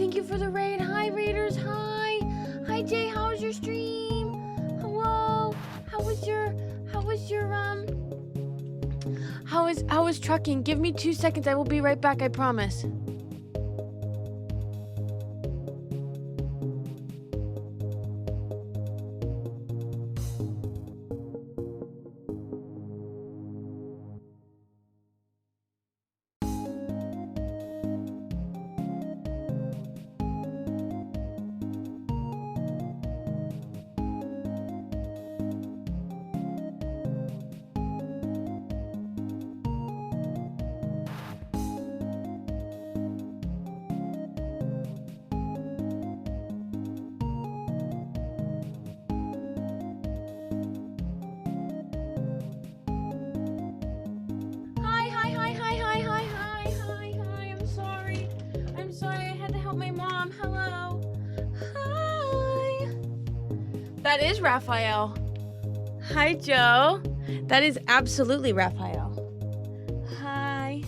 thank you for the raid. Hi, raiders. Hi. Hi, Jay. How was your stream? Hello. How was your how was trucking? Give me 2 seconds. I will be right back. I promise. That is Raphael. Hi, Joe. That is absolutely Raphael. Hi.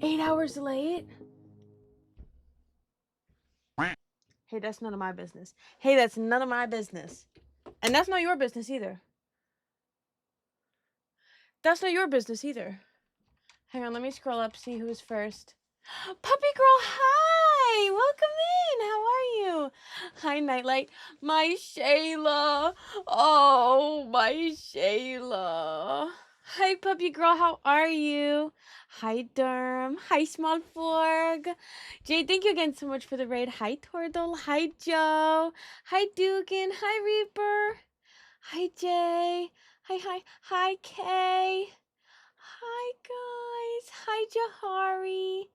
8 hours late? Hey, that's none of my business. Hey, that's none of my business. And that's not your business either. That's not your business either. Hang on, let me scroll up, see who's first. Puppy girl, hi! Welcome in! How are you? Hi, Nightlight. My Shayla. Oh, my Shayla. Hi, puppy girl, how are you? Hi, Derm. Hi, Small Forg. Jay, thank you again so much for the raid. Hi, Tordle. Hi, Joe. Hi, Dugan. Hi, Reaper. Hi, Jay. Hi, Kay. Hi, guys. Hi, Jahari.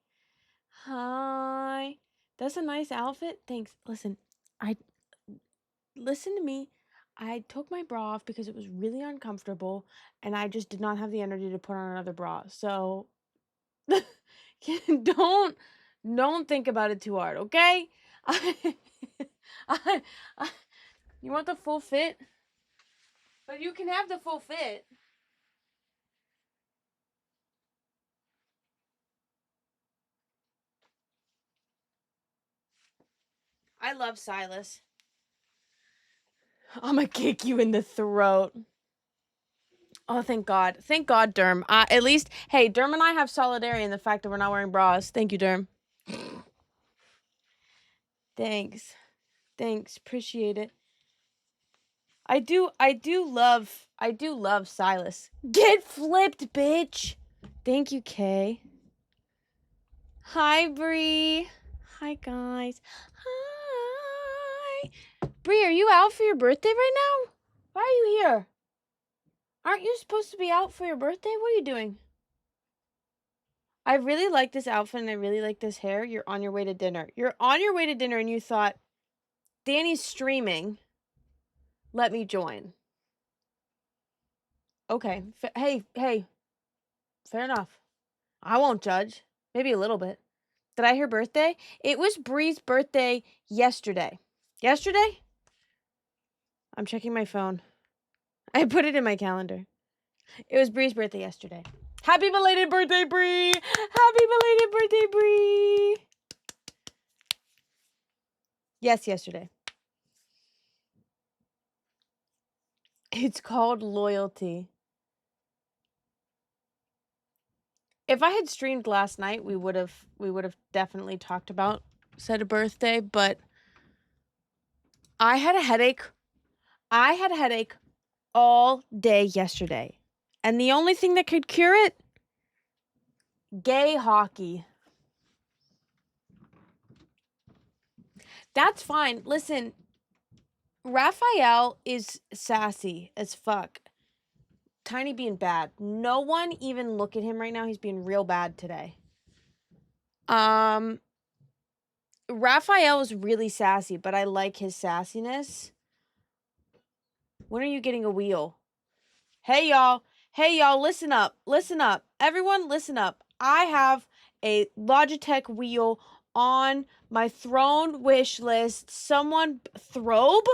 Hi. That's a nice outfit. Thanks. Listen to me. I took my bra off because it was really uncomfortable and I just did not have the energy to put on another bra. So don't think about it too hard, okay? You want the full fit? But you can have the full fit. I love Silas. I'm gonna kick you in the throat. Oh, thank God. Thank God, Derm. At least, hey, Derm and I have solidarity in the fact that we're not wearing bras. Thank you, Derm. Thanks. Appreciate it. I do love Silas. Get flipped, bitch. Thank you, Kay. Hi, Bree. Hi, guys. Hi. Bree, are you out for your birthday right now? Why are you here? Aren't you supposed to be out for your birthday? What are you doing? I really like this outfit and I really like this hair. You're on your way to dinner. You're on your way to dinner and you thought, Danny's streaming. Let me join. Okay. Hey. Fair enough. I won't judge. Maybe a little bit. Did I hear birthday? It was Bree's birthday yesterday. Yesterday? I'm checking my phone. I put it in my calendar. It was Bree's birthday yesterday. Happy belated birthday, Bree! Happy belated birthday, Bree! Yes, yesterday. It's called loyalty. If I had streamed last night, we would have definitely talked about said birthday, but I had a headache. I had a headache all day yesterday. And the only thing that could cure it? Gay hockey. That's fine. Listen, Raphael is sassy as fuck. Tiny being bad. No one even look at him right now. He's being real bad today. Raphael is really sassy, but I like his sassiness. When are you getting a wheel? Hey, y'all. Listen up. Everyone, listen up. I have a Logitech wheel on my throne wish list. Someone throbe?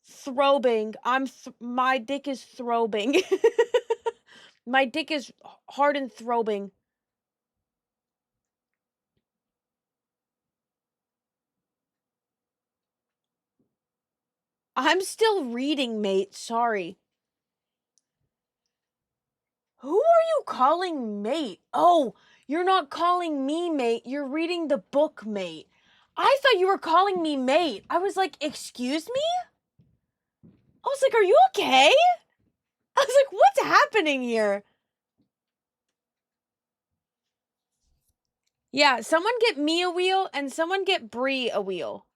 Throbing. My dick is throbing. My dick is hard and throbing. I'm still reading, mate. Sorry. Who are you calling mate? Oh, you're not calling me mate. You're reading the book, mate. I thought you were calling me mate. I was like, excuse me? I was like, are you okay? I was like, what's happening here? Yeah, someone get me a wheel and someone get Bree a wheel.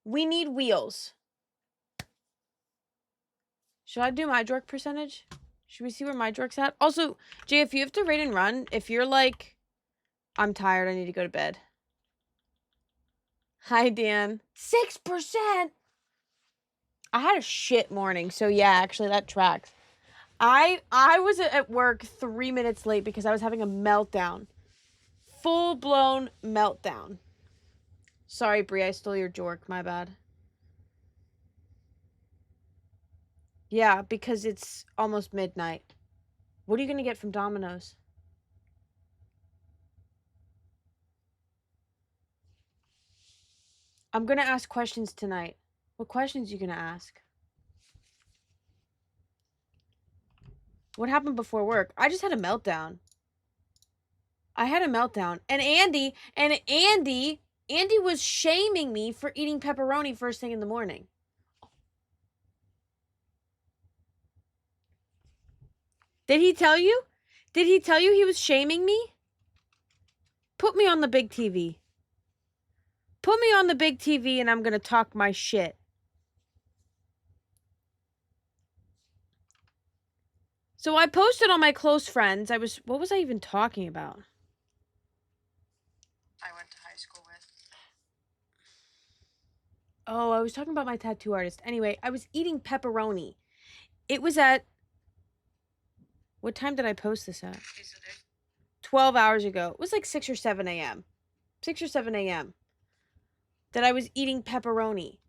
We need wheels. Should I do my jork percentage? Should we see where my jork's at? Also, Jay, if you have to raid and run, if you're like, I'm tired, I need to go to bed. Hi, Dan. 6%! I had a shit morning, so yeah, actually that tracks. I was at work 3 minutes late because I was having a meltdown. Full-blown meltdown. Sorry, Brie, I stole your jork. My bad. Yeah, because it's almost midnight. What are you going to get from Domino's? I'm going to ask questions tonight. What questions are you going to ask? What happened before work? I just had a meltdown. I had a meltdown. And Andy was shaming me for eating pepperoni first thing in the morning. Did he tell you? Did he tell you he was shaming me? Put me on the big TV. Put me on the big TV and I'm going to talk my shit. So I posted on my close friends. What was I even talking about? I went to high school with. Oh, I was talking about my tattoo artist. Anyway, I was eating pepperoni. It was at... What time did I post this at? 12 hours ago. It was like 6 or 7 a.m. 6 or 7 a.m. that I was eating pepperoni.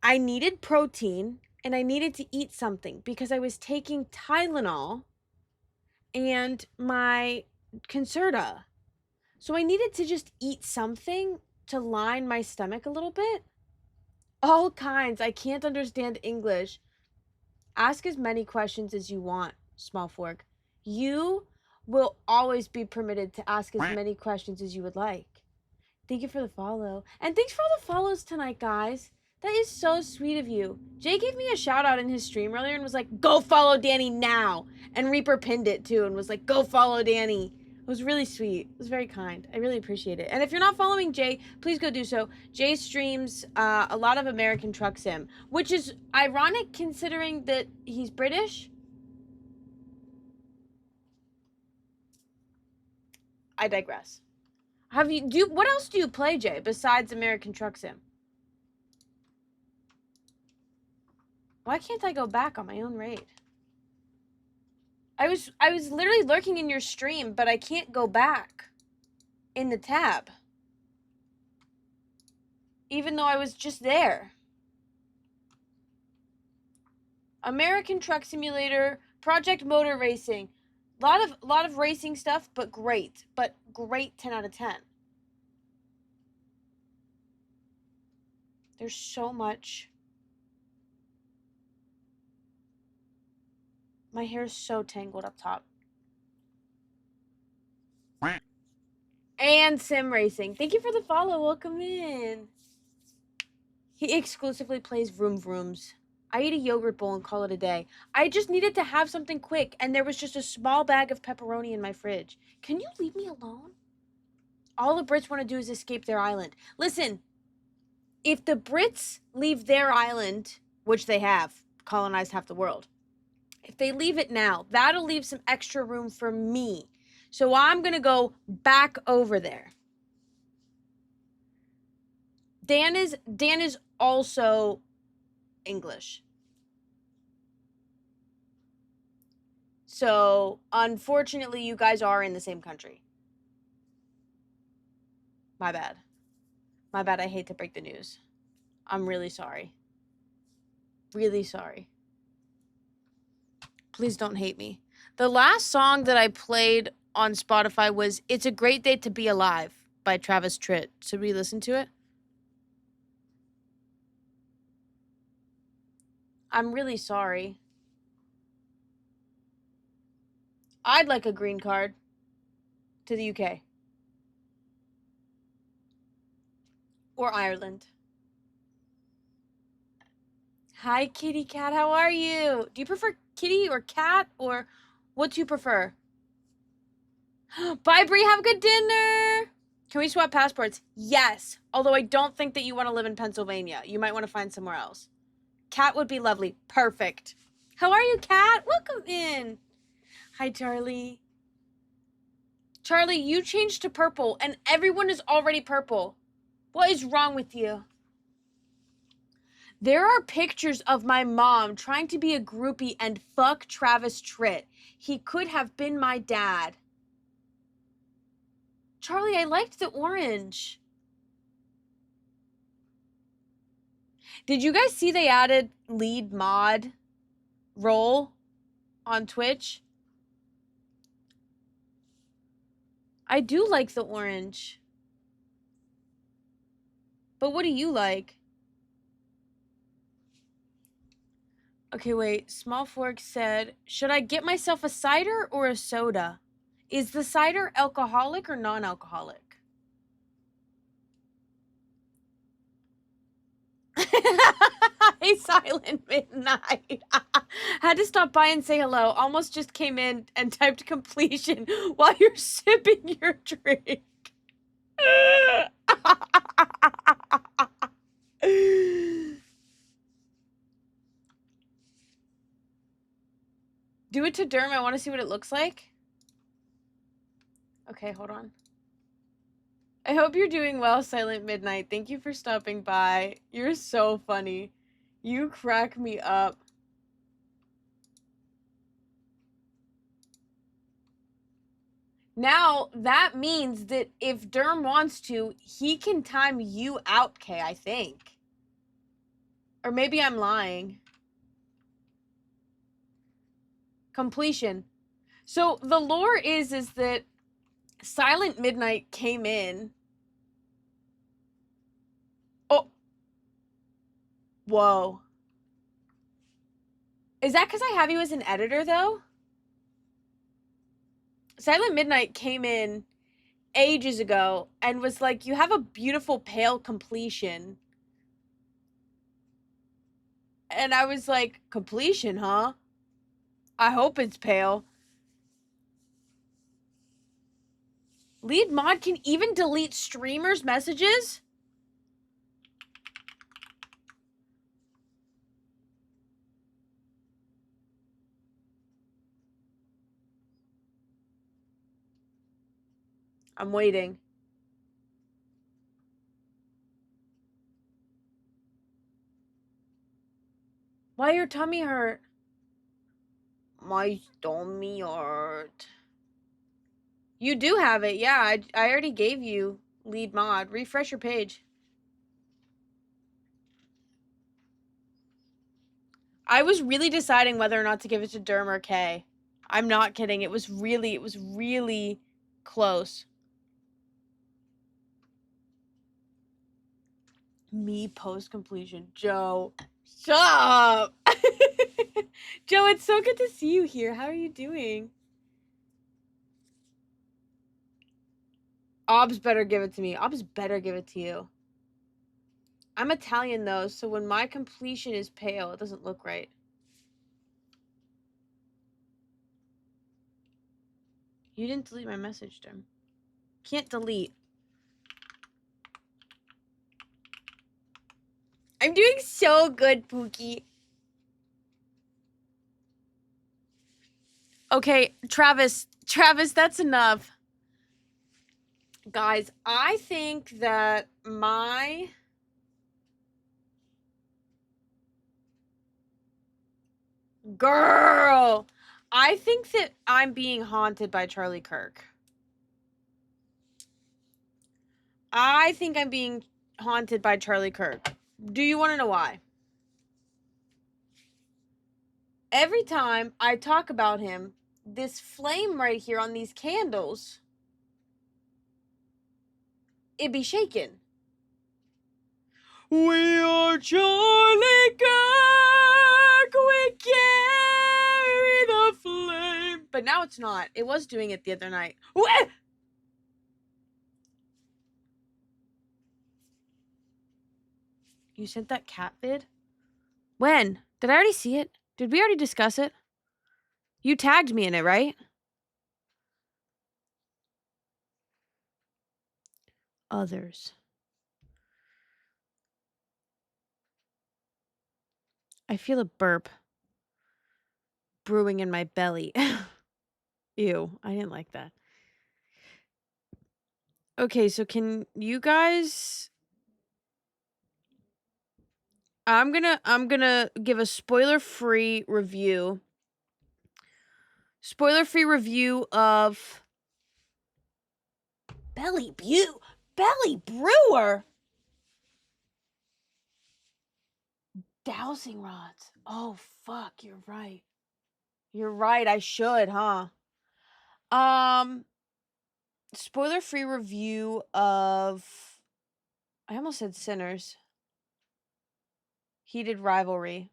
I needed protein and I needed to eat something because I was taking Tylenol and my Concerta. So I needed to just eat something to line my stomach a little bit. All kinds. I can't understand English. Ask as many questions as you want, Small Fork. You will always be permitted to ask as many questions as you would like. Thank you for the follow. And thanks for all the follows tonight, guys. That is so sweet of you. Jay gave me a shout out in his stream earlier and was like, go follow Danny now. And Reaper pinned it too and was like, go follow Danny. It was really sweet. It was very kind. I really appreciate it. And if you're not following Jay, please go do so. Jay streams a lot of American Truck Sim, which is ironic considering that he's British. I digress. What else do you play, Jay, besides American Truck Sim? Why can't I go back on my own raid? I was literally lurking in your stream, but I can't go back in the tab. Even though I was just there. American Truck Simulator, Project Motor Racing. Lot of racing stuff, but great. But great 10 out of 10. There's so much. My hair is so tangled up top. And sim racing. Thank you for the follow. Welcome in. He exclusively plays Vroom Vrooms. I eat a yogurt bowl and call it a day. I just needed to have something quick, and there was just a small bag of pepperoni in my fridge. Can you leave me alone? All the Brits want to do is escape their island. Listen, if the Brits leave their island, which they have, colonized half the world, if they leave it now, that'll leave some extra room for me. So I'm going to go back over there. Dan is also English. So, unfortunately, you guys are in the same country. My bad. My bad, I hate to break the news. I'm really sorry. Really sorry. Please don't hate me. The last song that I played on Spotify was It's a Great Day to Be Alive by Travis Tritt. Should we listen to it? I'm really sorry. I'd like a green card to the UK. Or Ireland. Hi, kitty cat. How are you? Do you prefer kitty or cat, or what do you prefer? Bye, Bree. Have a good dinner. Can we swap passports? Yes. Although I don't think that you want to live in Pennsylvania. You might want to find somewhere else. Cat would be lovely. Perfect. How are you, Cat? Welcome in. Hi, Charlie. Charlie, you changed to purple, and everyone is already purple. What is wrong with you? There are pictures of my mom trying to be a groupie and fuck Travis Tritt. He could have been my dad. Charlie, I liked the orange. Did you guys see they added lead mod role on Twitch? I do like the orange. But what do you like? Okay, wait. Small Fork said, should I get myself a cider or a soda? Is the cider alcoholic or non-alcoholic? Hey, Silent Midnight. Had to stop by and say hello. Almost just came in and typed completion while you're sipping your drink. Do it to Derm. I want to see what it looks like. Okay, hold on. I hope you're doing well, Silent Midnight. Thank you for stopping by. You're so funny. You crack me up. Now, that means that if Derm wants to, he can time you out, Kay, I think. Or maybe I'm lying. Completion. So the lore is that Silent Midnight came in. Oh. Whoa. Is that because I have you as an editor, though? Silent Midnight came in ages ago and was like, you have a beautiful pale completion. And I was like, completion, huh? I hope it's pale. Lead mod can even delete streamers' messages? I'm waiting. Why your tummy hurt? My tummy hurt. You do have it, yeah. I already gave you lead mod. Refresh your page. I was really deciding whether or not to give it to Derm or K. I'm not kidding. It was really close. Me post completion. Joe, shut up. Joe, it's so good to see you here. How are you doing? Obs better give it to me. Obs better give it to you. I'm Italian though, so when my completion is pale, it doesn't look right. You didn't delete my message, Derm. Can't delete. I'm doing so good, Pookie. Okay, Travis, that's enough. Guys, I think that my... Girl! I think that I'm being haunted by Charlie Kirk. I think I'm being haunted by Charlie Kirk. Do you want to know why? Every time I talk about him, this flame right here on these candles, it be shaking. We are Charlie Kirk. we carry the flame. But now it's not. It was doing it the other night. You sent that cat vid? When? Did I already see it? Did we already discuss it? You tagged me in it, right? Others. I feel a burp brewing in my belly. Ew, I didn't like that. Okay, so can you guys... I'm gonna give a spoiler-free review. Spoiler-free review of Belly Brewer. Dowsing rods. Oh fuck, you're right. You're right, I should, huh? Spoiler-free review of... I almost said Sinners. Heated Rivalry.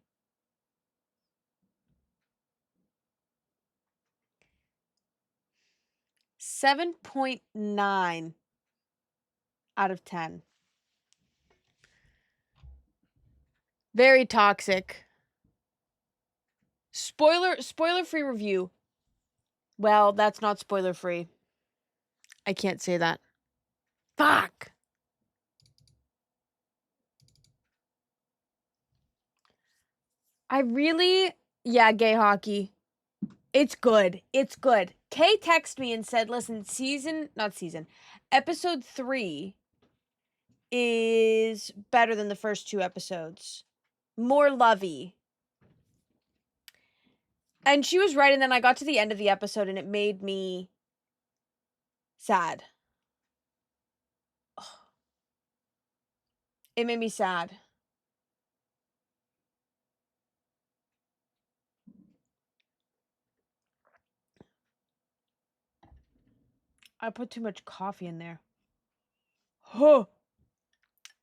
7.9 out of 10. Very toxic. Spoiler-free review. Well, that's not spoiler-free. I can't say that. Fuck! Yeah, gay hockey. It's good. It's good. Kay texted me and said, listen, episode 3 is better than the first 2 episodes. More lovey. And she was right, and then I got to the end of the episode and it made me sad. Ugh. It made me sad. I put too much coffee in there. Huh.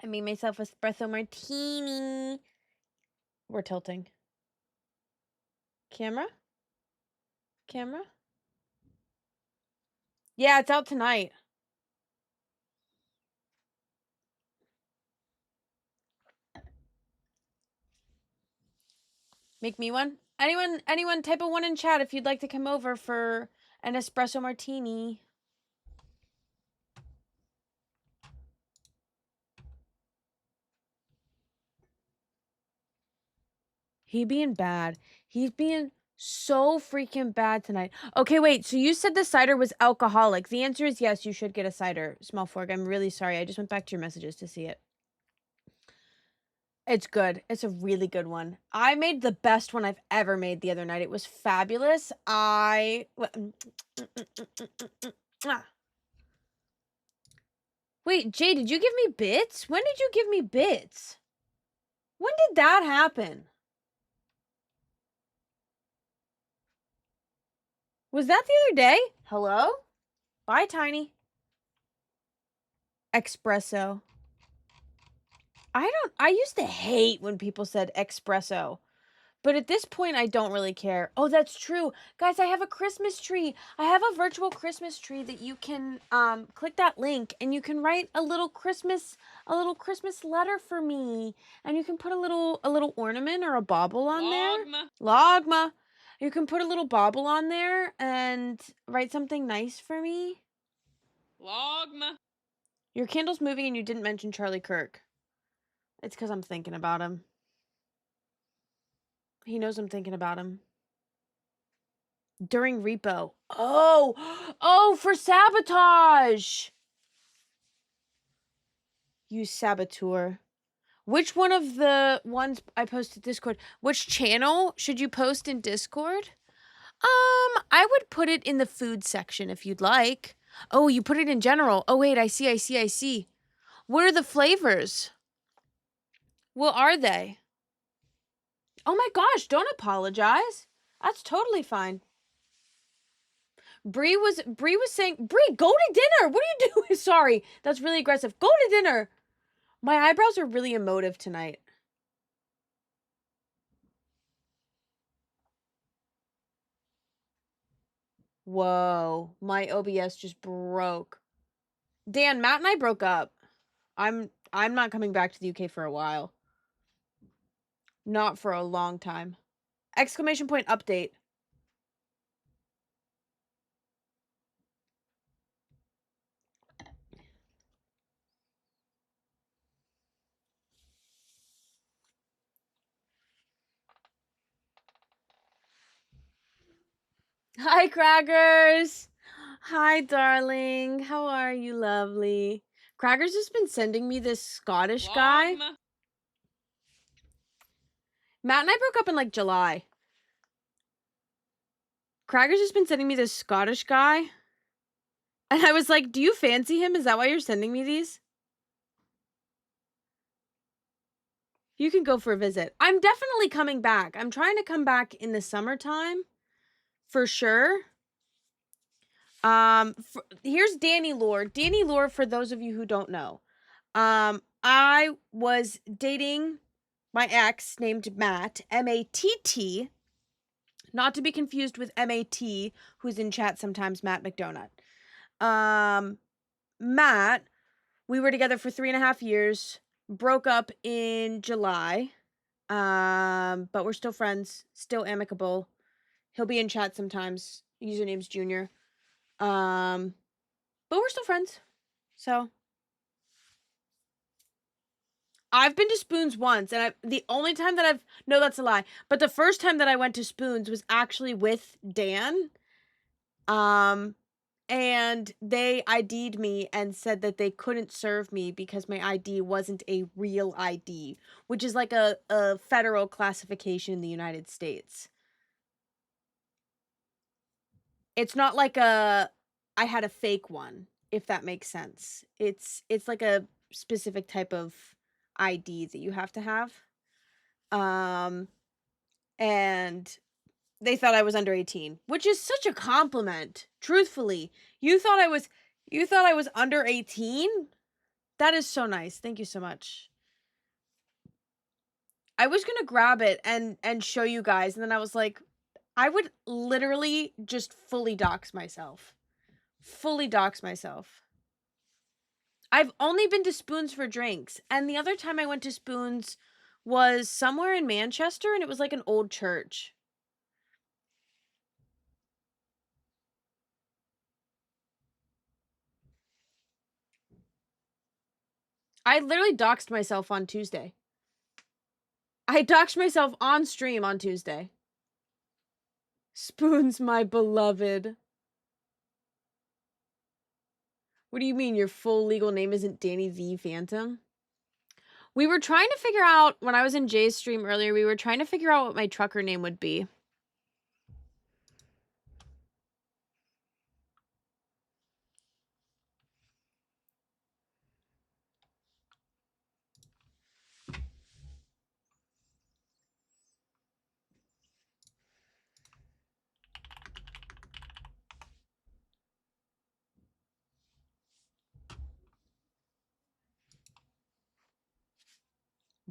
I made myself espresso martini. We're tilting. Camera? Yeah, it's out tonight. Make me one? Anyone type a 1 in chat if you'd like to come over for an espresso martini. He being bad. He's being so freaking bad tonight. Okay, wait. So you said the cider was alcoholic. The answer is yes, you should get a cider. Small fork. I'm really sorry. I just went back to your messages to see it. It's good. It's a really good one. I made the best one I've ever made the other night. It was fabulous. Wait, Jay, did you give me bits? When did you give me bits? When did that happen? Was that the other day? Hello? Bye, Tiny. Espresso. I used to hate when people said espresso. But at this point, I don't really care. Oh, that's true. Guys, I have a Christmas tree. I have a virtual Christmas tree that you can click that link and you can write a little Christmas letter for me. And you can put a little ornament or a bauble on there. Logma. You can put a little bauble on there and write something nice for me. Logma. Your candle's moving and you didn't mention Charlie Kirk. It's because I'm thinking about him. He knows I'm thinking about him. During repo. Oh, for sabotage. You saboteur. Which one of the ones I posted Discord? Which channel should you post in Discord? I would put it in the food section if you'd like. Oh, you put it in general. Oh, wait, I see. What are the flavors? What are they? Oh my gosh, don't apologize. That's totally fine. Bree was saying, Bree, go to dinner. What are you doing? Sorry, that's really aggressive. Go to dinner. My eyebrows are really emotive tonight. Whoa, my OBS just broke. Dan, Matt and I broke up. I'm not coming back to the UK for a while. Not for a long time. Exclamation point update. Hi, Crackers. Hi, darling. How are you, lovely? Crackers has been sending me this Scottish guy. Matt and I broke up in like July. Crackers has been sending me this Scottish guy. And I was like, do you fancy him? Is that why you're sending me these? You can go for a visit. I'm definitely coming back. I'm trying to come back in the summertime. For sure. Here's Danny Lore. Danny Lore, for those of you who don't know. I was dating my ex named Matt, M-A-T-T, not to be confused with M-A-T, who's in chat sometimes, Matt McDonald. Matt, we were together for 3.5 years, broke up in July, but we're still friends, still amicable. He'll be in chat sometimes. Username's Junior. But we're still friends. So I've been to Spoons once, and the only time that no, that's a lie. But the first time that I went to Spoons was actually with Dan. And they ID'd me and said that they couldn't serve me because my ID wasn't a real ID, which is like a federal classification in the United States. It's not like I had a fake one, if that makes sense. It's like a specific type of ID that you have to have. And they thought I was under 18, which is such a compliment. Truthfully, you thought I was under 18? That is so nice. Thank you so much. I was going to grab it and show you guys, and then I was like, I would literally just fully dox myself. Fully dox myself. I've only been to Spoons for drinks, and the other time I went to Spoons was somewhere in Manchester, and it was like an old church. I literally doxed myself on Tuesday. I doxed myself on stream on Tuesday. Spoons, my beloved. What do you mean your full legal name isn't Danny the Phantom? We were trying to figure out, when I was in Jay's stream earlier, we were trying to figure out what my trucker name would be.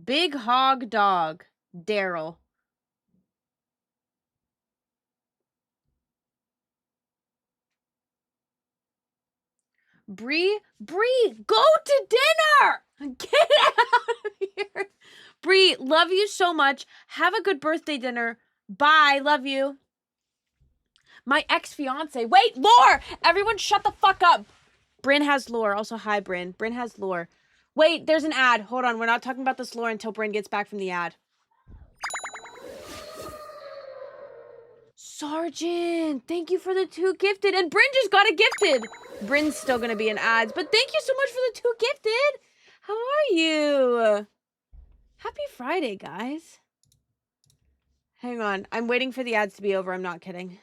Big Hog Dog. Daryl. Bree, go to dinner! Get out of here! Bree, love you so much. Have a good birthday dinner. Bye, love you. My ex-fiance. Wait, Lore! Everyone shut the fuck up. Bryn has lore. Also, hi, Bryn. Bryn has lore. Wait, there's an ad. Hold on. We're not talking about this lore until Bryn gets back from the ad. Sergeant, thank you for the 2 gifted. And Bryn just got a gifted. Bryn's still going to be in ads, but thank you so much for the 2 gifted. How are you? Happy Friday, guys. Hang on. I'm waiting for the ads to be over. I'm not kidding.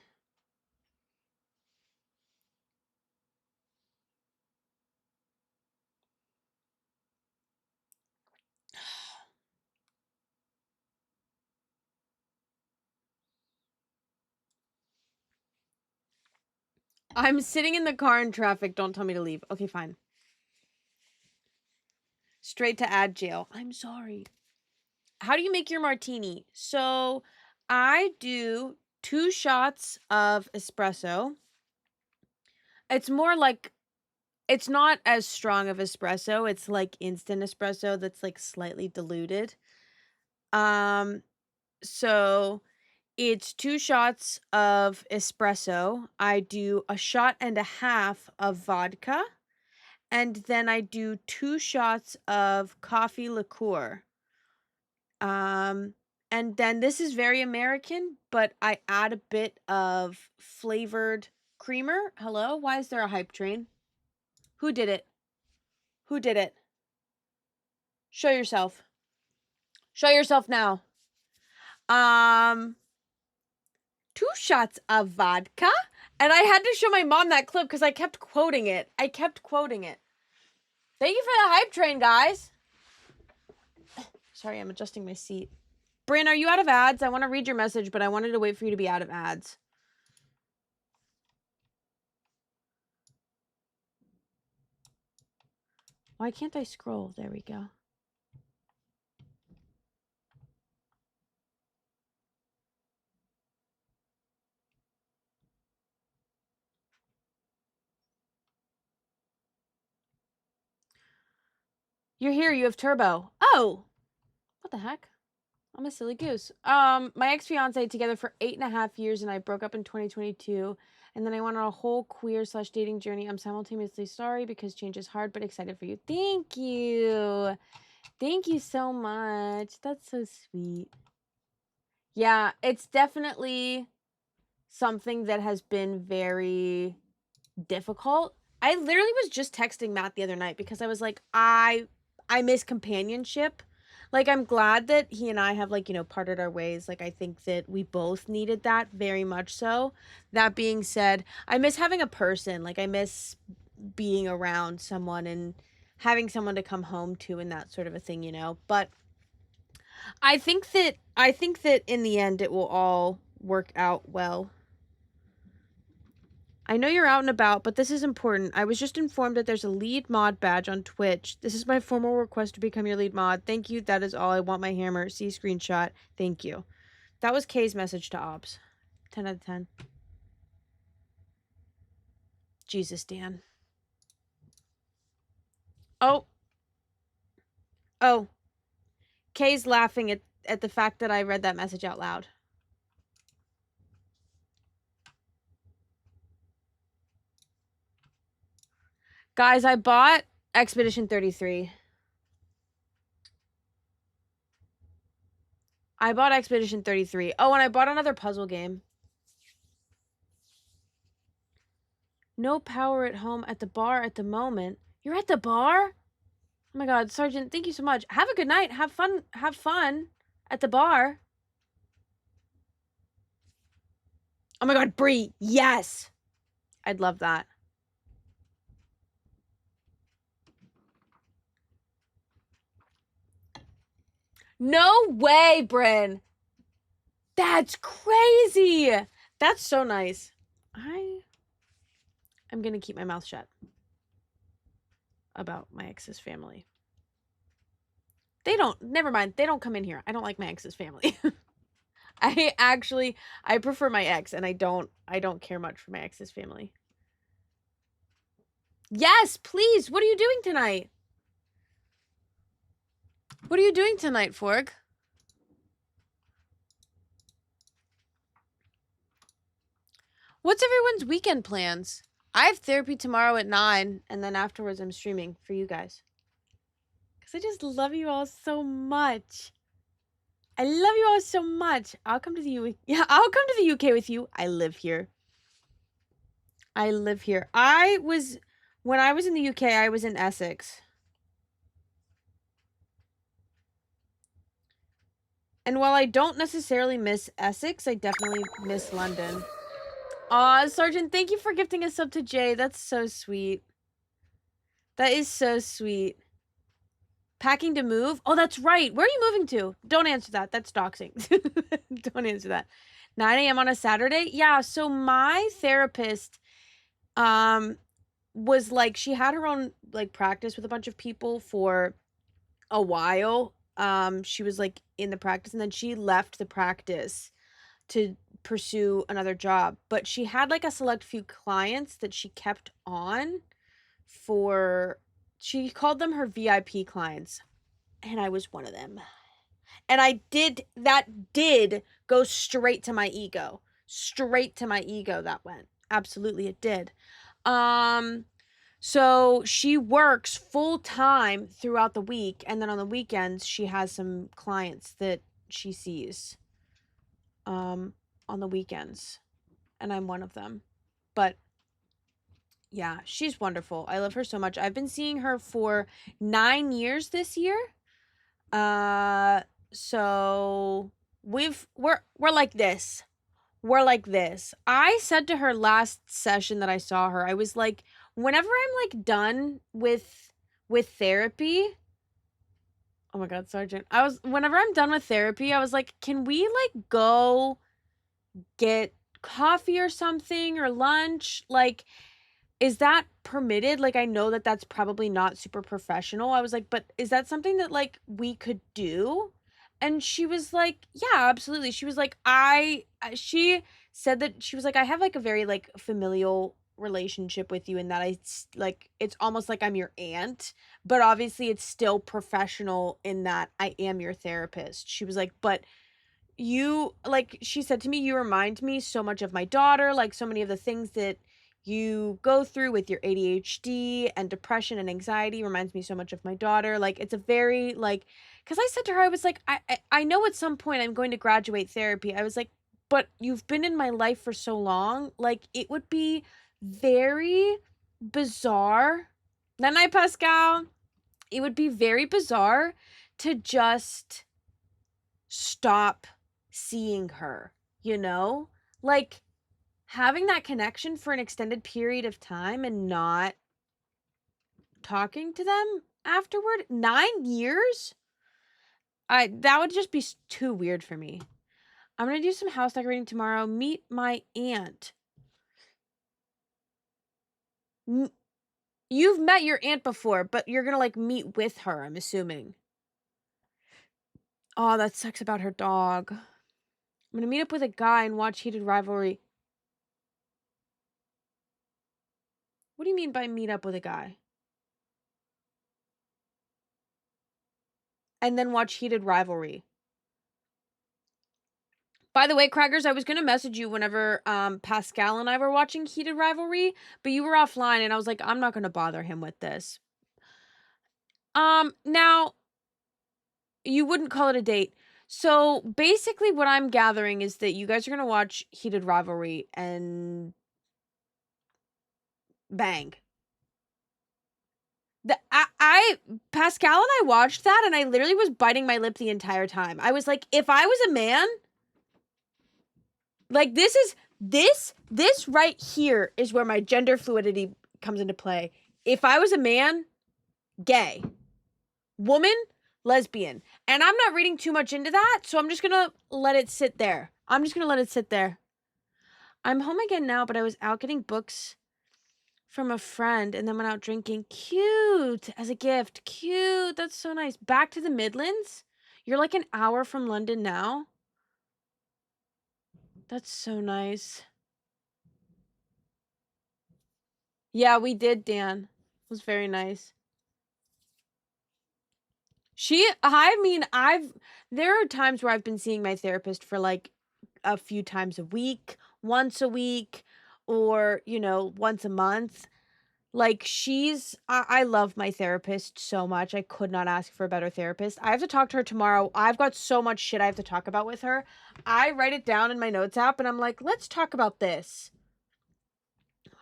I'm sitting in the car in traffic. Don't tell me to leave. Okay, fine. Straight to ad jail. I'm sorry. How do you make your martini? So I do 2 shots of espresso. It's more like it's not as strong of espresso. It's like instant espresso that's like slightly diluted. So it's 2 shots of espresso. I do a shot and a half of vodka, and then I do 2 shots of coffee liqueur. And then this is very American, but I add a bit of flavored creamer. Hello? Why is there a hype train? Who did it? Who did it? Show yourself. Show yourself now. 2 shots of vodka. And I had to show my mom that clip because I kept quoting it. Thank you for the hype train, guys. Sorry, I'm adjusting my seat. Bryn, are you out of ads? I want to read your message, but I wanted to wait for you to be out of ads. Why can't I scroll? There we go. You're here. You have turbo. Oh, what the heck? I'm a silly goose. My ex-fiance together for 8.5 years, and I broke up in 2022. And then I went on a whole queer/dating journey. I'm simultaneously sorry because change is hard, but excited for you. Thank you. Thank you so much. That's so sweet. Yeah, it's definitely something that has been very difficult. I literally was just texting Matt the other night because I was like, I miss companionship. Like, I'm glad that he and I have, like, you know, parted our ways. Like, I think that we both needed that very much so. That being said, I miss having a person. Like, I miss being around someone and having someone to come home to and that sort of a thing, you know. But I think that in the end it will all work out well. I know you're out and about, but this is important. I was just informed that there's a lead mod badge on Twitch. This is my formal request to become your lead mod. Thank you. That is all. I want my hammer. See screenshot. Thank you. That was Kay's message to Ops. 10 out of 10. Jesus, Dan. Oh. Kay's laughing at the fact that I read that message out loud. Guys, I bought Expedition 33. I bought Expedition 33. Oh, and I bought another puzzle game. No power at home at the bar at the moment. You're at the bar? Oh my god, Sergeant, thank you so much. Have a good night. Have fun at the bar. Oh my god, Bree, yes! I'd love that. No way, Bryn! That's crazy! That's so nice. I'm gonna keep my mouth shut about my ex's family. Never mind, they don't come in here. I don't like my ex's family. I prefer my ex, and I don't care much for my ex's family. Yes, please. What are you doing tonight? What are you doing tonight, Forg? What's everyone's weekend plans? I have therapy tomorrow at 9, and then afterwards I'm streaming for you guys. Because I just love you all so much. I love you all so much. I'll come to the UK with you. I live here. When I was in the UK, I was in Essex. And while I don't necessarily miss Essex, I definitely miss London. Aw, Sergeant, thank you for gifting a sub to Jay. That's so sweet. That is so sweet. Packing to move? Oh, that's right. Where are you moving to? Don't answer that. That's doxing. Don't answer that. 9 a.m. on a Saturday? Yeah, so my therapist was like, she had her own like practice with a bunch of people for a while. She was like in the practice, and then she left the practice to pursue another job, but she had like a select few clients that she kept on for, she called them her VIP clients, and I was one of them. And that did go straight to my ego. Straight to my ego that went. Absolutely it did. So she works full time throughout the week, and then on the weekends she has some clients that she sees on the weekends, and I'm one of them. But yeah, she's wonderful. I love her so much. I've been seeing her for 9 years this year. So we're like this. We're like this. I said to her last session that I saw her, I was like, whenever I'm like done with therapy, oh my God, Sergeant. Whenever I'm done with therapy, I was like, can we like go get coffee or something or lunch? Like, is that permitted? Like, I know that that's probably not super professional. I was like, but is that something that like we could do? And she was like, yeah, absolutely. She was like, she said that she was like, I have like a very like familial relationship with you, in that like, it's almost like I'm your aunt, but obviously it's still professional in that I am your therapist. She was like, but you, like, she said to me, you remind me so much of my daughter, like so many of the things that you go through with your ADHD and depression and anxiety reminds me so much of my daughter. Like, it's a very like, because I said to her, I was like, I know at some point I'm going to graduate therapy. I was like, but you've been in my life for so long, like it would be very bizarre. Night night, Pascal. It would be very bizarre to just stop seeing her, you know? Like, having that connection for an extended period of time and not talking to them afterward. 9 years? That would just be too weird for me. I'm gonna do some house decorating tomorrow. Meet my aunt. You've met your aunt before, but you're gonna like meet with her, I'm assuming. Oh, that sucks about her dog. I'm gonna meet up with a guy and watch Heated Rivalry. What do you mean by meet up with a guy? And then watch Heated Rivalry. By the way, Crackers, I was going to message you whenever Pascal and I were watching Heated Rivalry, but you were offline, and I was like, I'm not going to bother him with this. Now, you wouldn't call it a date. So, basically what I'm gathering is that you guys are going to watch Heated Rivalry and bang. Pascal and I watched that, and I literally was biting my lip the entire time. I was like, if I was a man, like, this right here is where my gender fluidity comes into play. If I was a man, gay. Woman, lesbian. And I'm not reading too much into that, so I'm just gonna let it sit there. I'm home again now, but I was out getting books from a friend and then went out drinking. Cute. As a gift. Cute. That's so nice. Back to the Midlands? You're like an hour from London now? That's so nice. Yeah, we did, Dan. It was very nice. There are times where I've been seeing my therapist for like a few times a week, once a week, or, once a month. Like, I love my therapist so much. I could not ask for a better therapist. I have to talk to her tomorrow. I've got so much shit I have to talk about with her. I write it down in my notes app and I'm like, let's talk about this.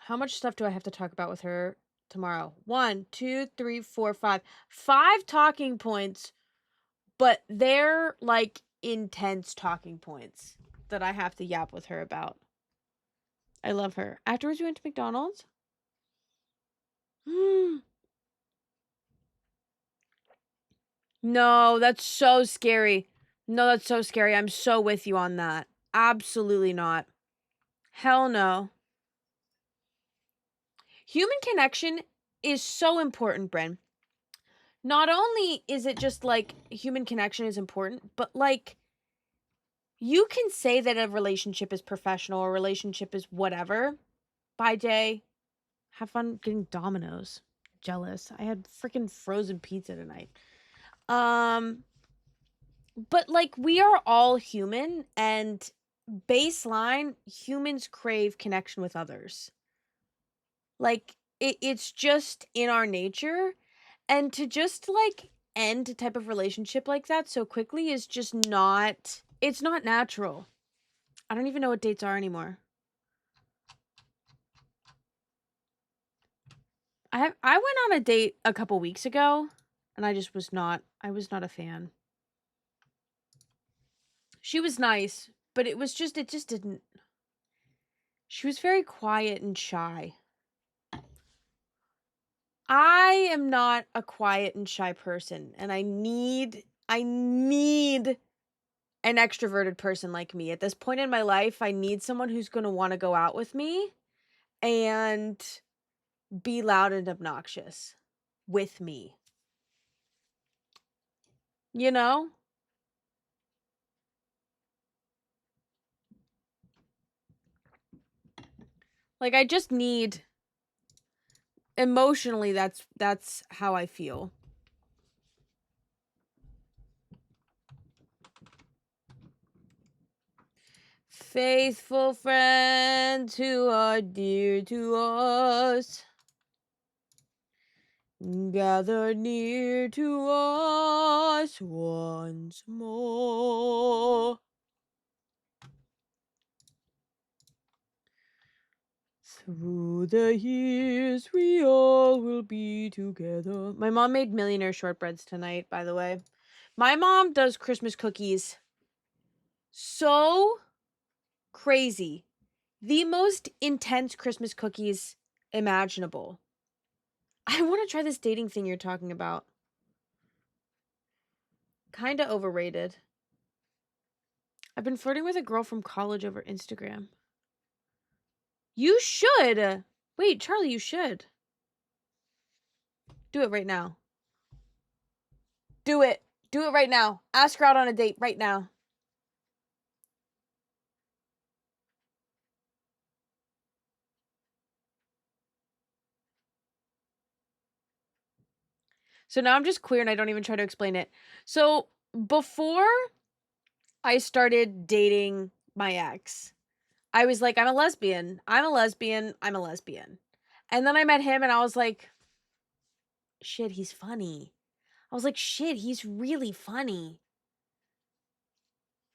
How much stuff do I have to talk about with her tomorrow? 1, 2, 3, 4, 5. 5 talking points, but they're like intense talking points that I have to yap with her about. I love her. Afterwards, we went to McDonald's. No, that's so scary. No, that's so scary. I'm so with you on that. Absolutely not. Hell no. Human connection is so important, Bren. Not only is it just like human connection is important, but like you can say that a relationship is professional or a relationship is whatever. Bye, Jay. Have fun getting Domino's. Jealous. I had freaking frozen pizza tonight. But like we are all human, and baseline humans crave connection with others. Like it's just in our nature, and to just like end a type of relationship like that so quickly is just not, it's not natural. I don't even know what dates are anymore. I went on a date a couple weeks ago and I was not a fan. She was nice, but it just didn't. She was very quiet and shy. I am not a quiet and shy person, and I need an extroverted person like me. At this point in my life, I need someone who's going to want to go out with me and be loud and obnoxious with me. You know? Like I just need, emotionally, that's how I feel. Faithful friends who are dear to us, gather near to us once more. Through the years, we all will be together. My mom made millionaire shortbreads tonight, by the way. My mom does Christmas cookies so crazy. The most intense Christmas cookies imaginable. I want to try this dating thing you're talking about. Kinda overrated. I've been flirting with a girl from college over Instagram. You should! Wait, Charlie, you should. Do it right now. Do it. Do it right now. Ask her out on a date right now. So now I'm just queer and I don't even try to explain it. So before I started dating my ex, I was like, I'm a lesbian. I'm a lesbian. I'm a lesbian. And then I met him and I was like, shit, he's funny. I was like, shit, he's really funny.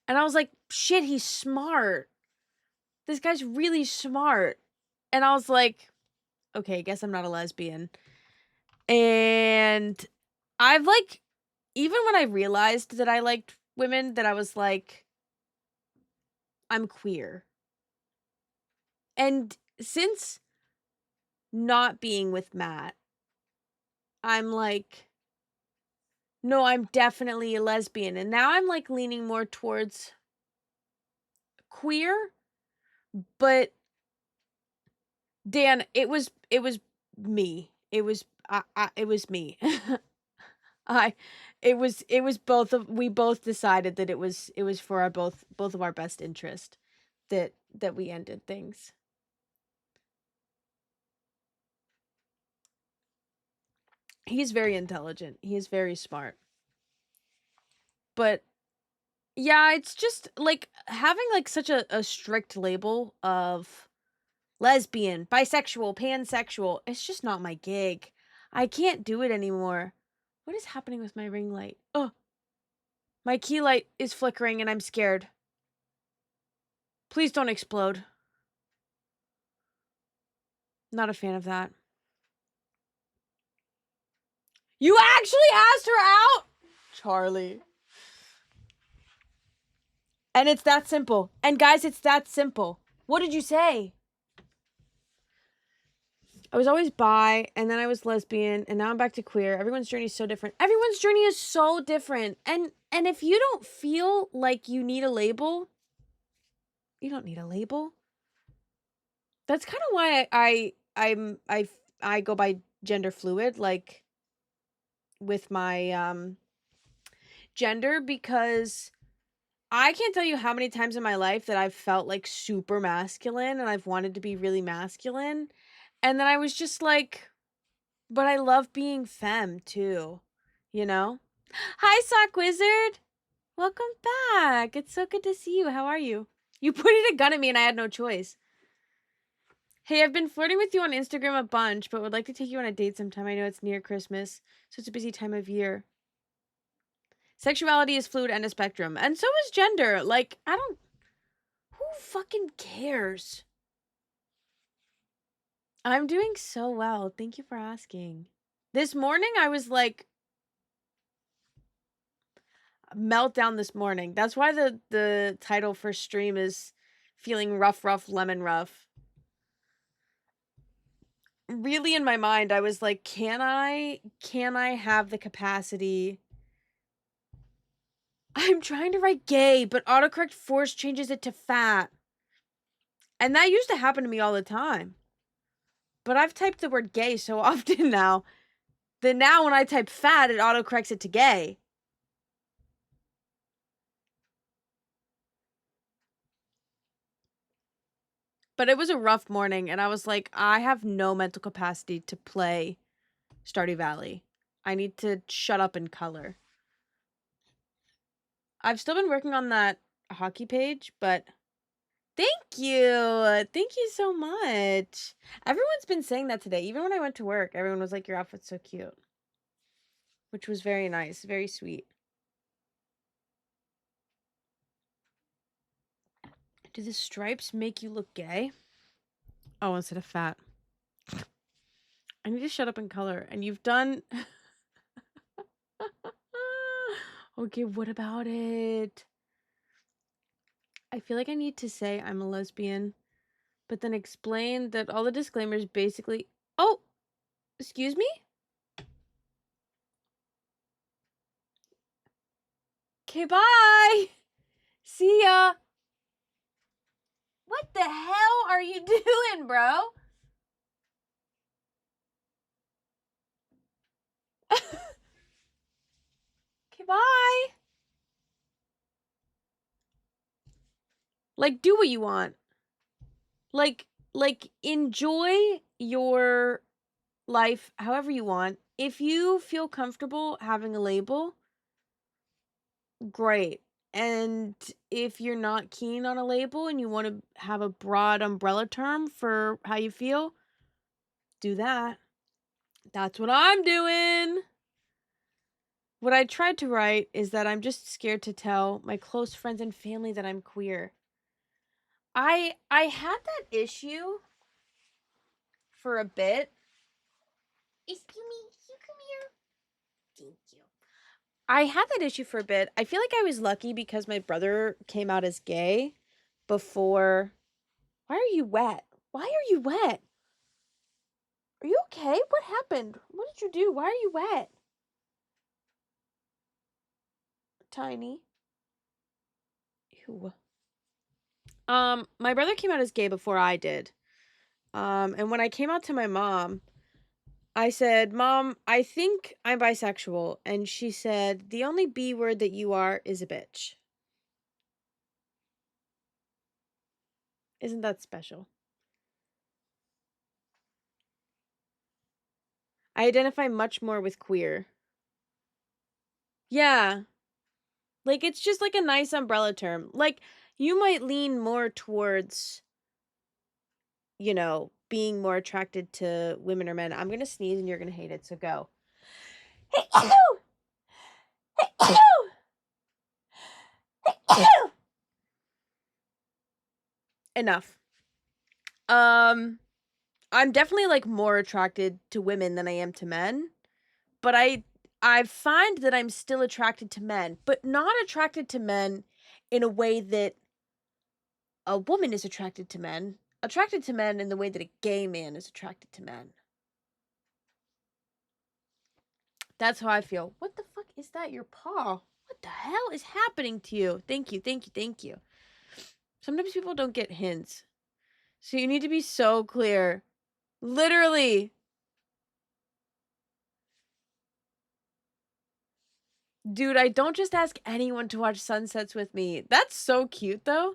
And I was like, shit, he's smart. This guy's really smart. And I was like, okay, I guess I'm not a lesbian. And I've like, even when I realized that I liked women, that I was like, I'm queer. And since not being with Matt, I'm like, no, I'm definitely a lesbian. And now I'm like leaning more towards queer. But Dan, it was me. It was it was me. It was both of, we both decided that it was for our both of our best interest that we ended things. He's very intelligent. He is very smart. But yeah, it's just like having like such a strict label of lesbian, bisexual, pansexual. It's just not my gig. I can't do it anymore. What is happening with my ring light? Oh, my key light is flickering and I'm scared. Please don't explode. Not a fan of that. You actually asked her out? Charlie. And it's that simple. And guys, it's that simple. What did you say? I was always bi, and then I was lesbian, and now I'm back to queer. Everyone's journey is so different. Everyone's journey is so different. And if you don't feel like you need a label, you don't need a label. That's kind of why I go by gender fluid, like with my gender, because I can't tell you how many times in my life that I've felt like super masculine and I've wanted to be really masculine. And then I was just like, but I love being femme too, you know? Hi, Sock Wizard. Welcome back. It's so good to see you. How are you? You pointed a gun at me and I had no choice. Hey, I've been flirting with you on Instagram a bunch, but would like to take you on a date sometime. I know it's near Christmas, so it's a busy time of year. Sexuality is fluid and a spectrum, and so is gender. Like, who fucking cares? I'm doing so well. Thank you for asking. This morning, I was like, meltdown this morning. That's why the title for stream is feeling rough, lemon rough. Really in my mind, I was like, can I have the capacity? I'm trying to write gay, but autocorrect force changes it to fat. And that used to happen to me all the time. But I've typed the word gay so often now that now when I type fat, it autocorrects it to gay. But it was a rough morning, and I was like, I have no mental capacity to play Stardew Valley. I need to shut up and color. I've still been working on that hockey page, but thank you. Thank you so much. Everyone's been saying that today. Even when I went to work, everyone was like, your outfit's so cute. Which was very nice, very sweet. Do the stripes make you look gay? Oh, instead of fat. I need to shut up and color. And you've done... Okay, what about it? I feel like I need to say I'm a lesbian, but then explain that all the disclaimers basically... Oh! Excuse me? Okay, bye! See ya! What the hell are you doing, bro? Okay, bye! Like, do what you want. Like, enjoy your life however you want. If you feel comfortable having a label, great. And if you're not keen on a label and you want to have a broad umbrella term for how you feel, do that. That's what I'm doing. What I tried to write is that I'm just scared to tell my close friends and family that I'm queer. I had that issue for a bit. Excuse me, you come here. Thank you. I had that issue for a bit. I feel like I was lucky because my brother came out as gay before. Why are you wet? Why are you wet? Are you okay? What happened? What did you do? Why are you wet? Tiny. Ew. My brother came out as gay before I did. And when I came out to my mom, I said, Mom, I think I'm bisexual. And she said, the only B word that you are is a bitch. Isn't that special? I identify much more with queer. Yeah. Like, it's just like a nice umbrella term. Like, you might lean more towards, you know, being more attracted to women or men. I'm gonna sneeze and you're gonna hate it, so go. Enough. I'm definitely like more attracted to women than I am to men, but I find that I'm still attracted to men, but not attracted to men in a way that a woman is attracted to men. Attracted to men in the way that a gay man is attracted to men. That's how I feel. What the fuck is that? Your paw? What the hell is happening to you? Thank you, thank you, thank you. Sometimes people don't get hints. So you need to be so clear. Literally. Dude, I don't just ask anyone to watch sunsets with me. That's so cute, though.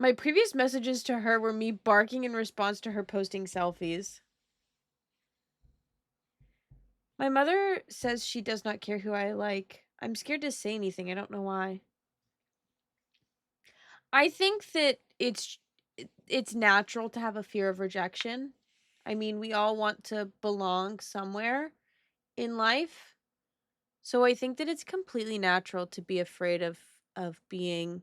My previous messages to her were me barking in response to her posting selfies. My mother says she does not care who I like. I'm scared to say anything. I don't know why. I think that it's natural to have a fear of rejection. I mean, we all want to belong somewhere in life. So I think that it's completely natural to be afraid of being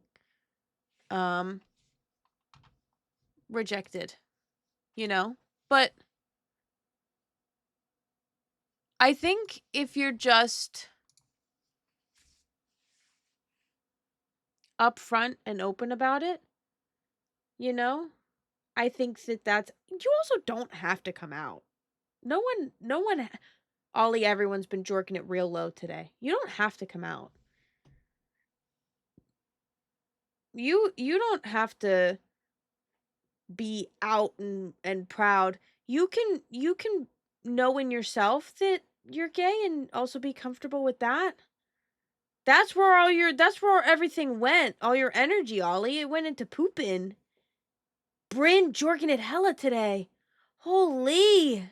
rejected, you know? But I think if you're just upfront and open about it, you know, I think that that's, you also don't have to come out. No one, Ollie, everyone's been jorking it real low today. You don't have to come out. You don't have to be out and proud. You can know in yourself that you're gay and also be comfortable with that. That's where everything went. All your energy, Ollie. It went into pooping. Bryn jorking it hella today. Holy.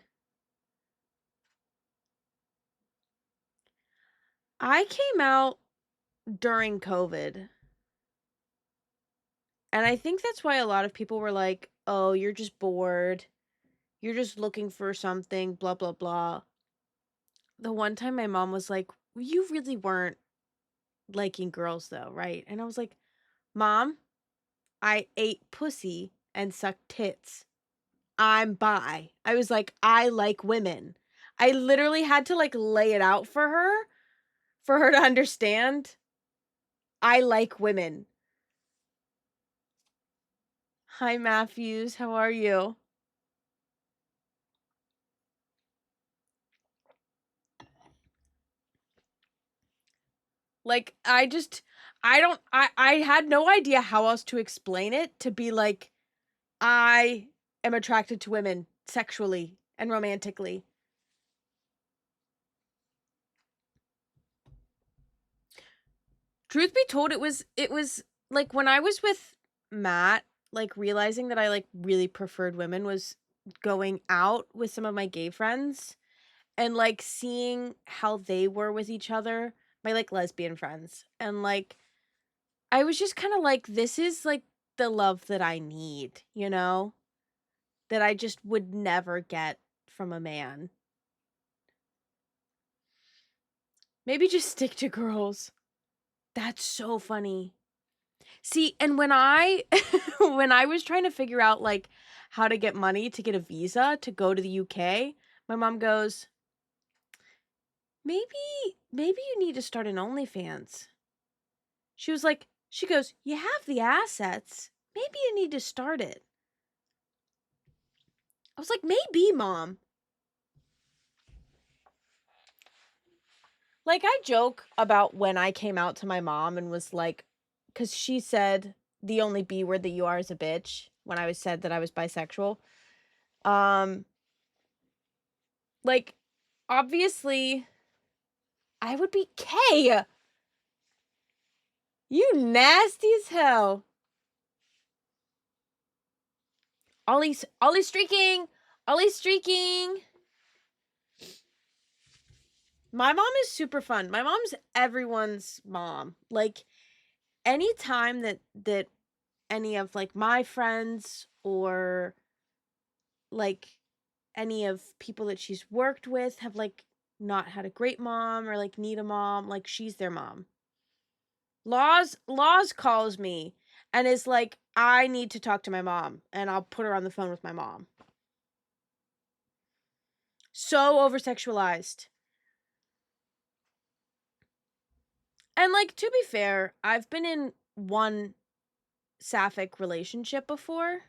I came out during COVID. And I think that's why a lot of people were like, oh, you're just bored. You're just looking for something, blah, blah, blah. The one time my mom was like, you really weren't liking girls though, right? And I was like, Mom, I ate pussy and sucked tits. I'm bi. I was like, I like women. I literally had to like lay it out for her to understand. I like women. Hi, Matthews. How are you? Like, I had no idea how else to explain it to be like, I am attracted to women sexually and romantically. Truth be told, it was like when I was with Matt, like realizing that I like really preferred women was going out with some of my gay friends and like seeing how they were with each other, my like lesbian friends. And like I was just kind of like, this is like the love that I need, you know? That I just would never get from a man. Maybe just stick to girls. That's so funny. See, and when I when I was trying to figure out like how to get money to get a visa to go to the UK, my mom goes, maybe you need to start an OnlyFans. She was like, she goes, you have the assets. Maybe you need to start it. I was like, maybe, Mom. Like, I joke about when I came out to my mom and was like, because she said the only B word that you are is a bitch when I was said that I was bisexual. Like, obviously, I would be K. You nasty as hell. Ollie's streaking. Ollie's streaking. My mom is super fun. My mom's everyone's mom. Like, anytime that any of like my friends or like any of people that she's worked with have like not had a great mom or like need a mom, like she's their mom. Laws calls me and is like, I need to talk to my mom, and I'll put her on the phone with my mom. So over sexualized. And like, to be fair, I've been in one sapphic relationship before,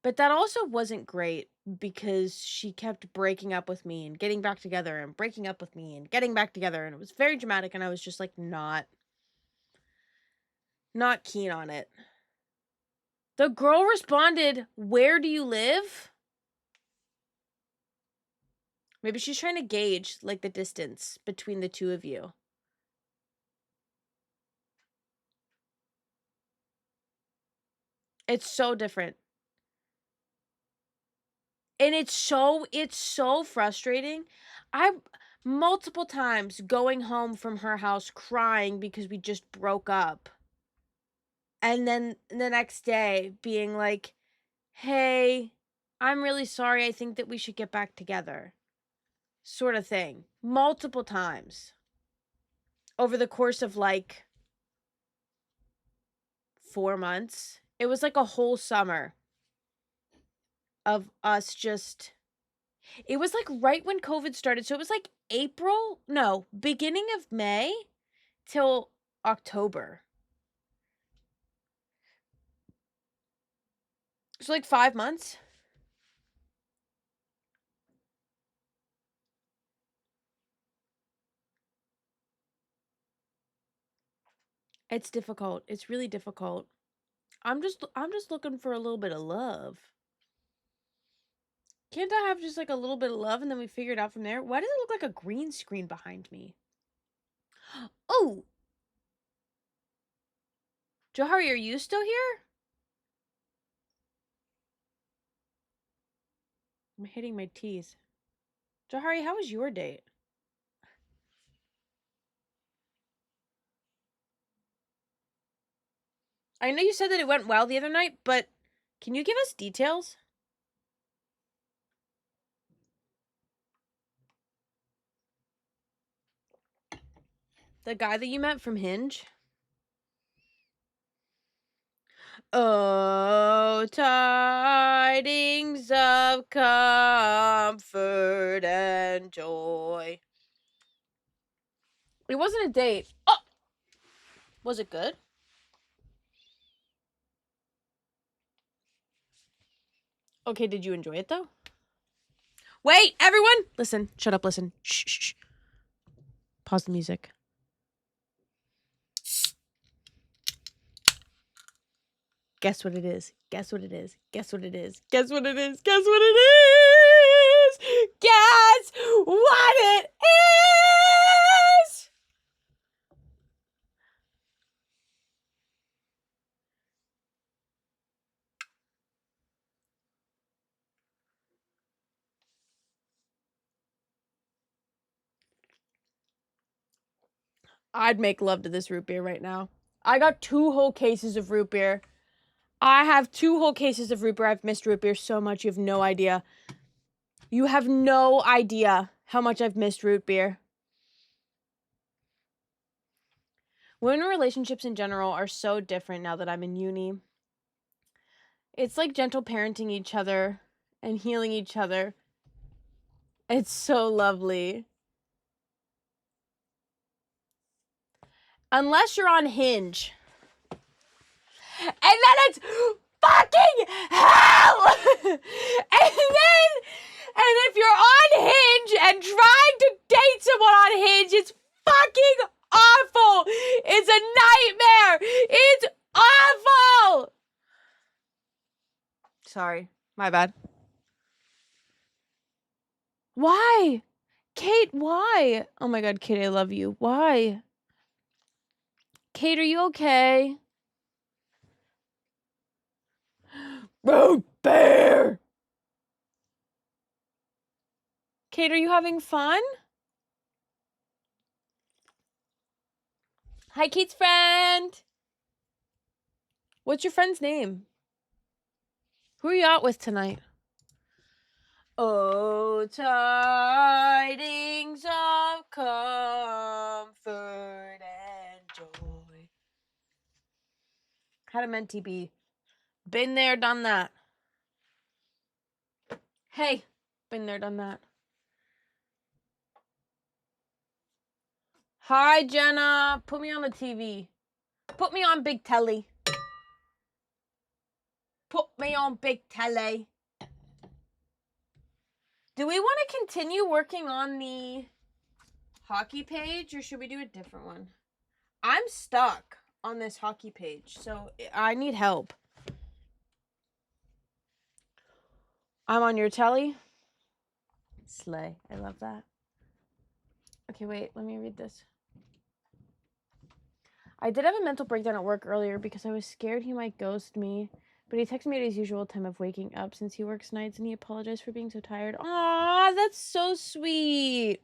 but that also wasn't great because she kept breaking up with me and getting back together and breaking up with me and getting back together, and it was very dramatic, and I was just like not keen on it. The girl responded, "Where do you live?" Maybe she's trying to gauge, like, the distance between the two of you. It's so different. And it's so frustrating. I multiple times going home from her house crying because we just broke up. And then the next day being like, "Hey, I'm really sorry. I think that we should get back together." Sort of thing. Multiple times. Over the course of like 4 months. It was like a whole summer of us just it was like right when COVID started. So it was like beginning of May till October. So like 5 months. It's difficult. It's really difficult. I'm just looking for a little bit of love. Can't I have just like a little bit of love and then we figure it out from there? Why does it look like a green screen behind me? Oh, Johari, are you still here? I'm hitting my teeth. Johari, how was your date? I know you said that it went well the other night, but can you give us details? The guy that you met from Hinge? Oh, tidings of comfort and joy. It wasn't a date. Oh! Was it good? Okay, did you enjoy it though? Wait, everyone! Listen, shut up, listen. Shh, shh, shh. Pause the music. Guess what it is? Guess what it is? Guess what it is? Guess what it is? Guess what it is? Guess what it is? I'd make love to this root beer right now. I got 2 whole cases of root beer. I have 2 whole cases of root beer. I've missed root beer so much. You have no idea. You have no idea how much I've missed root beer. Women relationships in general are so different now that I'm in uni. It's like gentle parenting each other and healing each other. It's so lovely. Unless you're on Hinge. And then it's fucking hell! And if you're on Hinge and trying to date someone on Hinge, it's fucking awful! It's a nightmare! It's awful! Sorry. My bad. Why? Kate, why? Oh my god, Kate, I love you. Why? Kate, are you okay? Root beer! Kate, are you having fun? Hi, Kate's friend. What's your friend's name? Who are you out with tonight? Oh, tidings of comfort and joy. Had a mentee be. Been there, done that. Hey, been there, done that. Hi, Jenna. Put me on the TV. Put me on big telly. Put me on big telly. Do we want to continue working on the hockey page or should we do a different one? I'm stuck on this hockey page, so I need help. I'm on your telly. Slay. I love that. Okay, wait. Let me read this. I did have a mental breakdown at work earlier because I was scared he might ghost me. But he texted me at his usual time of waking up since he works nights, and he apologized for being so tired. Aw, that's so sweet.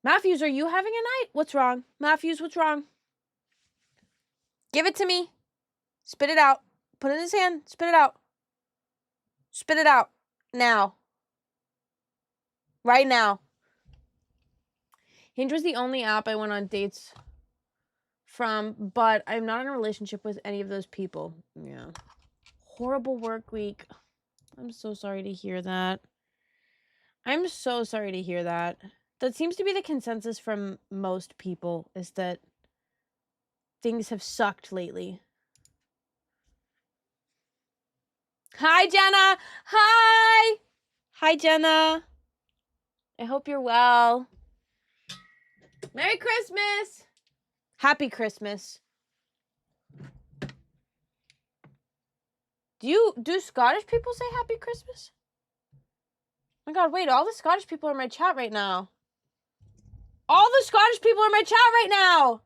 Matthews, are you having a night? What's wrong? Matthews, what's wrong? Give it to me. Spit it out. Put it in his hand. Spit it out. Spit it out. Now. Right now. Hinge was the only app I went on dates from, but I'm not in a relationship with any of those people. Yeah. Horrible work week. I'm so sorry to hear that. I'm so sorry to hear that. That seems to be the consensus from most people, is that things have sucked lately. Hi, Jenna. Hi. Hi, Jenna. I hope you're well. Merry Christmas. Happy Christmas. Do Scottish people say Happy Christmas? Oh my God, wait, all the Scottish people are in my chat right now. All the Scottish people are in my chat right now.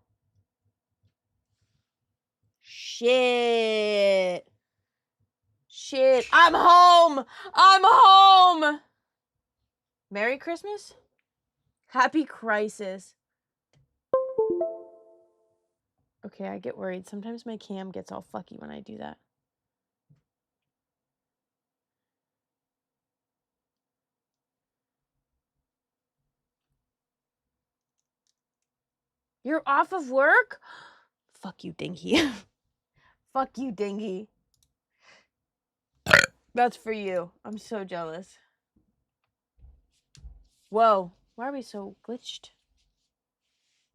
Shit. Shit. I'm home. I'm home. Merry Christmas. Happy Crisis. Okay, I get worried. Sometimes my cam gets all fucky when I do that. You're off of work? Fuck you, dingy. Fuck you, dingy. That's for you. I'm so jealous. Whoa. Why are we so glitched?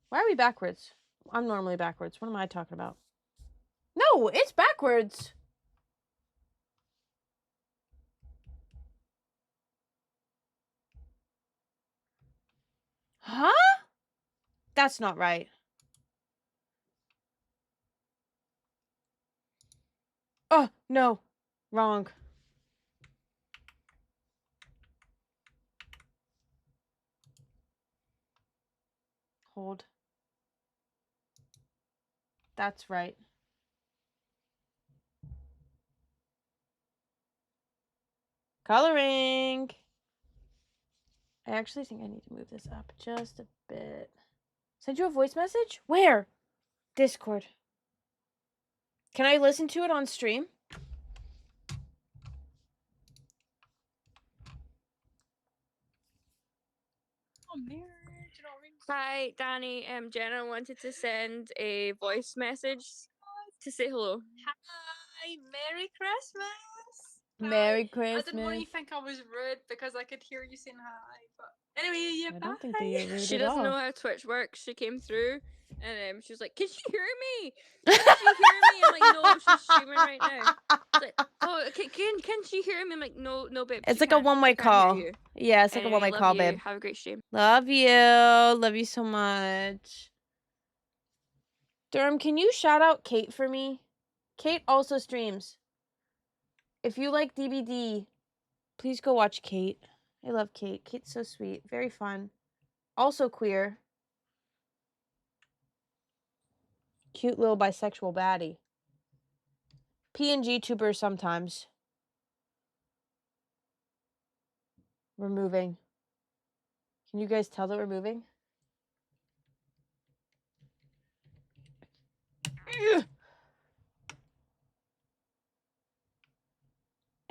Why are we backwards? I'm normally backwards. What am I talking about? No, it's backwards. Huh? That's not right. Oh, no. Wrong. Hold. That's right. Coloring. I actually think I need to move this up just a bit. Send you a voice message? Where? Discord. Can I listen to it on stream? Hi, Danny. Jenna wanted to send a voice message to say hello. Hi, Merry Christmas. Merry Hi. Christmas. I didn't want you to think I was rude because I could hear you saying hi. But anyway, yeah, I bye. don't think that you're rude She at doesn't all. know how Twitch works. She came through and she was like, "Can she hear me? Can she hear me?" I'm like, "No, she's streaming right now." She's like, "Oh, okay, can she hear me?" I'm like, "No, babe." It's she like a can't. one-way She can't hear call. you. Yeah, it's like a Anyway, one-way love call, you. babe. Have a great stream. Love you. Love you so much. Durham, can you shout out Kate for me? Kate also streams. If you like DBD, please go watch Kate. I love Kate. Kate's so sweet. Very fun. Also queer. Cute little bisexual baddie. PNG tuber sometimes. We're moving. Can you guys tell that we're moving?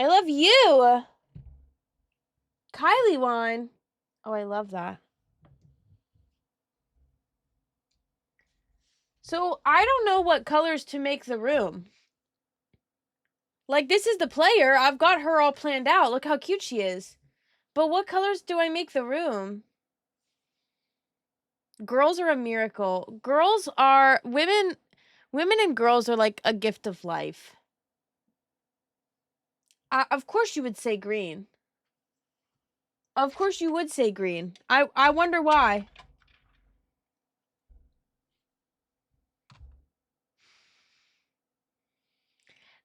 I love you! Kylie wine. Oh, I love that. So, I don't know what colors to make the room. Like, this is the player. I've got her all planned out. Look how cute she is. But what colors do I make the room? Girls are a miracle. Girls are... Women and girls are like a gift of life. Of course you would say green. Of course you would say green. I wonder why.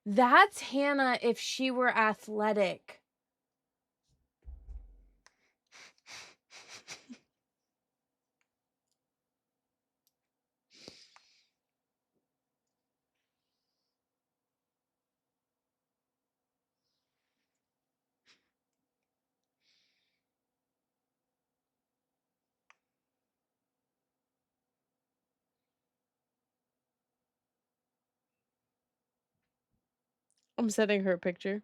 That's Hannah if she were athletic. I'm sending her a picture.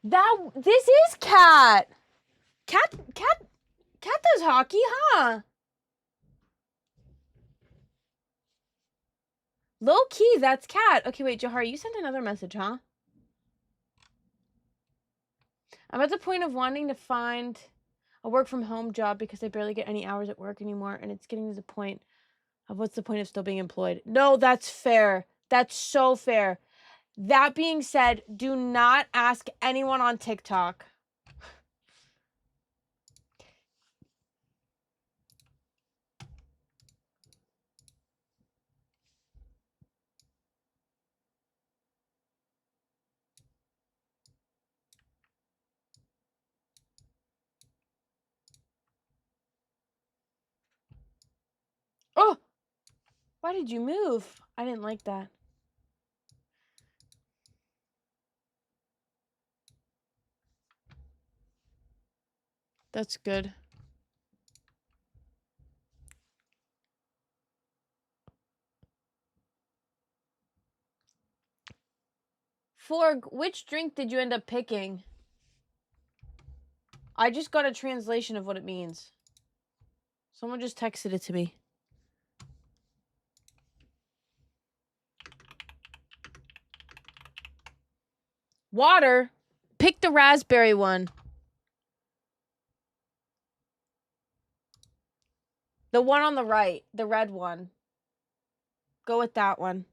This is Cat. Cat does hockey, huh? Low key, that's Cat. Okay, wait, Jahar, you sent another message, huh? I'm at the point of wanting to find a work from home job because I barely get any hours at work anymore, and it's getting to the point of what's the point of still being employed? No, that's fair. That's so fair. That being said, do not ask anyone on TikTok. Oh! Why did you move? I didn't like that. That's good. Forg, which drink did you end up picking? I just got a translation of what it means. Someone just texted it to me. Water? Pick the raspberry one. The one on the right. The red one. Go with that one.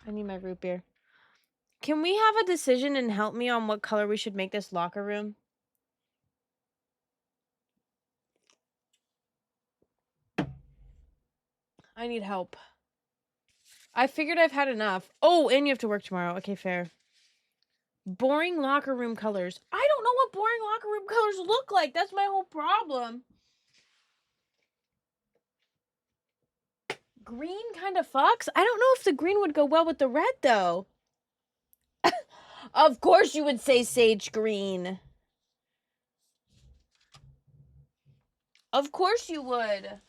I need my root beer. Can we have a decision and help me on what color we should make this locker room? I need help. I figured I've had enough. Oh, and you have to work tomorrow. Okay, fair. Boring locker room colors. I don't know what boring locker room colors look like. That's my whole problem. Green kind of fucks. I don't know if the green would go well with the red, though. Of course you would say sage green. Of course you would.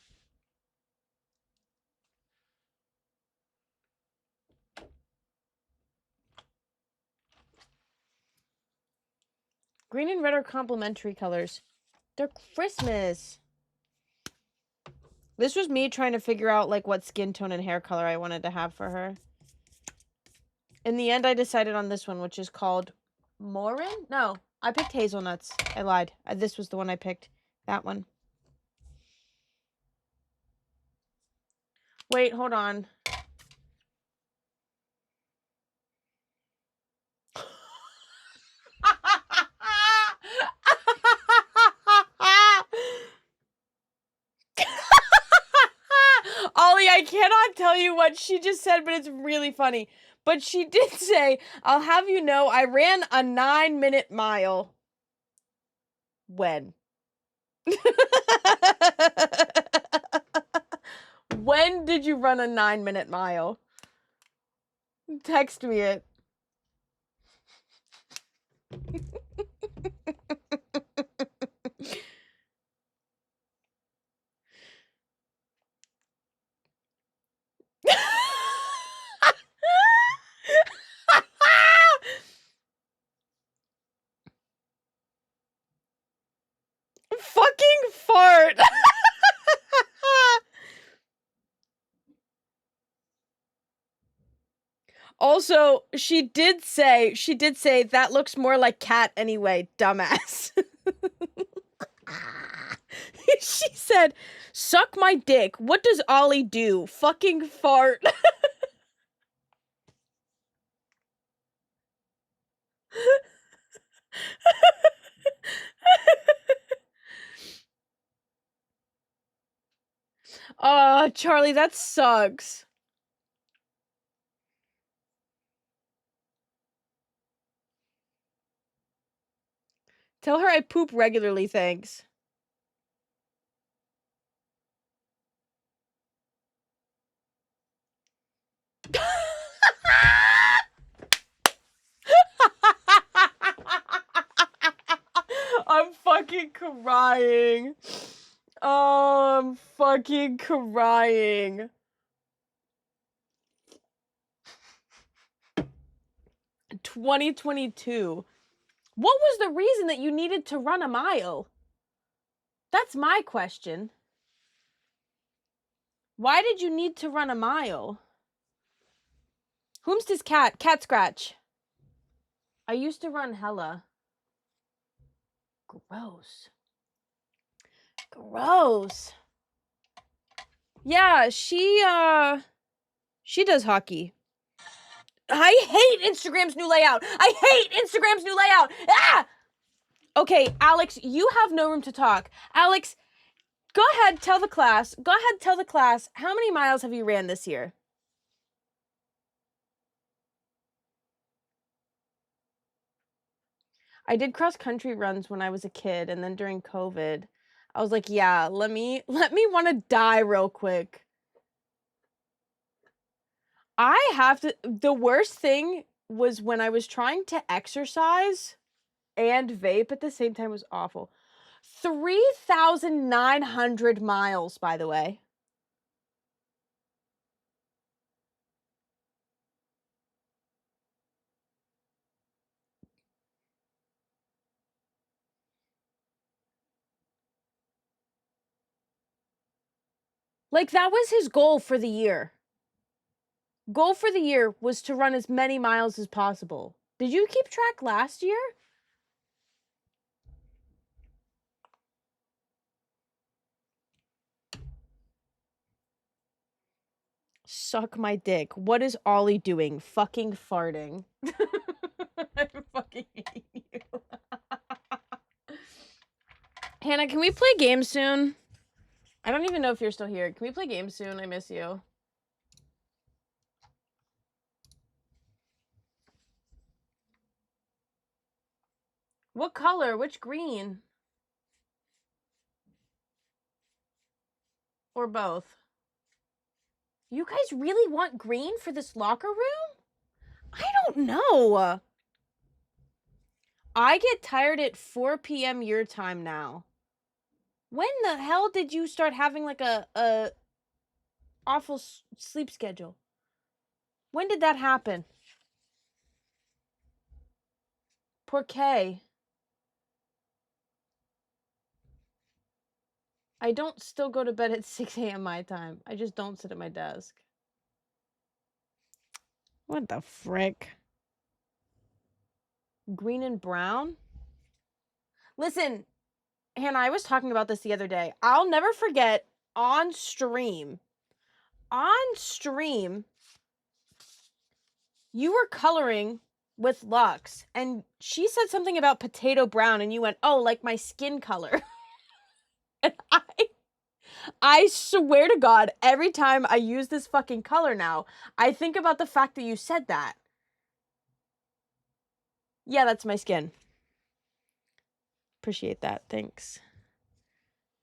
Green and red are complementary colors. They're Christmas. This was me trying to figure out like what skin tone and hair color I wanted to have for her. In the end, I decided on this one, which is called Morin? No, I picked hazelnuts. I lied. This was the one I picked. That one. Wait, hold on. Ollie, I cannot tell you what she just said, but it's really funny. But she did say, I'll have you know, I ran a 9-minute mile. When? When did you run a 9-minute mile? Text me it. Fucking fart. Also, she did say that looks more like cat anyway, dumbass. She said, suck my dick. What does Ollie do? Fucking fart. Oh, Charlie, that sucks. Tell her I poop regularly, thanks. fucking crying. Oh, I'm fucking crying. 2022. What was the reason that you needed to run a mile? That's my question. Why did you need to run a mile? Whom's this cat? Cat scratch. I used to run hella. Gross. Gross. Yeah, she does hockey. I hate Instagram's new layout. I hate Instagram's new layout. Ah! Okay, Alex, you have no room to talk. Alex, go ahead, tell the class. Go ahead, tell the class, how many miles have you ran this year? I did cross-country runs when I was a kid, and then during COVID, I was like, yeah, let me want to die real quick. The worst thing was when I was trying to exercise and vape at the same time. Was awful. 3,900 miles, by the way. Like, that was his goal for the year. Goal for the year was to run as many miles as possible. Did you keep track last year? Suck my dick. What is Ollie doing? Fucking farting. I fucking hate you. Hannah, can we play games soon? I don't even know if you're still here. Can we play games soon? I miss you. What color? Which green? Or both? You guys really want green for this locker room? I don't know. I get tired at 4 p.m. your time now. When the hell did you start having like a awful sleep schedule? When did that happen? Por qué? I don't still go to bed at 6 a.m. my time. I just don't sit at my desk. What the frick? Green and brown? Listen, Hannah, I was talking about this the other day. I'll never forget on stream, you were coloring with Lux, and she said something about potato brown, and you went, oh, like my skin color. And I swear to God, every time I use this fucking color now, I think about the fact that you said that. Yeah, that's my skin. Appreciate that. Thanks.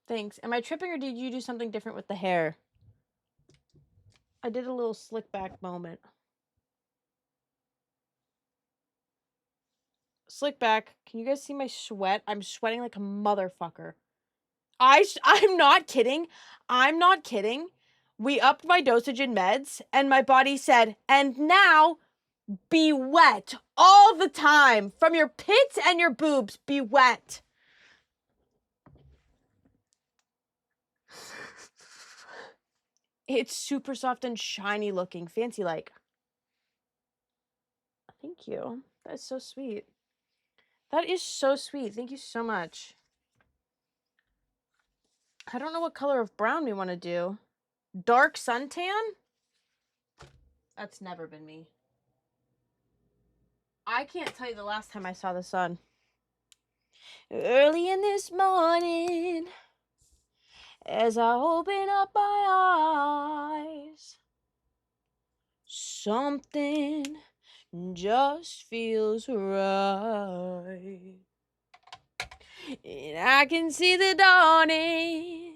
Thanks. Am I tripping, or did you do something different with the hair? I did a little slick back moment. Slick back. Can you guys see my sweat? I'm sweating like a motherfucker. I'm not kidding. I'm not kidding. We upped my dosage in meds, and my body said, and now be wet all the time. From your pits and your boobs, be wet. It's super soft and shiny looking. Fancy like. Thank you. That is so sweet. That is so sweet. Thank you so much. I don't know what color of brown we want to do. Dark suntan? That's never been me. I can't tell you the last time I saw the sun. Early in this morning, as I open up my eyes, something just feels right. And I can see the dawning.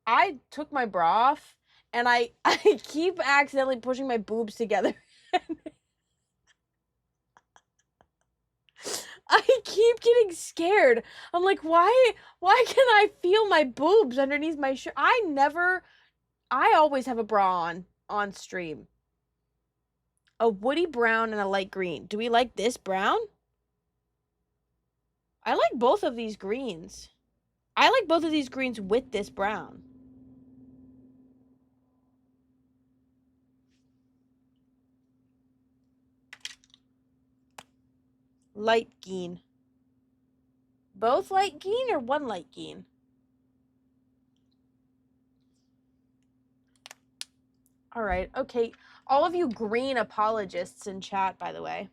I took my bra off, and I keep accidentally pushing my boobs together. I keep getting scared. I'm like, why can I feel my boobs underneath my shirt? I always have a bra on stream. A woody brown and a light green. Do we like this brown? I like both of these greens. I like both of these greens with this brown. Light green. Both light green or one light green? All right. Okay. All of you green apologists in chat, by the way.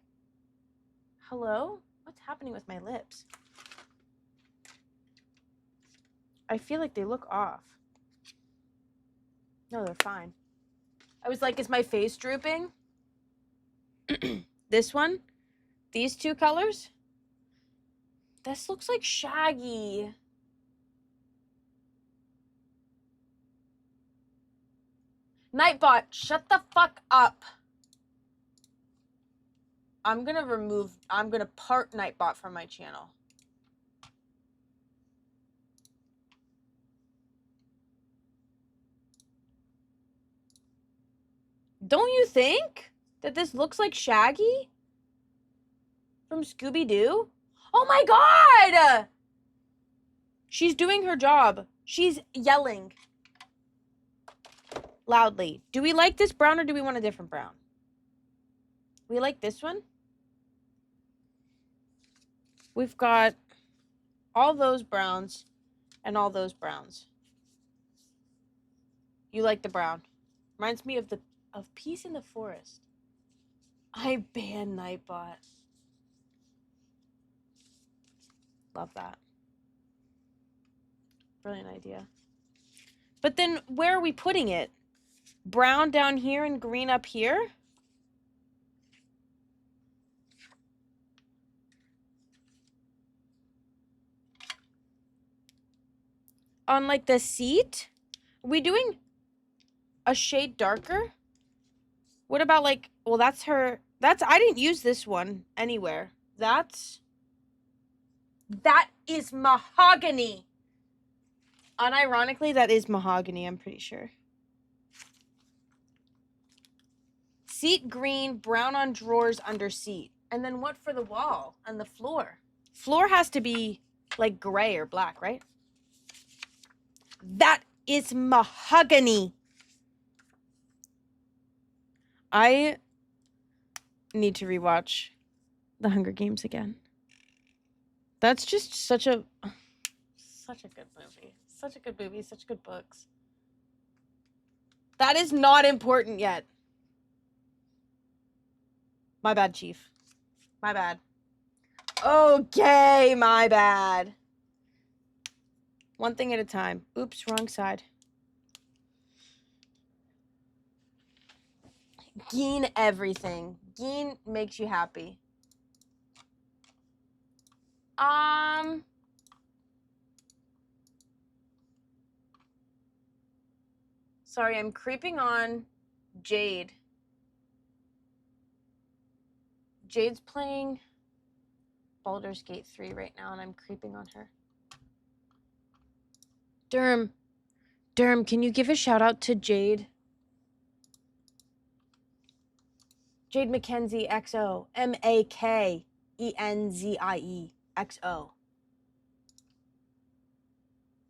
Hello? What's happening with my lips? I feel like they look off. No, they're fine. I was like, is my face drooping? This one? These two colors? This looks like Shaggy. Nightbot, shut the fuck up. I'm gonna part Nightbot from my channel. Don't you think that this looks like Shaggy from Scooby-Doo? Oh my god! She's doing her job. She's yelling loudly. Do we like this brown or do we want a different brown? We like this one. We've got all those browns and all those browns. You like the brown. Reminds me of Peace in the Forest. I ban Nightbot. Love that. Brilliant idea. But then where are we putting it? Brown down here and green up here? On like the seat? Are we doing a shade darker? What about like, well, that's her. I didn't use this one anywhere. That is mahogany. Unironically, that is mahogany, I'm pretty sure. Seat green, brown on drawers under seat. And then what for the wall and the floor? Floor has to be like gray or black, right? That is mahogany. I need to rewatch The Hunger Games again. That's just such a good movie. Such a good movie, such good books. That is not important yet. My bad, Chief. My bad. Okay, my bad. One thing at a time. Oops, wrong side. Geen everything. Geen makes you happy. Sorry, I'm creeping on Jade. Jade's playing Baldur's Gate 3 right now, and I'm creeping on her. Derm, can you give a shout out to Jade? Jade Mackenzie XO. Makenzie XO.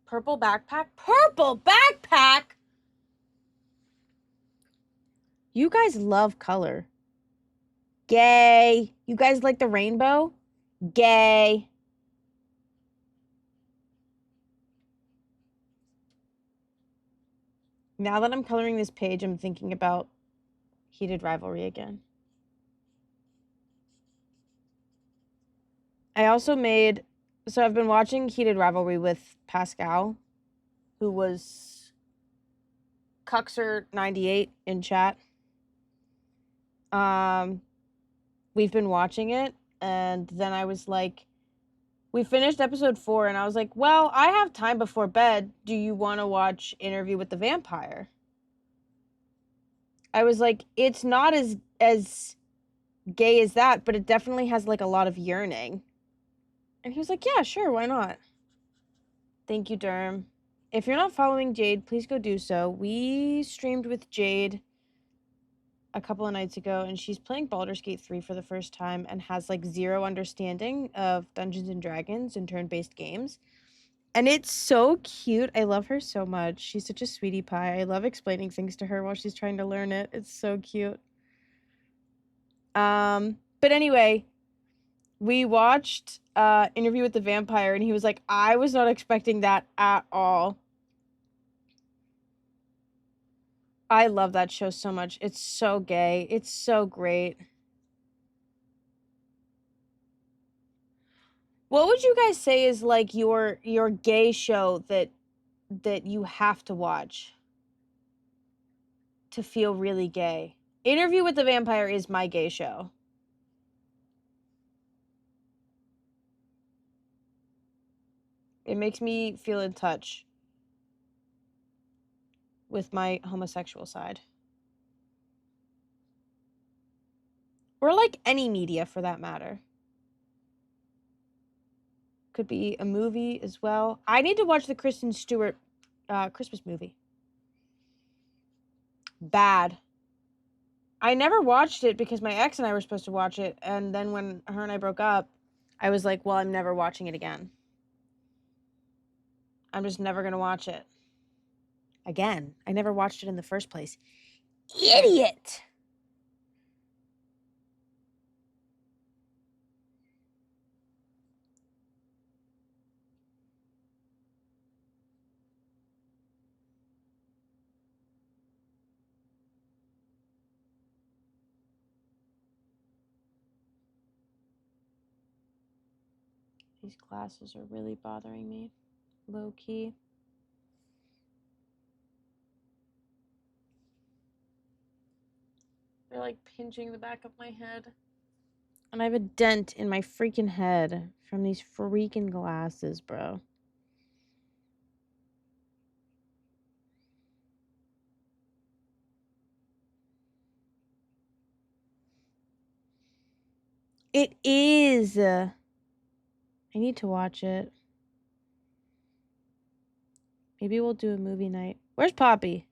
Purple backpack? Purple backpack? You guys love color. Gay. You guys like the rainbow? Gay. Now that I'm coloring this page, I'm thinking about Heated Rivalry again. I also so I've been watching Heated Rivalry with Pascal, who was Cuxer98 in chat. We've been watching it, and then I was like, we finished episode 4, and I was like, well, I have time before bed. Do you want to watch Interview with the Vampire? I was like, it's not as gay as that, but it definitely has like a lot of yearning. And he was like, yeah, sure, why not? Thank you, Derm. If you're not following Jade, please go do so. We streamed with Jade a couple of nights ago, and she's playing Baldur's Gate 3 for the first time and has like zero understanding of Dungeons and Dragons and turn-based games. And it's so cute. I love her so much. She's such a sweetie pie. I love explaining things to her while she's trying to learn it. It's so cute. But anyway, we watched Interview with the Vampire, and he was like, I was not expecting that at all. I love that show so much. It's so gay. It's so great. What would you guys say is like your gay show that you have to watch to feel really gay? Interview with the Vampire is my gay show. It makes me feel in touch with my homosexual side. Or like any media for that matter. Could be a movie as well. I need to watch the Kristen Stewart Christmas movie. Bad. I never watched it because my ex and I were supposed to watch it, and then when her and I broke up, I was like, well, I'm never watching it again. I'm just never going to watch it. Again, I never watched it in the first place. Idiot! These glasses are really bothering me. Low key. They're like pinching the back of my head. And I have a dent in my freaking head from these freaking glasses, bro. It is. I need to watch it. Maybe we'll do a movie night. Where's Poppy?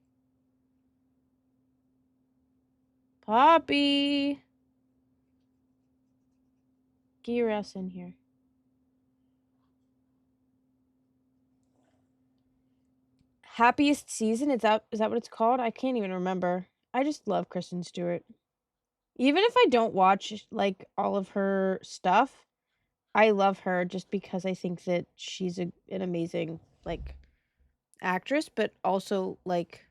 Poppy! Get your ass in here. Happiest Season? Is that what it's called? I can't even remember. I just love Kristen Stewart. Even if I don't watch like all of her stuff, I love her just because I think that she's an amazing like actress, but also like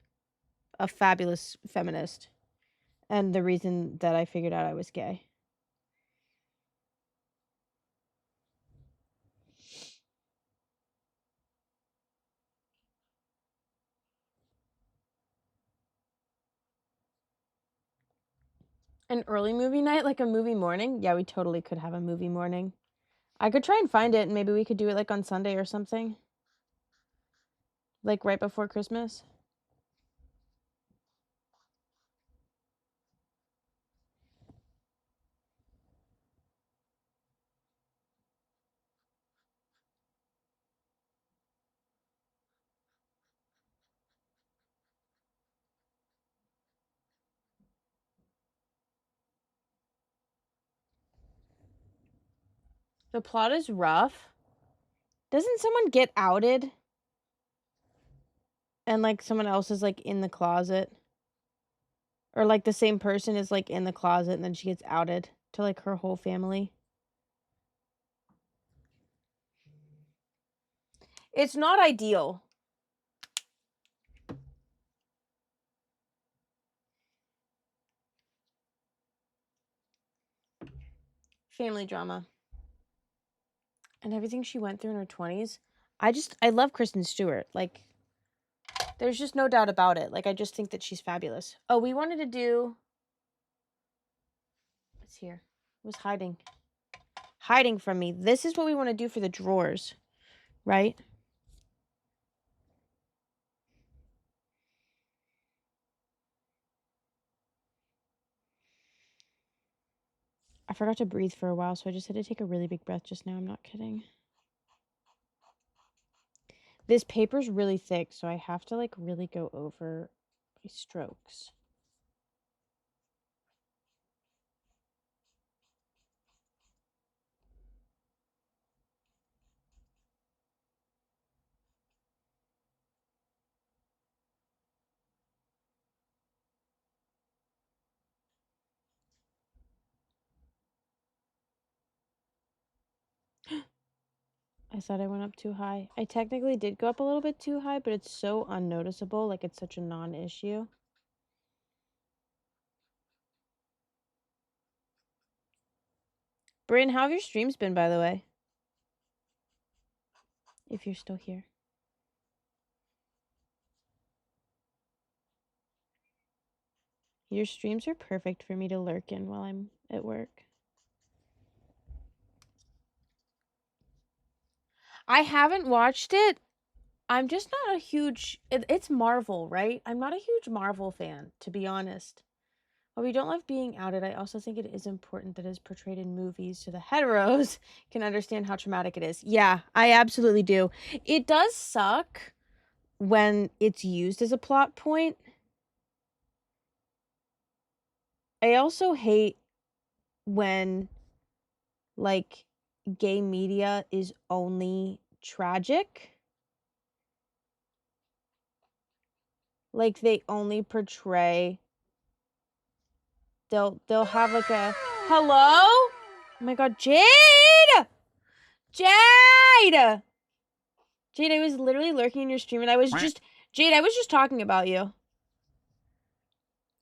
a fabulous feminist. And the reason that I figured out I was gay. An early movie night, like a movie morning? Yeah, we totally could have a movie morning. I could try and find it, and maybe we could do it like on Sunday or something. Like right before Christmas. The plot is rough. Doesn't someone get outed? And like someone else is like in the closet? Or like the same person is like in the closet and then she gets outed to like her whole family? It's not ideal. Family drama. And everything she went through in her 20s. I love Kristen Stewart. Like, there's just no doubt about it. Like, I just think that she's fabulous. Oh, we wanted to do... It's here. It was hiding. Hiding from me. This is what we want to do for the drawers. Right? I forgot to breathe for a while, so I just had to take a really big breath just now. I'm not kidding. This paper's really thick, so I have to like really go over my strokes. I thought I went up too high. I technically did go up a little bit too high, but it's so unnoticeable, like it's such a non-issue. Bryn, how have your streams been, by the way? If you're still here. Your streams are perfect for me to lurk in while I'm at work. I haven't watched it. I'm just not a huge... It's Marvel, right? I'm not a huge Marvel fan, to be honest. While we don't love being outed, I also think it is important that it is portrayed in movies so the heteros can understand how traumatic it is. Yeah, I absolutely do. It does suck when it's used as a plot point. I also hate when, like, gay media is only tragic. Like, they only portray... They'll have, like, a... Hello? Oh my god, Jade! Jade! Jade, I was literally lurking in your stream, and I was just... Jade, I was just talking about you.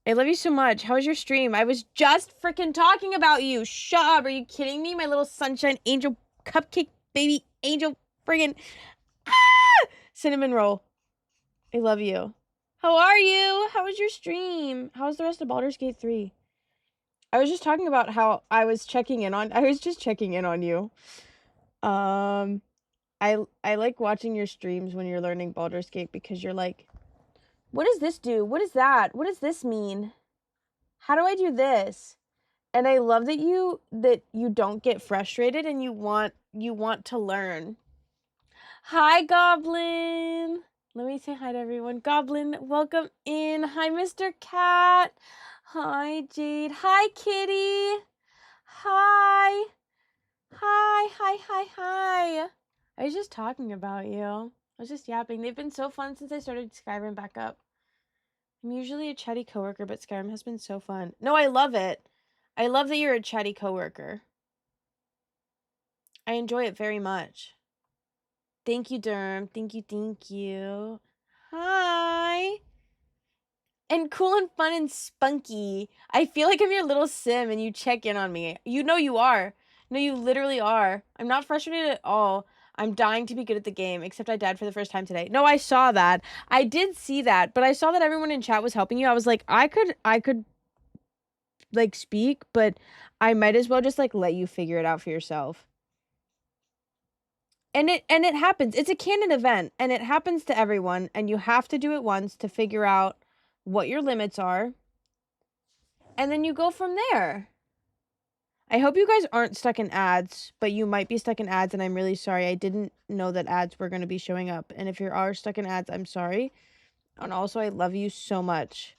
I love you so much. How was your stream? I was just freaking talking about you. Shut up. Are you kidding me? My little sunshine angel cupcake baby angel friggin' cinnamon roll. I love you. How are you? How was your stream? How was the rest of Baldur's Gate 3? I was just talking about how I was checking in on... I was just checking in on you. I like watching your streams when you're learning Baldur's Gate because you're like, what does this do? What is that? What does this mean? How do I do this? And I love that you don't get frustrated and you want to learn. Hi, Goblin. Let me say hi to everyone. Goblin, welcome in. Hi, Mr. Cat. Hi, Jade. Hi, Kitty. Hi. Hi, hi, hi, hi. I was just talking about you. I was just yapping. They've been so fun since I started Skyrim back up. I'm usually a chatty coworker, but Skyrim has been so fun. No, I love it. I love that you're a chatty coworker. I enjoy it very much. Thank you, Derm. Thank you. Hi. And cool and fun and spunky. I feel like I'm your little sim and you check in on me. You know you are. No, you literally are. I'm not frustrated at all. I'm dying to be good at the game, except I died for the first time today. No, I saw that. I did see that, but I saw that everyone in chat was helping you. I was like, I could like speak, but I might as well just like let you figure it out for yourself. And it happens. It's a canon event and it happens to everyone and you have to do it once to figure out what your limits are. And then you go from there. I hope you guys aren't stuck in ads, but you might be stuck in ads and I'm really sorry. I didn't know that ads were going to be showing up. And if you are stuck in ads, I'm sorry. And also, I love you so much.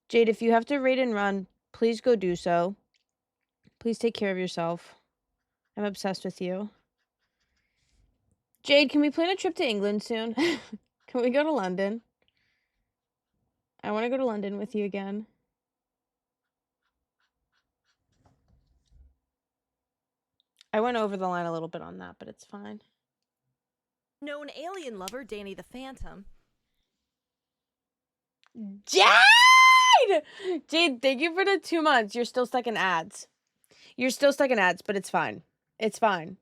Jade, if you have to raid and run, please go do so. Please take care of yourself. I'm obsessed with you. Jade, can we plan a trip to England soon? Can we go to London? I want to go to London with you again. I went over the line a little bit on that, but it's fine. Known alien lover Danny the Phantom. Jade! Jade, thank you for the 2 months. You're still stuck in ads. You're still stuck in ads, but it's fine. It's fine.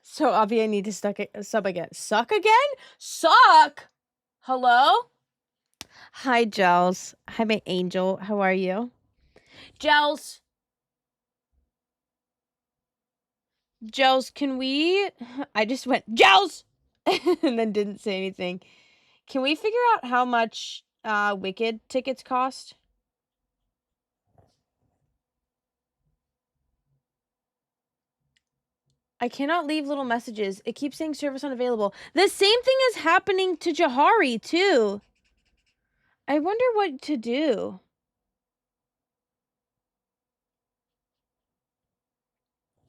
So, Avi, I need to sub again. Suck again? Suck! Hello? Hi, Gels. Hi, my angel. How are you? Gels. Gels, can we... I just went, Gels! And then didn't say anything. Can we figure out how much Wicked tickets cost? I cannot leave little messages. It keeps saying service unavailable. The same thing is happening to Jahari, too. I wonder what to do.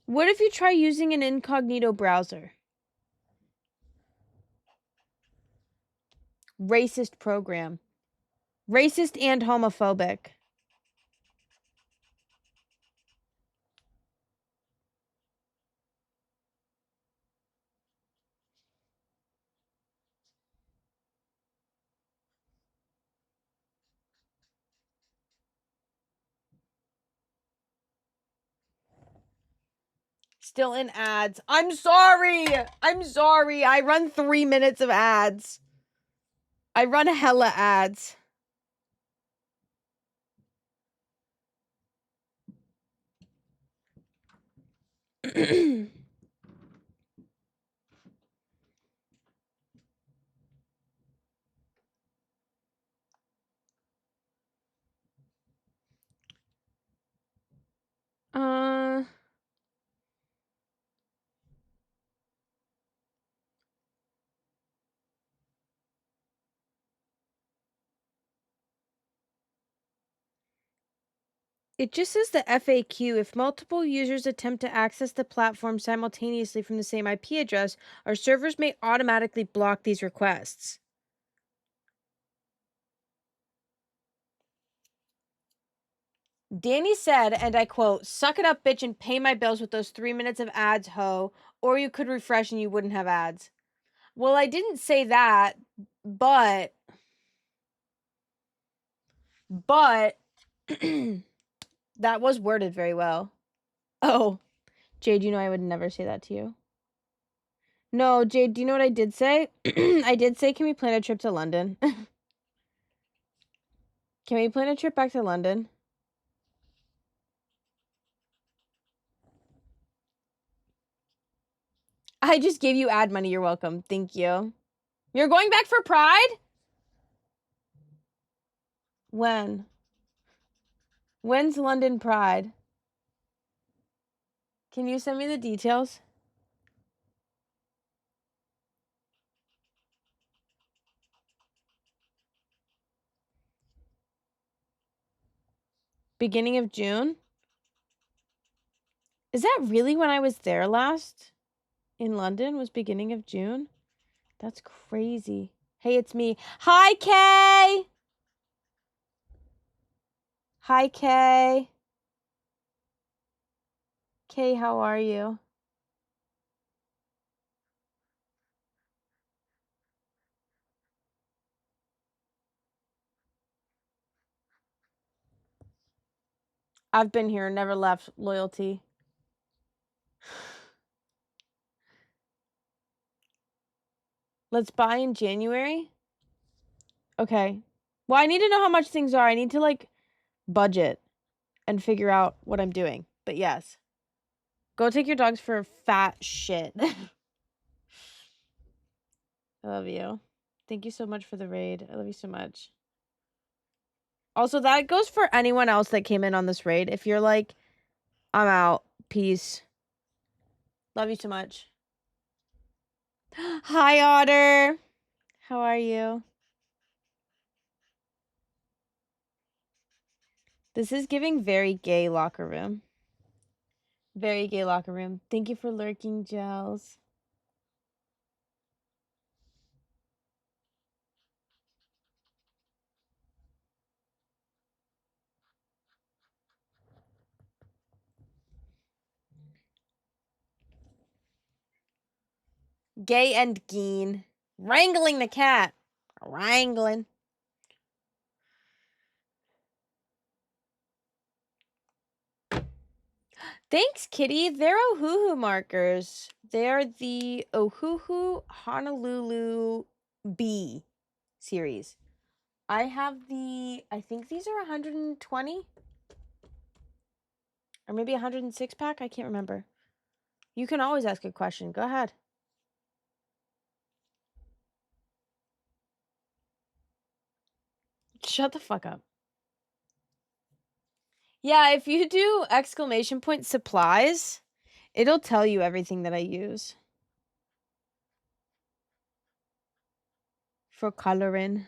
What if you try using an incognito browser? Racist program. Racist and homophobic. Still in ads. I'm sorry. I'm sorry. I run 3 minutes of ads. I run hella ads. uh It just says the FAQ. If multiple users attempt to access the platform simultaneously from the same IP address, our servers may automatically block these requests. Danny said, and I quote, "Suck it up, bitch, and pay my bills with those 3 minutes of ads, ho. Or you could refresh and you wouldn't have ads." Well, I didn't say that, but that was worded very well. Oh, Jade, you know I would never say that to you. No, Jade, do you know what I did say? I did say, can we plan a trip to London? Can we plan a trip back to London? I just gave you ad money. You're welcome. Thank you. You're going back for Pride? When? When's London Pride? Can you send me the details? Beginning of June? Is that really when I was there last? In London was beginning of June? That's crazy. Hey, it's me. Hi, Kay! Hi, Kay. Kay, how are you? I've been here, never left. Loyalty. Let's buy in January? Okay. Well, I need to know how much things are. I need to, like, budget and figure out what I'm doing. But yes. Go take your dogs for fat shit. I love you. Thank you so much for the raid. I love you so much. Also, that goes for anyone else that came in on this raid. If you're like, I'm out. Peace. Love you so much. Hi, Otter. How are you? This is giving very gay locker room. Very gay locker room. Thank you for lurking, Gels. Gay and Geen. Wrangling the cat. Wrangling. Thanks, Kitty. They're Ohuhu markers. They're the Ohuhu Honolulu B series. I have the, I think these are 120 or maybe 106 pack. I can't remember. You can always ask a question. Go ahead. Shut the fuck up. Yeah, if you do exclamation point supplies, it'll tell you everything that I use for coloring.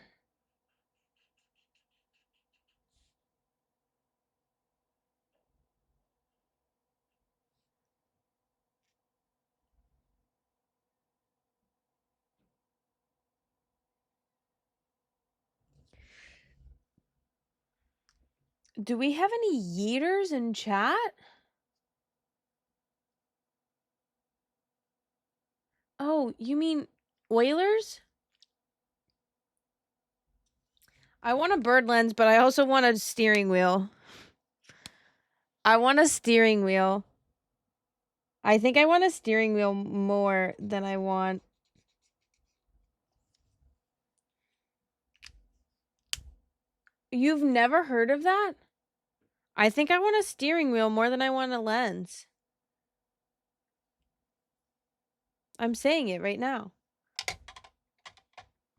Do we have any yeeters in chat? Oh, you mean Oilers? I want a bird lens, but I also want a steering wheel. I want a steering wheel. I think I want a steering wheel more than I want. You've never heard of that? I think I want a steering wheel more than I want a lens. I'm saying it right now.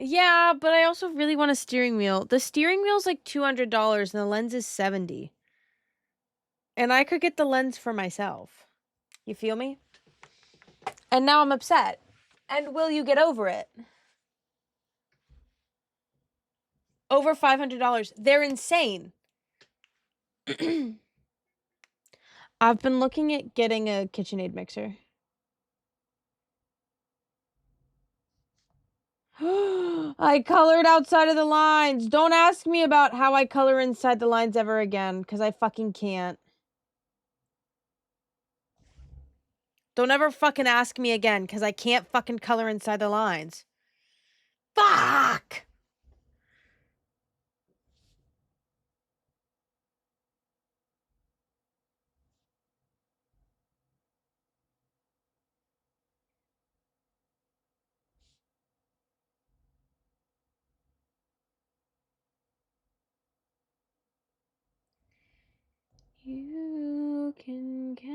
Yeah, but I also really want a steering wheel. The steering wheel's like $200 and the lens is $70. And I could get the lens for myself. You feel me? And now I'm upset. And will you get over it? Over $500. They're insane. I've been looking at getting a KitchenAid mixer. I colored outside of the lines. Don't ask me about how I color inside the lines ever again, because I fucking can't. Don't ever fucking ask me again, because I can't fucking color inside the lines. Fuck! You can count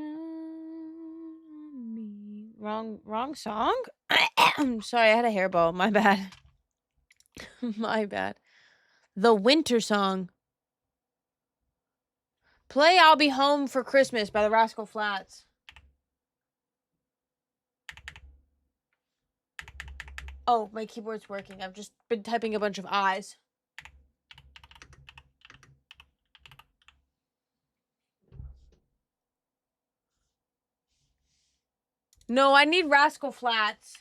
on me. Wrong song? I'm sorry, I had a hairball. My bad. My bad. The Winter Song. Play I'll Be Home for Christmas by the Rascal Flatts. Oh, my keyboard's working. I've just been typing a bunch of I's. No, I need Rascal Flatts.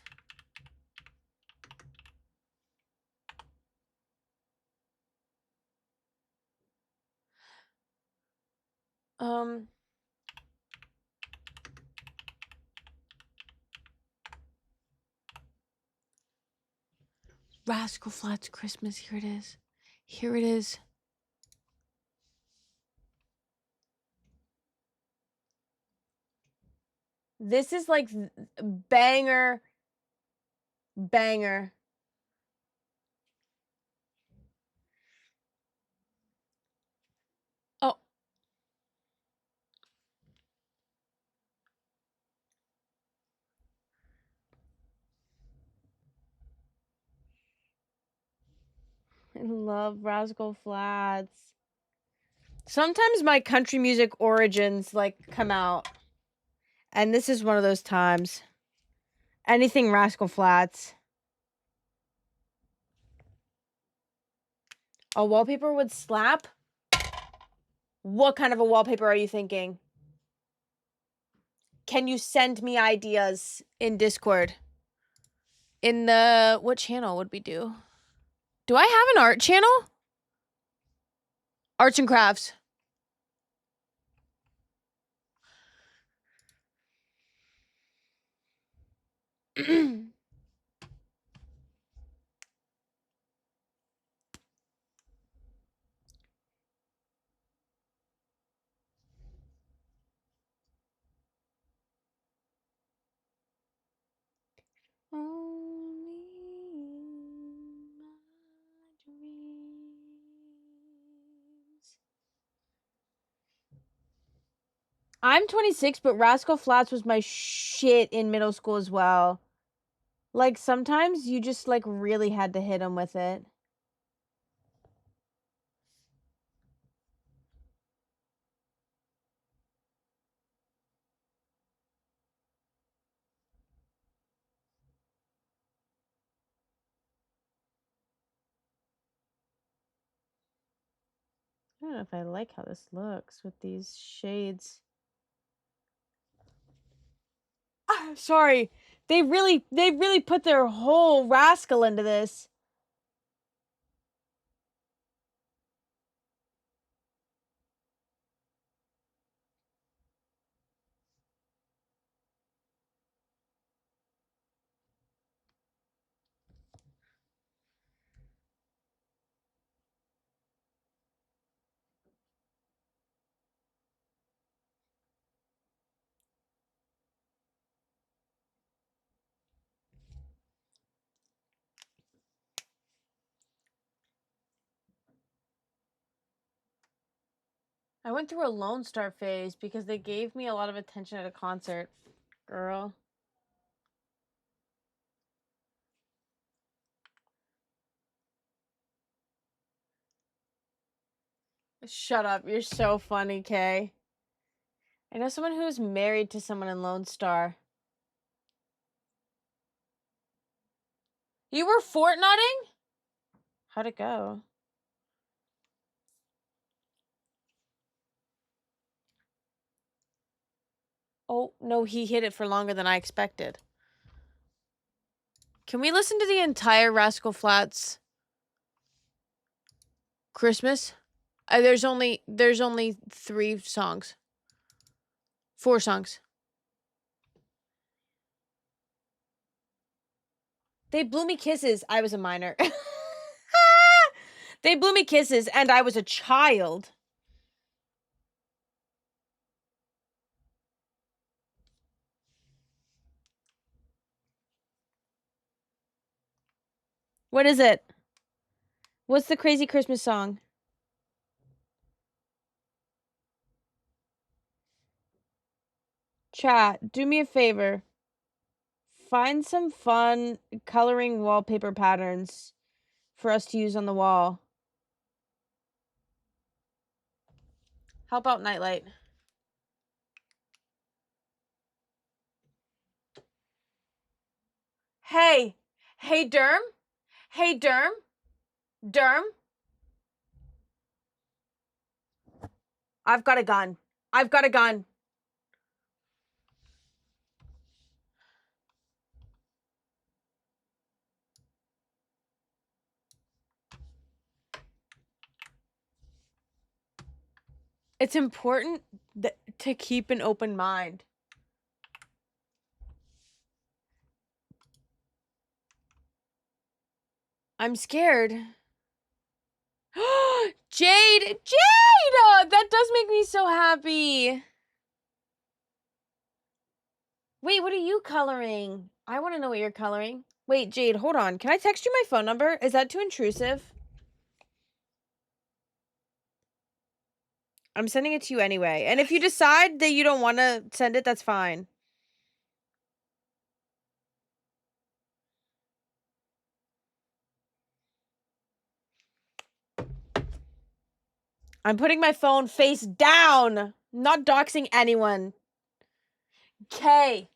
Rascal Flatts Christmas. Here it is. Here it is. This is like banger. Banger. Oh. I love Rascal Flatts. Sometimes my country music origins like come out. And this is one of those times. Anything Rascal Flatts. A wallpaper would slap? What kind of a wallpaper are you thinking? Can you send me ideas in Discord? In the... What channel would we do? Do I have an art channel? Arts and crafts. Only my dreams. I'm 26, but Rascal Flatts was my shit in middle school as well. Like, sometimes you just, like, really had to hit them with it. don't know if I like how this looks with these shades. Sorry. They really put their whole rascal into this. I went through a Lone Star phase because they gave me a lot of attention at a concert. Girl. Shut up. You're so funny, Kay. I know someone who's married to someone in Lone Star. You were Fortnitting? How'd it go? Oh, no, he hit it for longer than I expected. Can we listen to the entire Rascal Flatts Christmas? There's only 3 songs. 4 songs. They blew me kisses. I was a minor. They blew me kisses and I was a child. What is it? What's the crazy Christmas song? Chat, do me a favor. Find some fun coloring wallpaper patterns for us to use on the wall. Help out Nightlight. Hey! Hey, Derm? Hey, Derm? Derm? I've got a gun. I've got a gun. It's important to keep an open mind. I'm scared. Jade! Jade! That does make me so happy. Wait, what are you coloring? I want to know what you're coloring. Wait, Jade, hold on. Can I text you my phone number? Is that too intrusive? I'm sending it to you anyway. And if you decide that you don't want to send it, that's fine. I'm putting my phone face down. Not doxing anyone. Okay.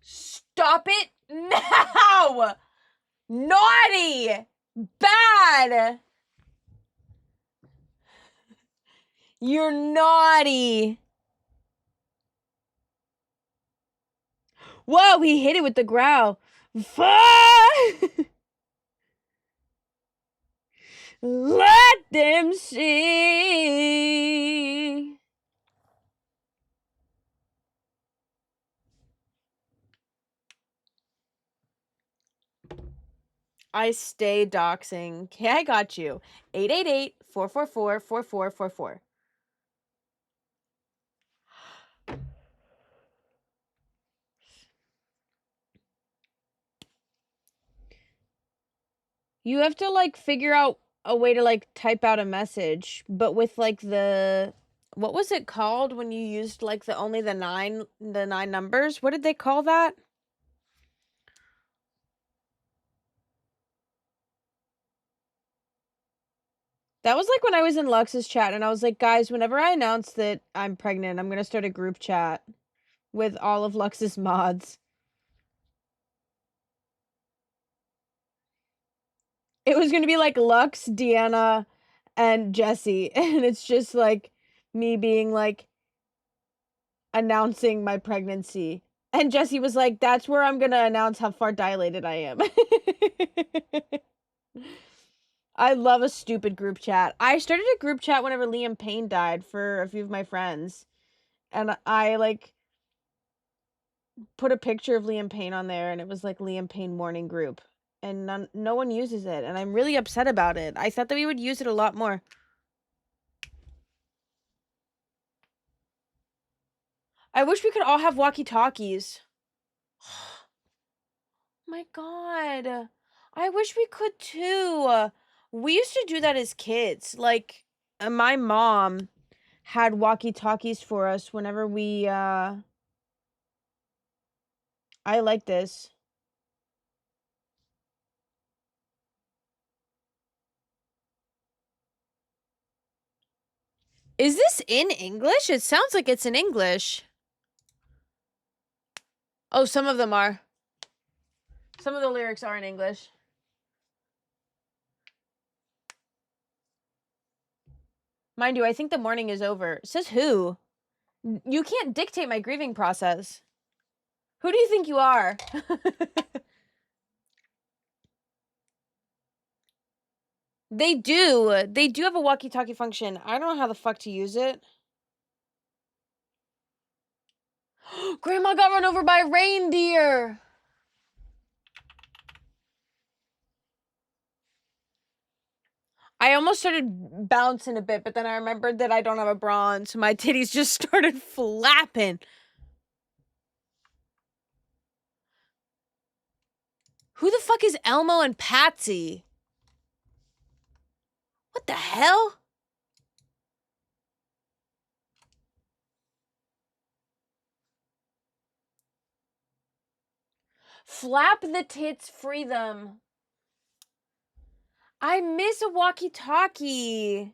Stop it now! Naughty! Bad! You're naughty. Whoa, he hit it with the growl. Fuck! Let them see. I stay doxing. Okay, I got you. 888-444-4444. You have to like figure out a way to like type out a message, but with like the what was it called when you used like the nine numbers? What did they call that? That was like when I was in Lux's chat and I was like, guys, whenever I announce that I'm pregnant, I'm gonna start a group chat with all of Lux's mods. It was gonna be like Lux, Deanna, and Jesse, and it's just like me being like announcing my pregnancy. And Jesse was like, "That's where I'm gonna announce how far dilated I am." I love a stupid group chat. I started a group chat whenever Liam Payne died for a few of my friends. And I like put a picture of Liam Payne on there and it was like Liam Payne mourning group. And no one uses it. And I'm really upset about it. I thought that we would use it a lot more. I wish we could all have walkie-talkies. My God. I wish we could too. We used to do that as kids. Like, my mom had walkie-talkies for us whenever we, I like this. Is this in English? It sounds like it's in English. Oh, some of them are. Some of the lyrics are in English. Mind you, I think the mourning is over. Says who? You can't dictate my grieving process. Who do you think you are? They do. They do have a walkie-talkie function. I don't know how the fuck to use it. Grandma got run over by a reindeer. I almost started bouncing a bit, but then I remembered that I don't have a bra on, so my titties just started flapping. Who the fuck is Elmo and Patsy? What the hell? Flap the tits, free them. I miss a walkie-talkie.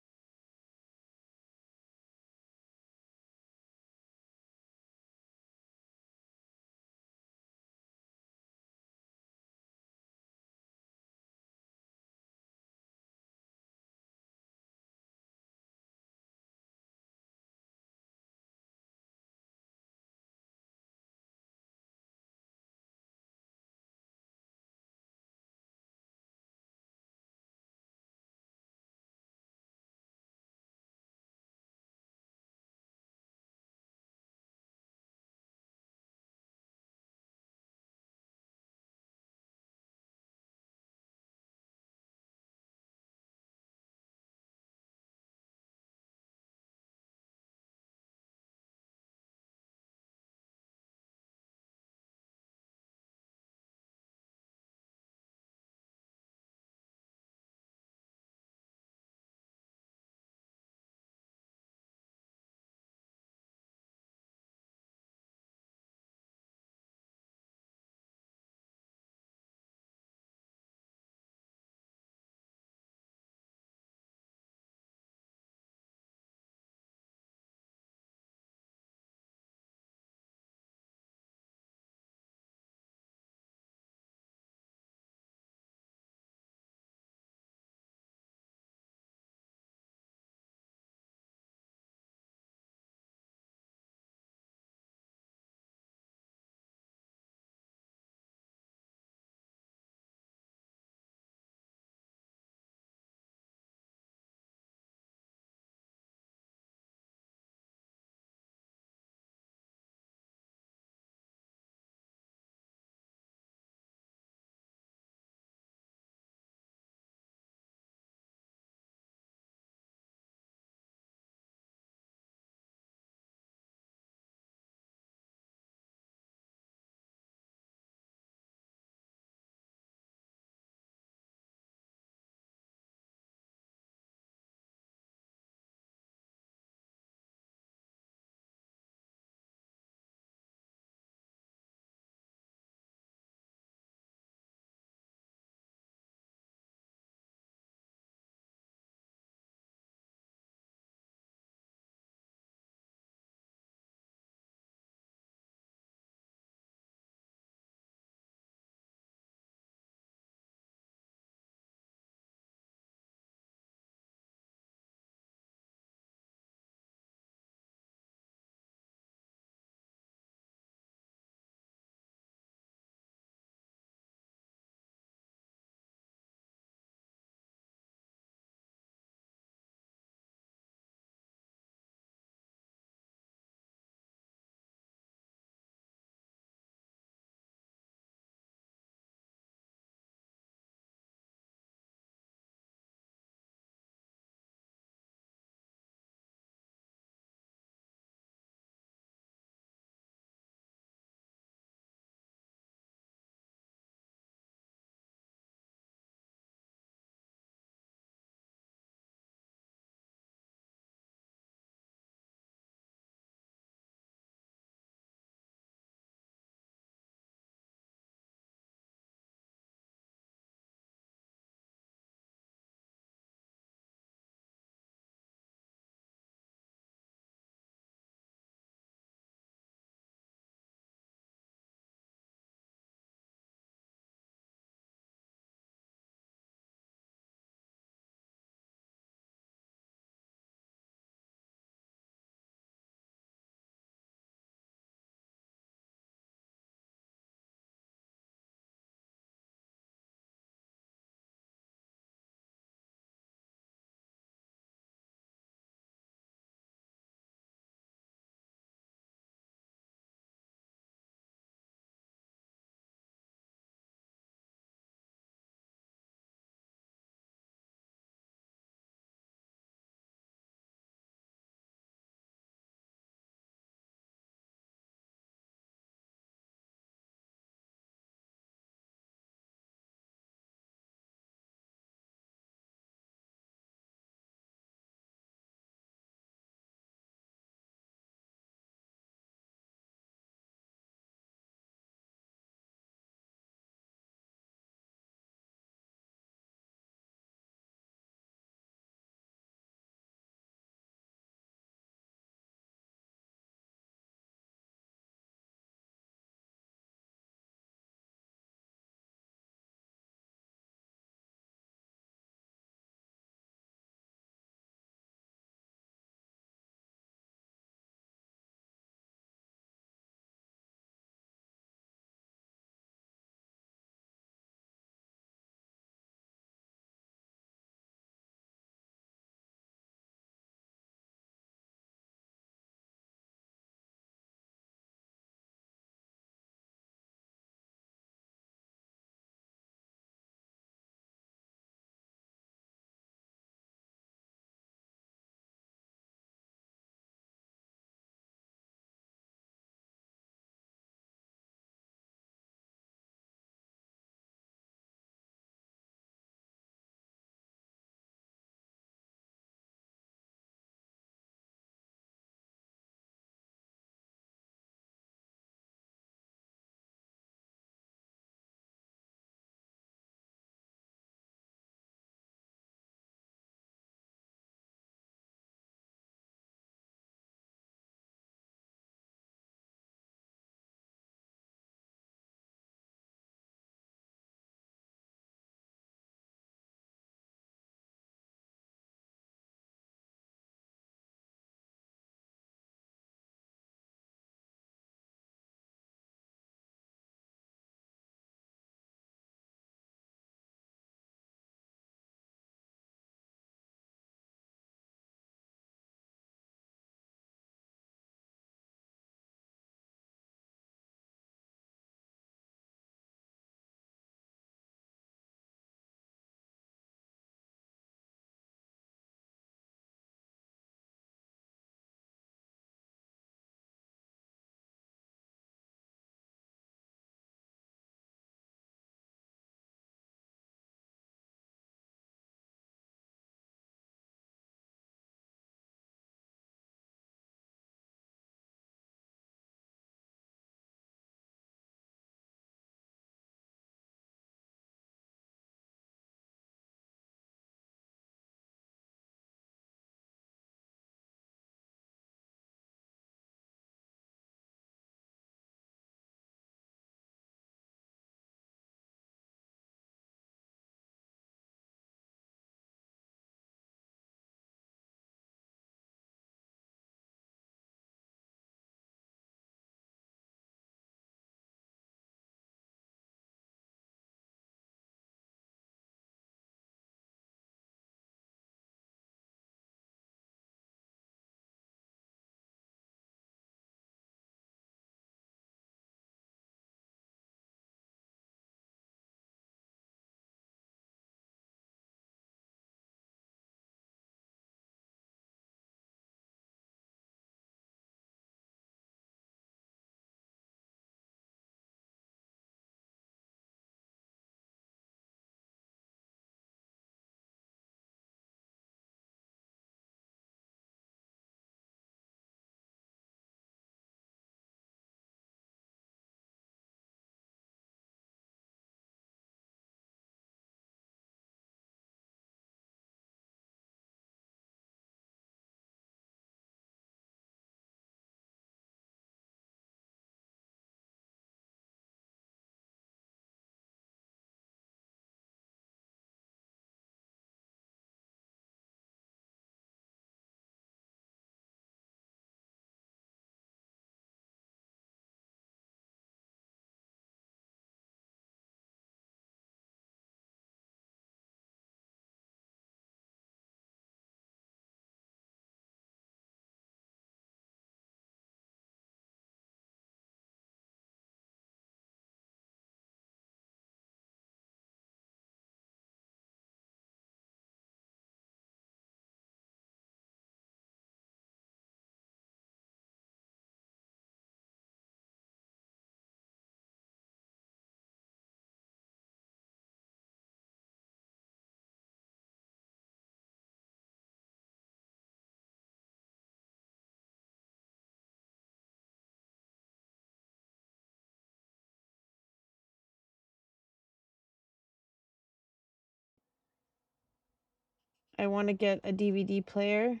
I want to get a DVD player.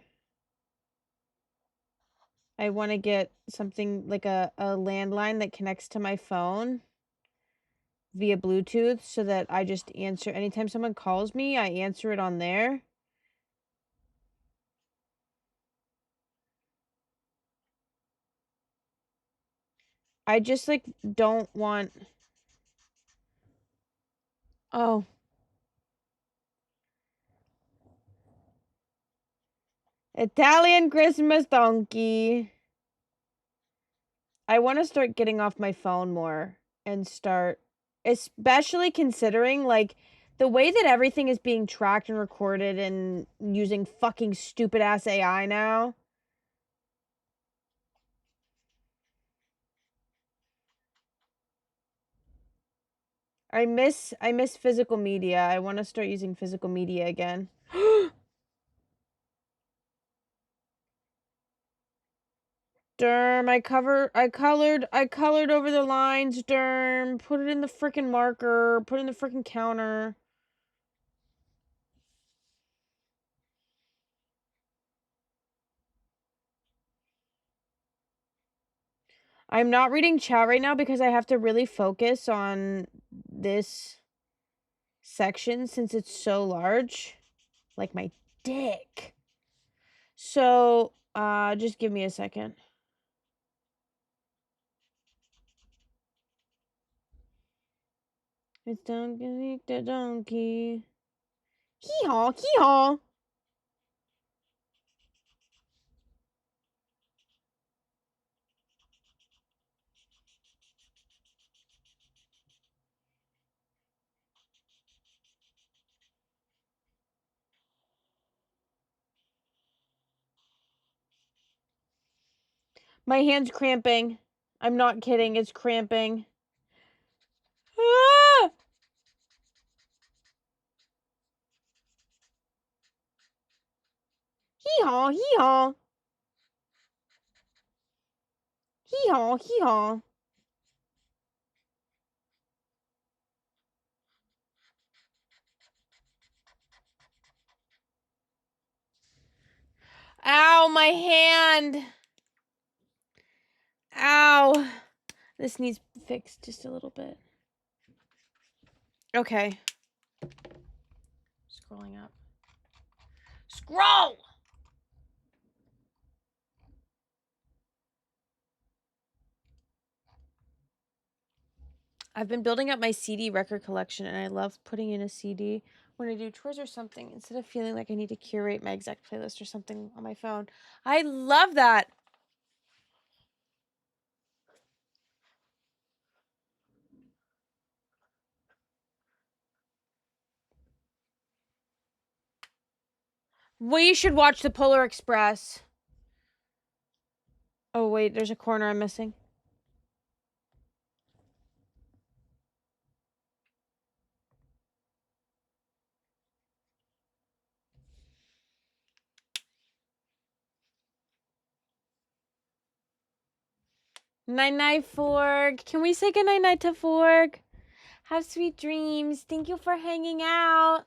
I want to get something like a landline that connects to my phone via Bluetooth so that I just answer anytime someone calls me, I answer it on there. I just like don't want. Oh. Italian Christmas donkey. I want to start getting off my phone more and start, especially considering like the way that everything is being tracked and recorded and using fucking stupid ass AI now. I miss physical media. I want to start using physical media again. Derm, I colored over the lines, Derm. Put it in the frickin' marker. Put it in the frickin' counter. I'm not reading chat right now because I have to really focus on this section since it's so large. Like my dick. So, just give me a second. It's donkey the donkey. Hee-haw, hee-haw. My hand's cramping. I'm not kidding, it's cramping. Ah! Hee-haw, hee-haw. Hee-haw, hee-haw. Ow, my hand. Ow. This needs fixed just a little bit. Okay. Scrolling up. Scroll! I've been building up my CD record collection and I love putting in a CD when I do chores or something instead of feeling like I need to curate my exact playlist or something on my phone. I love that. We should watch the Polar Express. Oh, wait, there's a corner I'm missing. Night-night, Forg. Can we say goodnight-night to Forg? Have sweet dreams. Thank you for hanging out.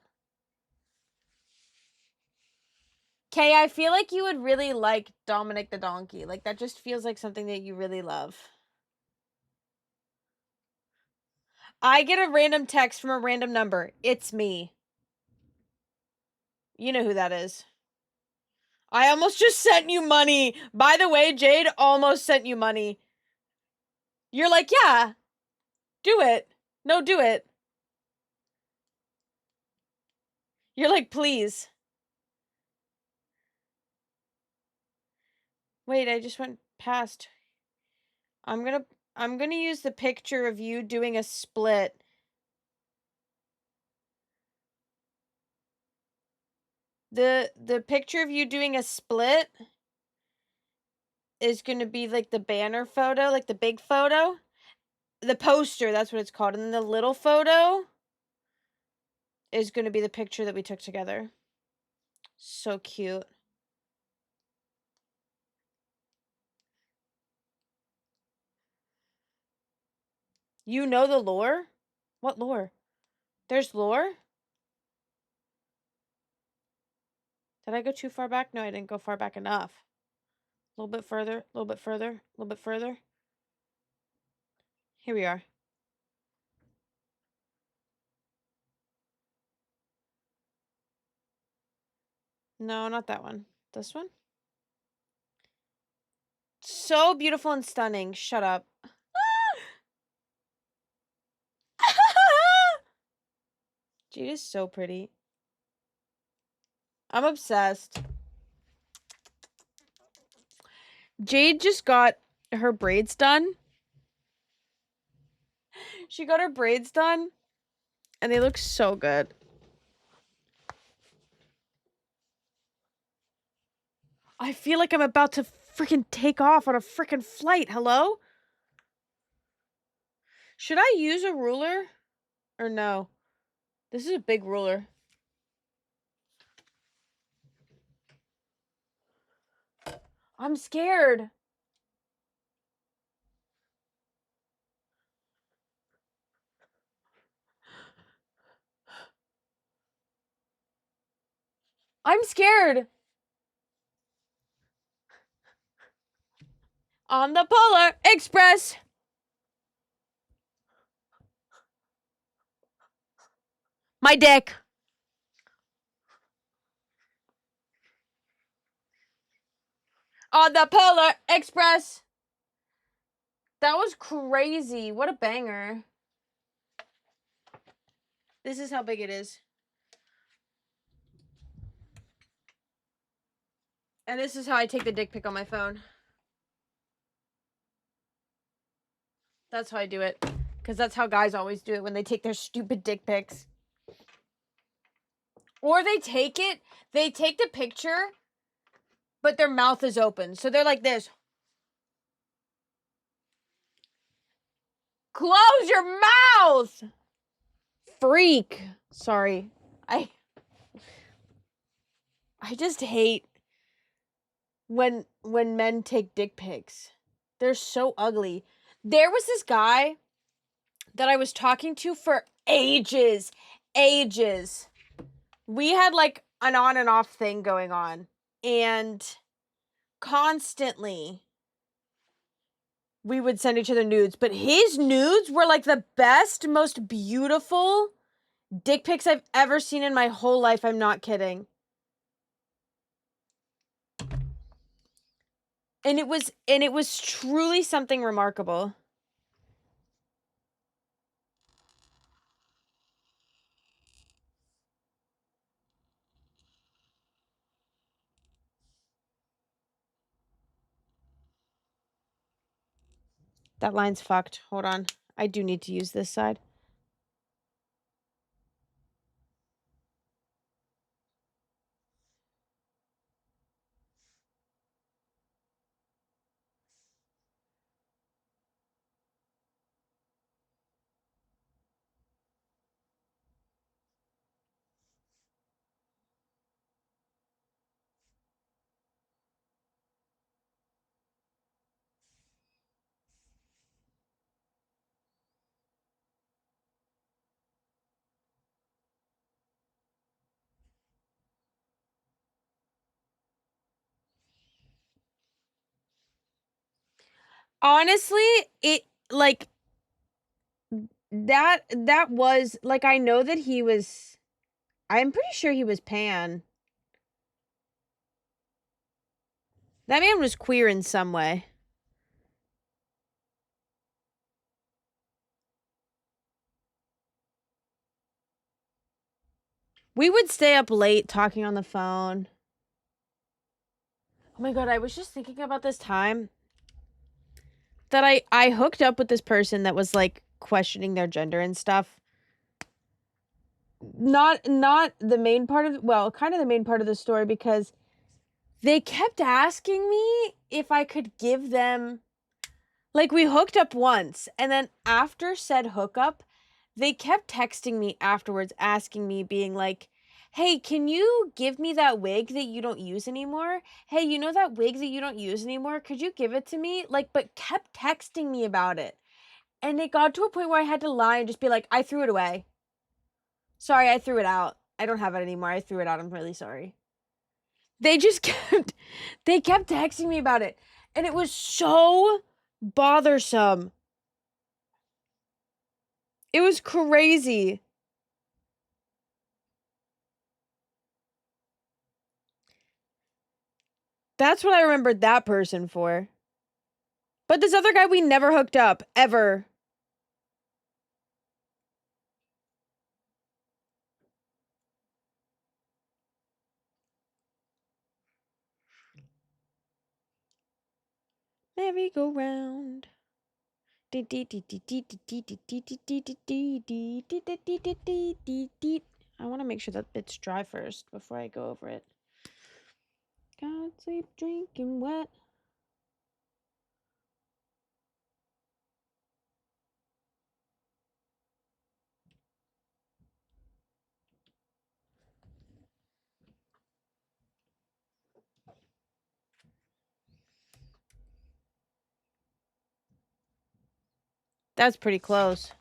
Kay, I feel like you would really like Dominic the Donkey. Like, that just feels like something that you really love. I get a random text from a random number. It's me. You know who that is. I almost just sent you money. By the way, Jade almost sent you money. You're like, yeah, do it. No, do it. You're like, please. Wait, I just went past. I'm gonna use the picture of you doing a split. The picture of you doing a split is gonna be like the banner photo, like the big photo. The poster, that's what it's called. And then the little photo is gonna be the picture that we took together. So cute. You know the lore? What lore? There's lore? Did I go too far back? No, I didn't go far back enough. A little bit further, a little bit further, a little bit further. Here we are. No, not that one. This one? So beautiful and stunning. Shut up. Jade is so pretty. I'm obsessed. Jade just got her braids done. She got her braids done, and they look so good. I feel like I'm about to freaking take off on a freaking flight. Hello? Should I use a ruler or no? This is a big ruler. I'm scared. I'm scared. On the Polar Express. My dick. On the Polar Express. That was crazy. What a banger. This is how big it is. And this is how I take the dick pic on my phone. That's how I do it. Because that's how guys always do it when they take their stupid dick pics. Or they take the picture, but their mouth is open. So they're like this. Close your mouth! Freak. Sorry. I just hate when men take dick pics. They're so ugly. There was this guy that I was talking to for ages. We had like an on and off thing going on, and constantly we would send each other nudes, but his nudes were like the best, most beautiful dick pics I've ever seen in my whole life. I'm not kidding. And it was truly something remarkable. That line's fucked. Hold on. I do need to use this side. Honestly, it like that was like, I know that he was, I'm pretty sure he was pan. That man was queer in some way. We would stay up late talking on the phone. Oh my god, I was just thinking about this time that I hooked up with this person that was like questioning their gender and stuff. Not the main part of, well, kind of the main part of the story, because they kept asking me if I could give them, like, we hooked up once, and then after said hookup, they kept texting me afterwards, asking me, being like, hey, can you give me that wig that you don't use anymore? Hey, you know that wig that you don't use anymore? Could you give it to me? Like, but kept texting me about it. And it got to a point where I had to lie and just be like, I threw it away. Sorry, I threw it out. I don't have it anymore. I threw it out. I'm really sorry. They just kept texting me about it. And it was so bothersome. It was crazy. That's what I remembered that person for. But this other guy, we never hooked up, ever. Merry-go-round. I want to make sure that it's dry first before I go over it. God, sleep, drinking wet. That's pretty close.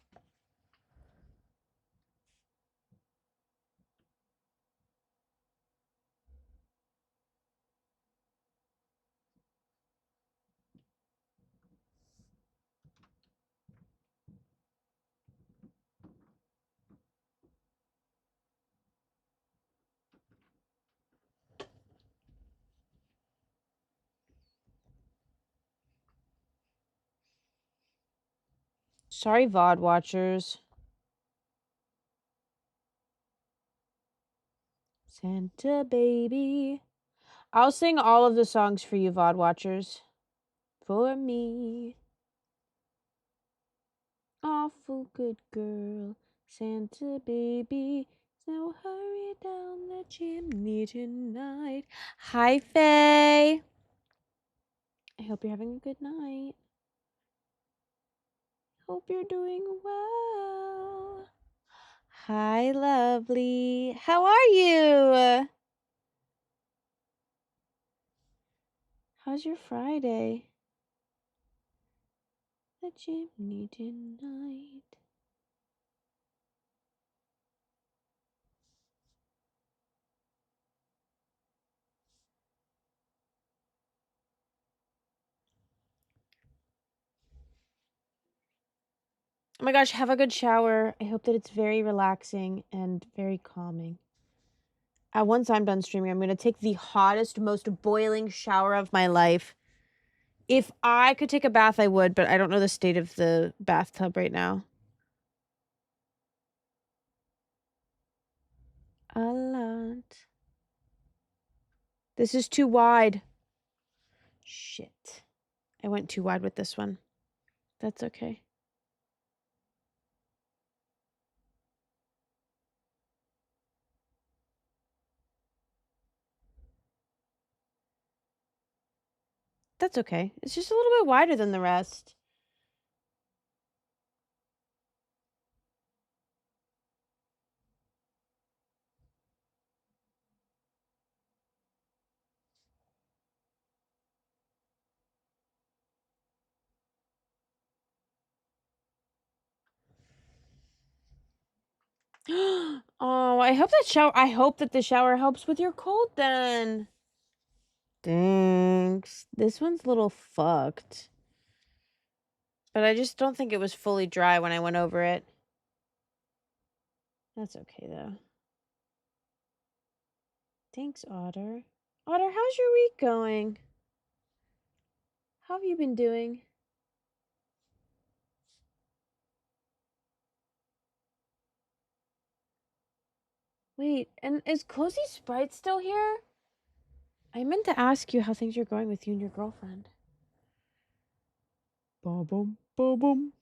Sorry, VOD watchers. Santa baby. I'll sing all of the songs for you, VOD watchers. For me. Awful good girl. Santa baby. So hurry down the chimney tonight. Hi, Faye. I hope you're having a good night. Hope you're doing well. Hi, lovely. How are you? How's your Friday? The chimney tonight. Oh my gosh, have a good shower. I hope that it's very relaxing and very calming. Once I'm done streaming, I'm going to take the hottest, most boiling shower of my life. If I could take a bath, I would, but I don't know the state of the bathtub right now. A lot. This is too wide. Shit. I went too wide with this one. That's okay. That's okay. It's just a little bit wider than the rest. Oh, I hope that the shower helps with your cold then. Thanks. This one's a little fucked. But I just don't think it was fully dry when I went over it. That's okay though. Thanks, Otter. Otter, how's your week going? How have you been doing? Wait, and is Cozy Sprite still here? I meant to ask you how things are going with you and your girlfriend. Ba-bum, ba-bum.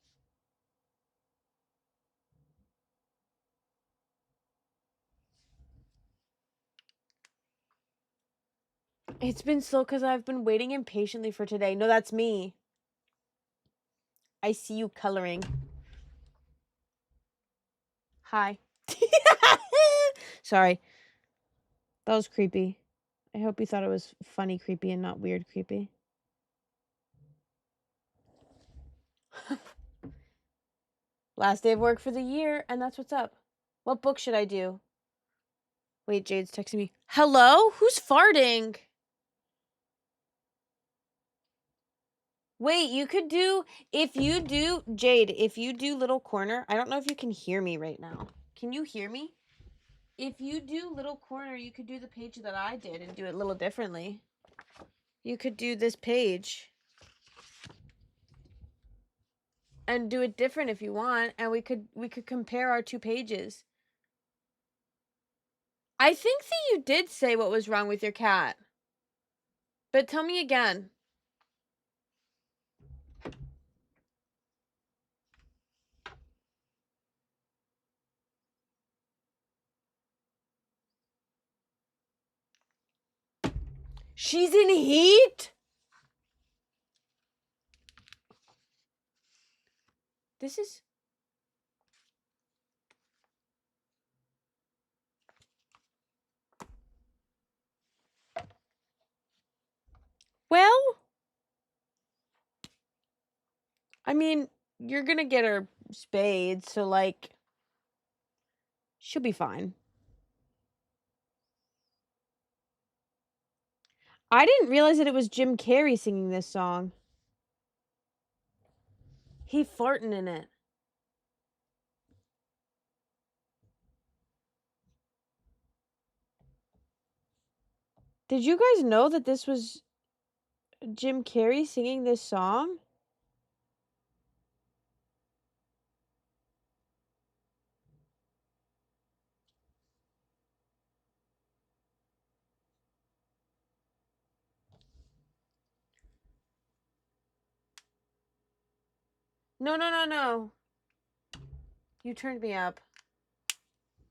It's been slow because I've been waiting impatiently for today. No, that's me. I see you coloring. Hi. Sorry. That was creepy. I hope you thought it was funny creepy and not weird creepy. Last day of work for the year, and that's what's up. What book should I do? Wait, Jade's texting me. Hello? Who's farting? Wait, you could do, Jade, if you do little corner, I don't know if you can hear me right now. Can you hear me? If you do little corner, you could do the page that I did and do it a little differently. You could do this page and do it different if you want, and we could compare our two pages. I think that you did say what was wrong with your cat. But tell me again. She's in heat? This is... Well... I mean, you're gonna get her spayed, so, like... she'll be fine. I didn't realize that it was Jim Carrey singing this song. He farting in it. Did you guys know that this was Jim Carrey singing this song? No, no, no, no. You turned me up.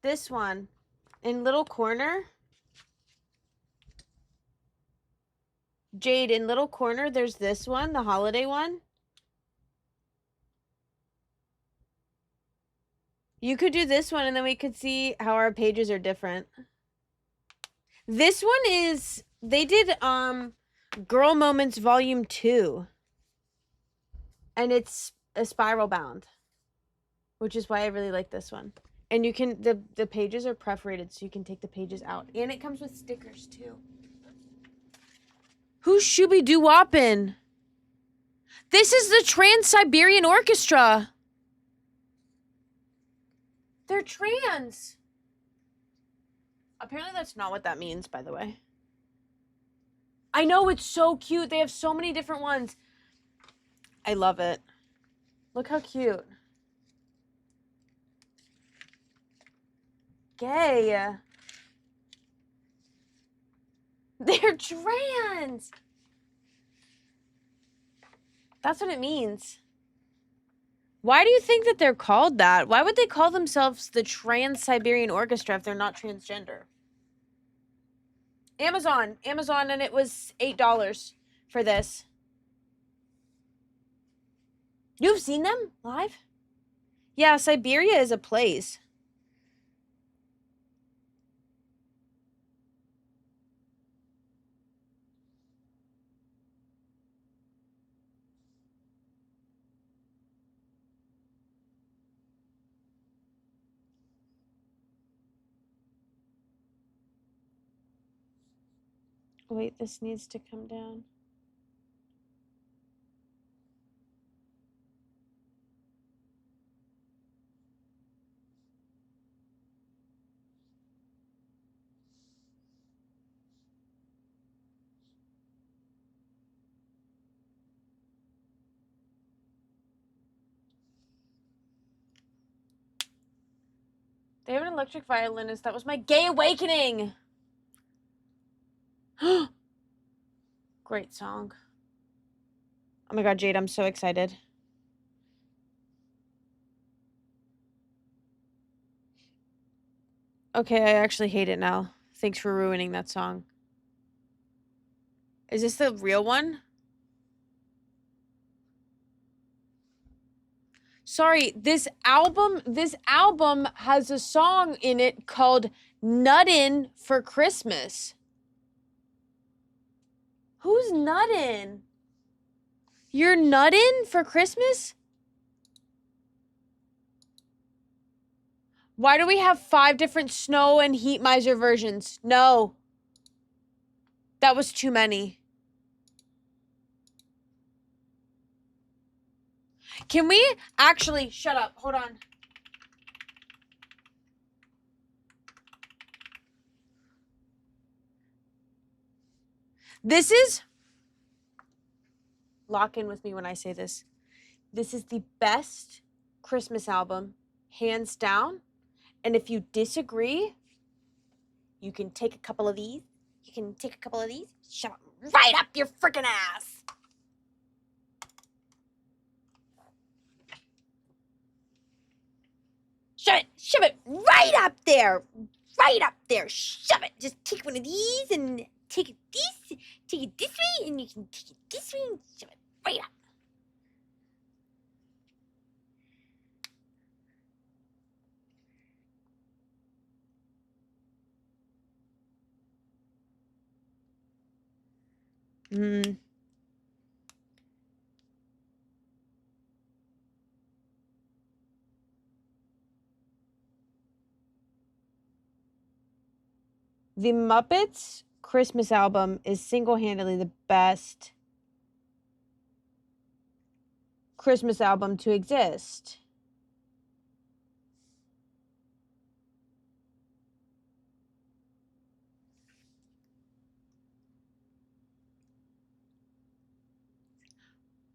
This one. In little corner. Jade, in little corner, there's this one, the holiday one. You could do this one, and then we could see how our pages are different. This one is... They did, Girl Moments Volume 2. And it's a spiral bound. Which is why I really like this one. And you can... The pages are perforated, so you can take the pages out. And it comes with stickers, too. Who's Shooby-Doo-Woppin'? This is the Trans-Siberian Orchestra. They're trans. Apparently that's not what that means, by the way. I know, it's so cute. They have so many different ones. I love it. Look how cute. Gay. They're trans. That's what it means. Why do you think that they're called that? Why would they call themselves the Trans-Siberian Orchestra if they're not transgender? Amazon, and it was $8 for this. You've seen them live? Yeah, Siberia is a place. Wait, this needs to come down. They have an electric violinist. That was my gay awakening. Great song. Oh my god, Jade, I'm so excited. Okay, I actually hate it now. Thanks for ruining that song. Is this the real one? Sorry, this album has a song in it called Nuttin' for Christmas. Who's nuttin'? You're nuttin' for Christmas? Why do we have 5 different snow and heat miser versions? No. That was too many. Can we actually shut up? Hold on. This is, lock in with me when I say this. This is the best Christmas album, hands down. And if you disagree, you can take a couple of these. You can take a couple of these. Shove it right up your freaking ass. Shove it right up there. Right up there. Shove it. Just take one of these and take it this way, and you can take it this way and shove it right up. The Muppets Christmas album is single-handedly the best Christmas album to exist.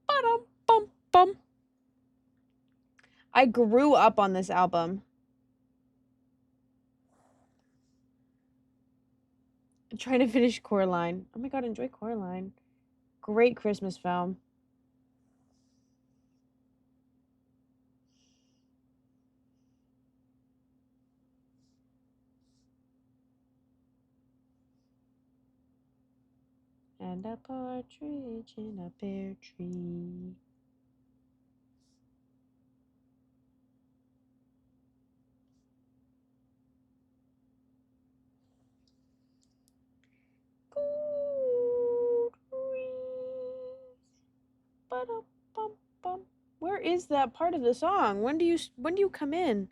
Ba-dum-bum-bum. I grew up on this album. I'm trying to finish Coraline. Oh my god, enjoy Coraline. Great Christmas film. And a partridge in a pear tree. Gold rings. Ba-dum-bum-bum. Where is that part of the song? When do you come in?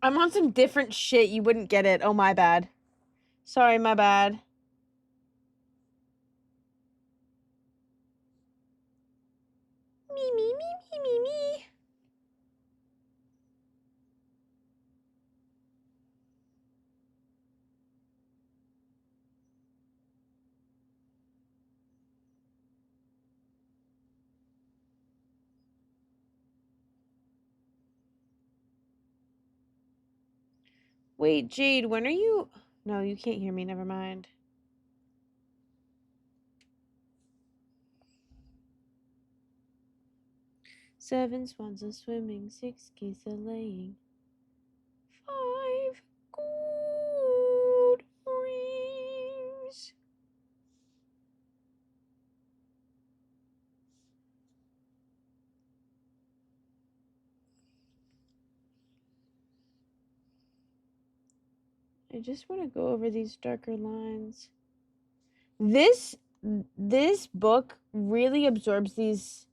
I'm on some different shit. You wouldn't get it. Oh, my bad. Sorry, my bad. Me, me, me, me, me, me. Wait, Jade, when are you... No, you can't hear me. Never mind. Seven swans are swimming, 6 geese are laying, 5 gold rings. I just want to go over these darker lines. This book really absorbs these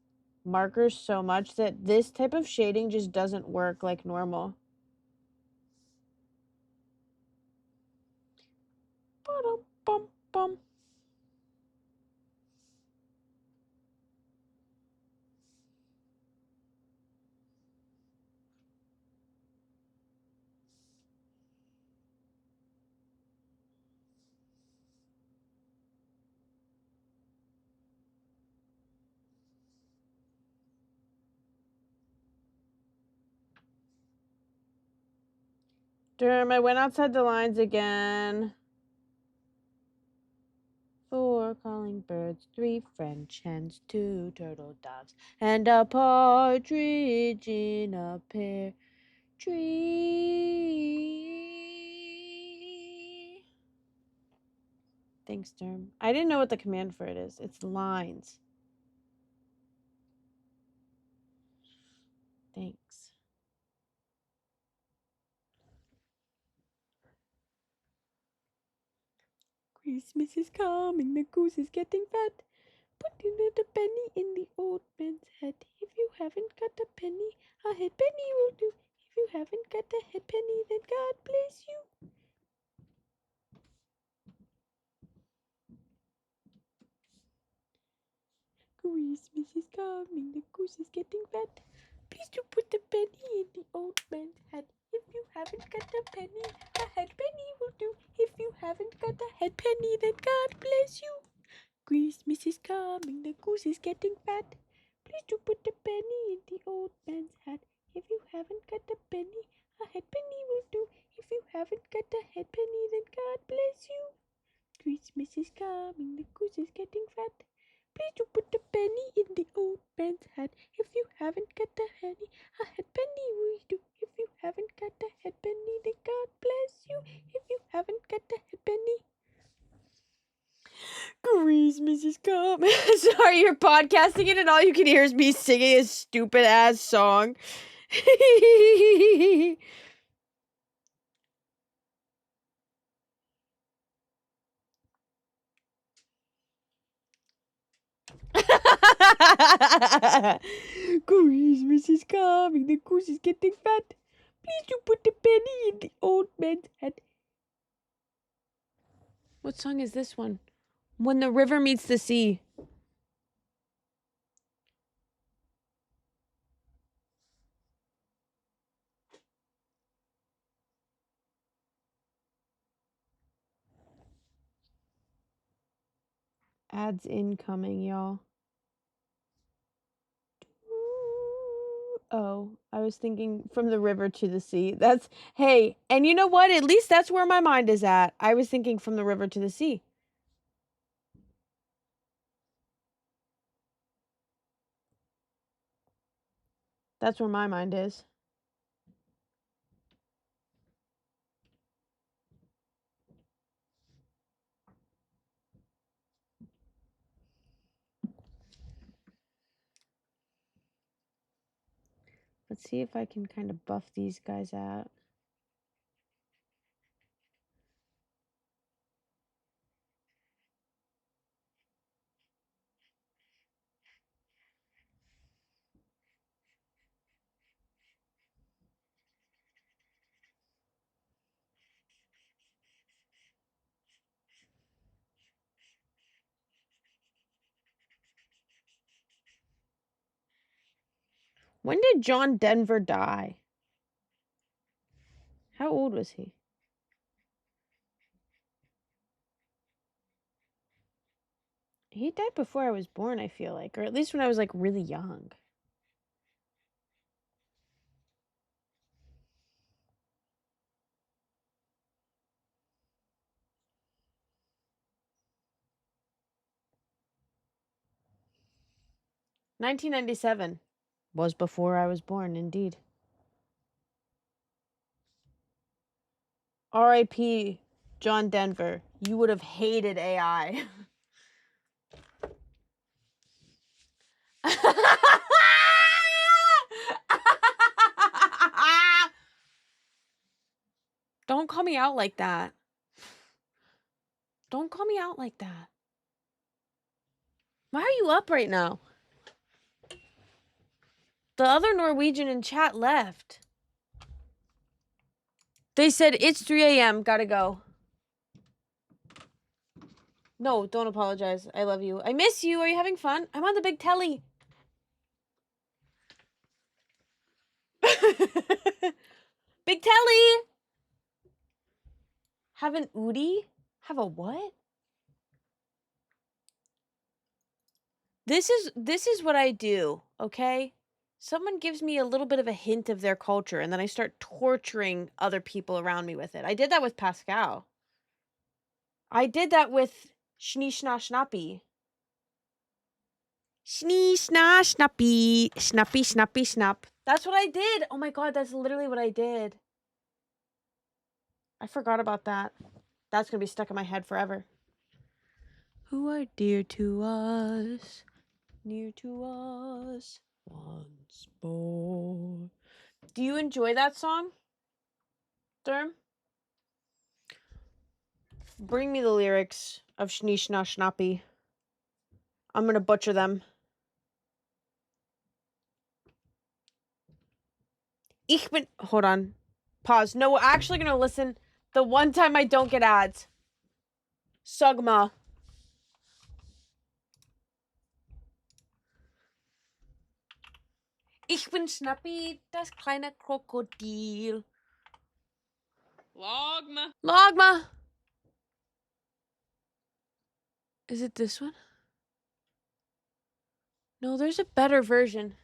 markers so much that this type of shading just doesn't work like normal. Ba-dum-bum-bum. Derm, I went outside the lines again. 4 calling birds, 3 French hens, 2 turtle doves, and a partridge in a pear tree. Thanks, Derm. I didn't know what the command for it is. It's lines. Thanks. Christmas is coming, the goose is getting fat. Put a little penny in the old man's hat. If you haven't got a penny, a head penny will do. If you haven't got a head penny, then God bless you. Christmas is coming, the goose is getting fat. Please do put the penny in the old man's hat. If you haven't got a penny, a head penny will do. If you haven't got a head penny, then God bless you. Christmas is coming, the goose is getting fat. Please do put the penny in the old man's hat. If you haven't got a penny, a head penny will do. If you haven't got a head penny, then God bless you. Christmas is coming, the goose is getting fat. Please do put the penny in the old man's hat. If you haven't got a penny, a head penny will do. If you haven't got a head penny, then God bless you. If you haven't got a head penny. Christmas is coming. Sorry, you're podcasting it and all you can hear is me singing a stupid ass song. Christmas is coming, the goose is getting fat. Please do put the penny in the old man's hat. What song is this one? When the river meets the sea. Ads incoming, y'all. Oh, I was thinking from the river to the sea. That's, hey, and you know what? At least that's where my mind is at. I was thinking from the river to the sea. That's where my mind is. Let's see if I can kind of buff these guys out. When did John Denver die? How old was he? He died before I was born, I feel like. Or at least when I was, like, really young. $1997 was before I was born, indeed. R.I.P. John Denver. You would have hated AI. Don't call me out like that. Don't call me out like that. Why are you up right now? The other Norwegian in chat left. They said, it's 3 a.m. Gotta go. No, don't apologize. I love you. I miss you. Are you having fun? I'm on the big telly. Big telly. Have an Udi? Have a what? This is what I do, okay? Someone gives me a little bit of a hint of their culture, and then I start torturing other people around me with it. I did that with Pascal. I did that with Schnee Schna Schnappy. Schnee Schna Schnappy. Snappy, snappy, snap. That's what I did. Oh my god, that's literally what I did. I forgot about that. That's gonna be stuck in my head forever. Who are dear to us, near to us, once more. Do you enjoy that song, Derm? Bring me the lyrics of Schnee Schna Schnappy. I'm gonna butcher them. Ich bin... Hold on. Pause. No, we're actually gonna listen the one time I don't get ads. Sugma. Ich bin Schnappy, das kleine Krokodil. Logma. Logma. Is it this one? No, there's a better version.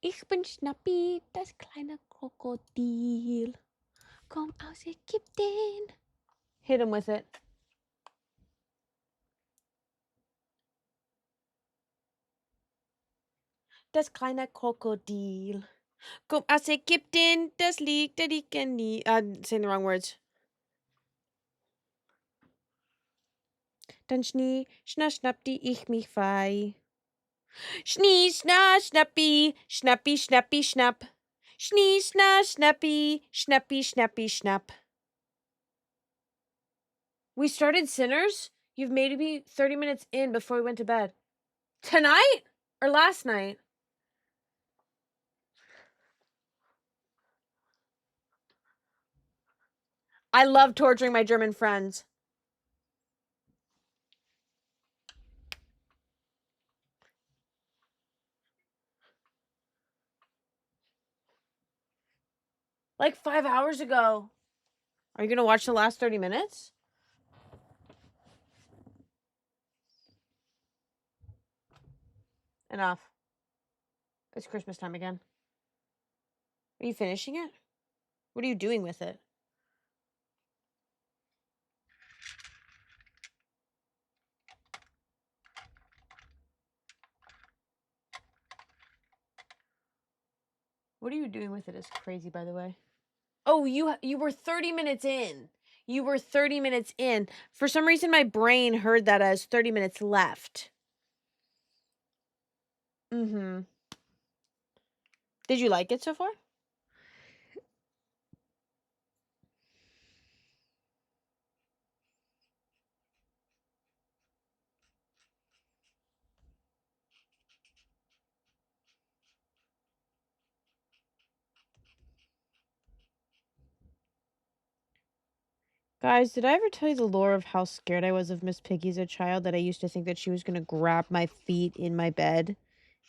Ich bin Schnappi, das kleine Krokodil. Komm aus Ägypten. Hit him with it. Das kleine Krokodil. Komm aus Ägypten, das liegt der liegen nie. I'm saying the wrong words. Dann Schnie, schna, schnappti, ich mich frei. Schnie, schna, schnappi, schnappi, schnappi, schnapp. Schnie, schna, schnappi, schnappi, schnappi, schnapp. We started Sinners? You've made me 30 minutes in before we went to bed. Tonight? Or last night? I love torturing my German friends. Like 5 hours ago. Are you gonna watch the last 30 minutes? Enough. It's Christmas time again. Are you finishing it? What are you doing with it? What are you doing with it is crazy, by the way. Oh, you were 30 minutes in. You were 30 minutes in. For some reason, my brain heard that as 30 minutes left. Mm-hmm. Did you like it so far? Guys, did I ever tell you the lore of how scared I was of Miss Piggy as a child? That I used to think that she was going to grab my feet in my bed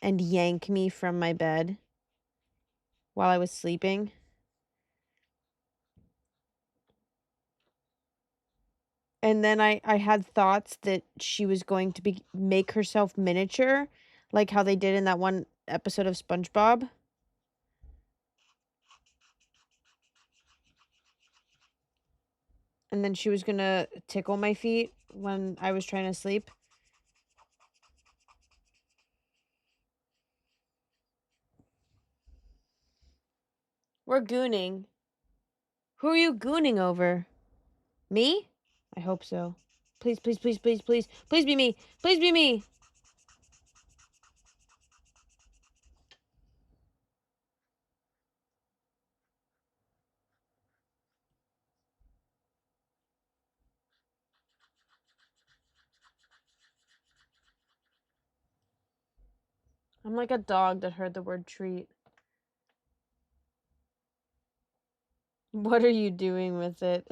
and yank me from my bed while I was sleeping? And then I had thoughts that she was going to make herself miniature, like how they did in that one episode of SpongeBob. And then she was gonna tickle my feet when I was trying to sleep. We're gooning. Who are you gooning over? Me? I hope so. Please, please, please, please, please. Please be me. Please be me. I'm like a dog that heard the word treat. What are you doing with it?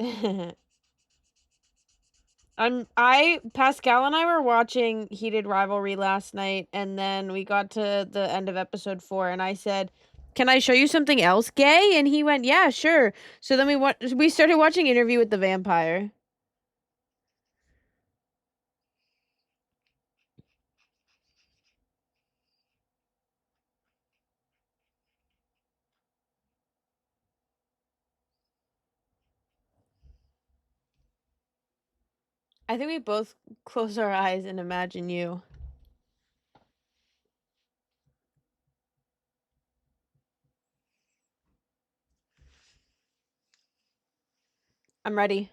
Pascal and I were watching Heated Rivalry last night, and then we got to the end of episode 4, and I said, "Can I show you something else gay?" And he went, "Yeah, sure." So then we started watching Interview with the Vampire. I think we both close our eyes and imagine you. I'm ready.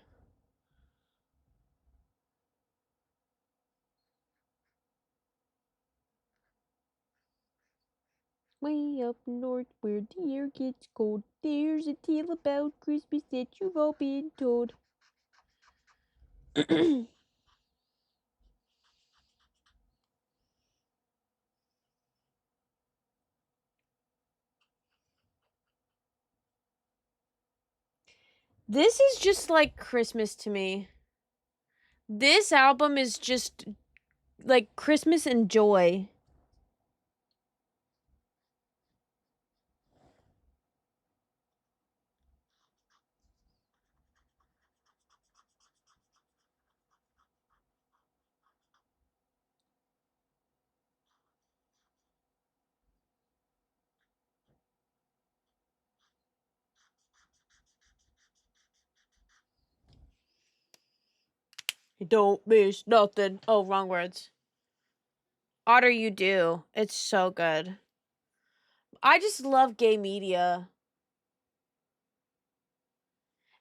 We up north where the air gets cold. There's a tale about Christmas that you've all been told. This is just like Christmas to me. This album is just like Christmas and joy. You don't miss nothing. Oh, wrong words. Otter, you do. It's so good. I just love gay media.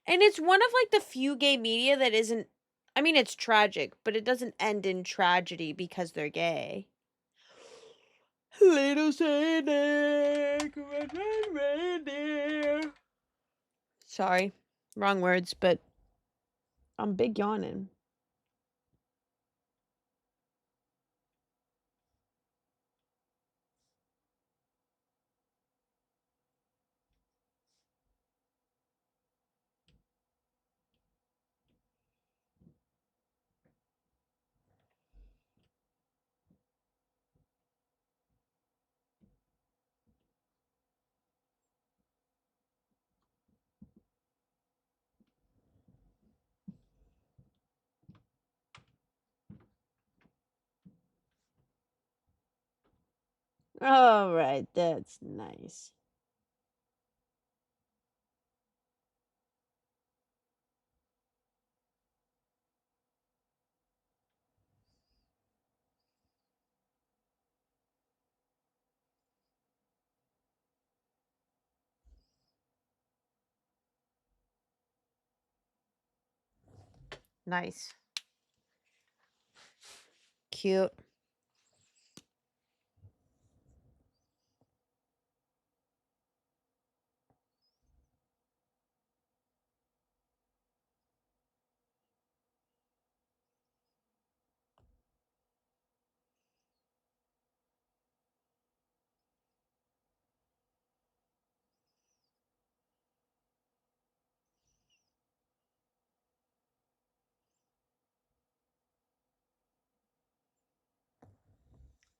And it's one of like the few gay media that isn't, I mean, it's tragic, but it doesn't end in tragedy because they're gay. Little Santa, come on, reindeer. Sorry, wrong words, but I'm big yawning. All right, that's nice. Nice. Cute.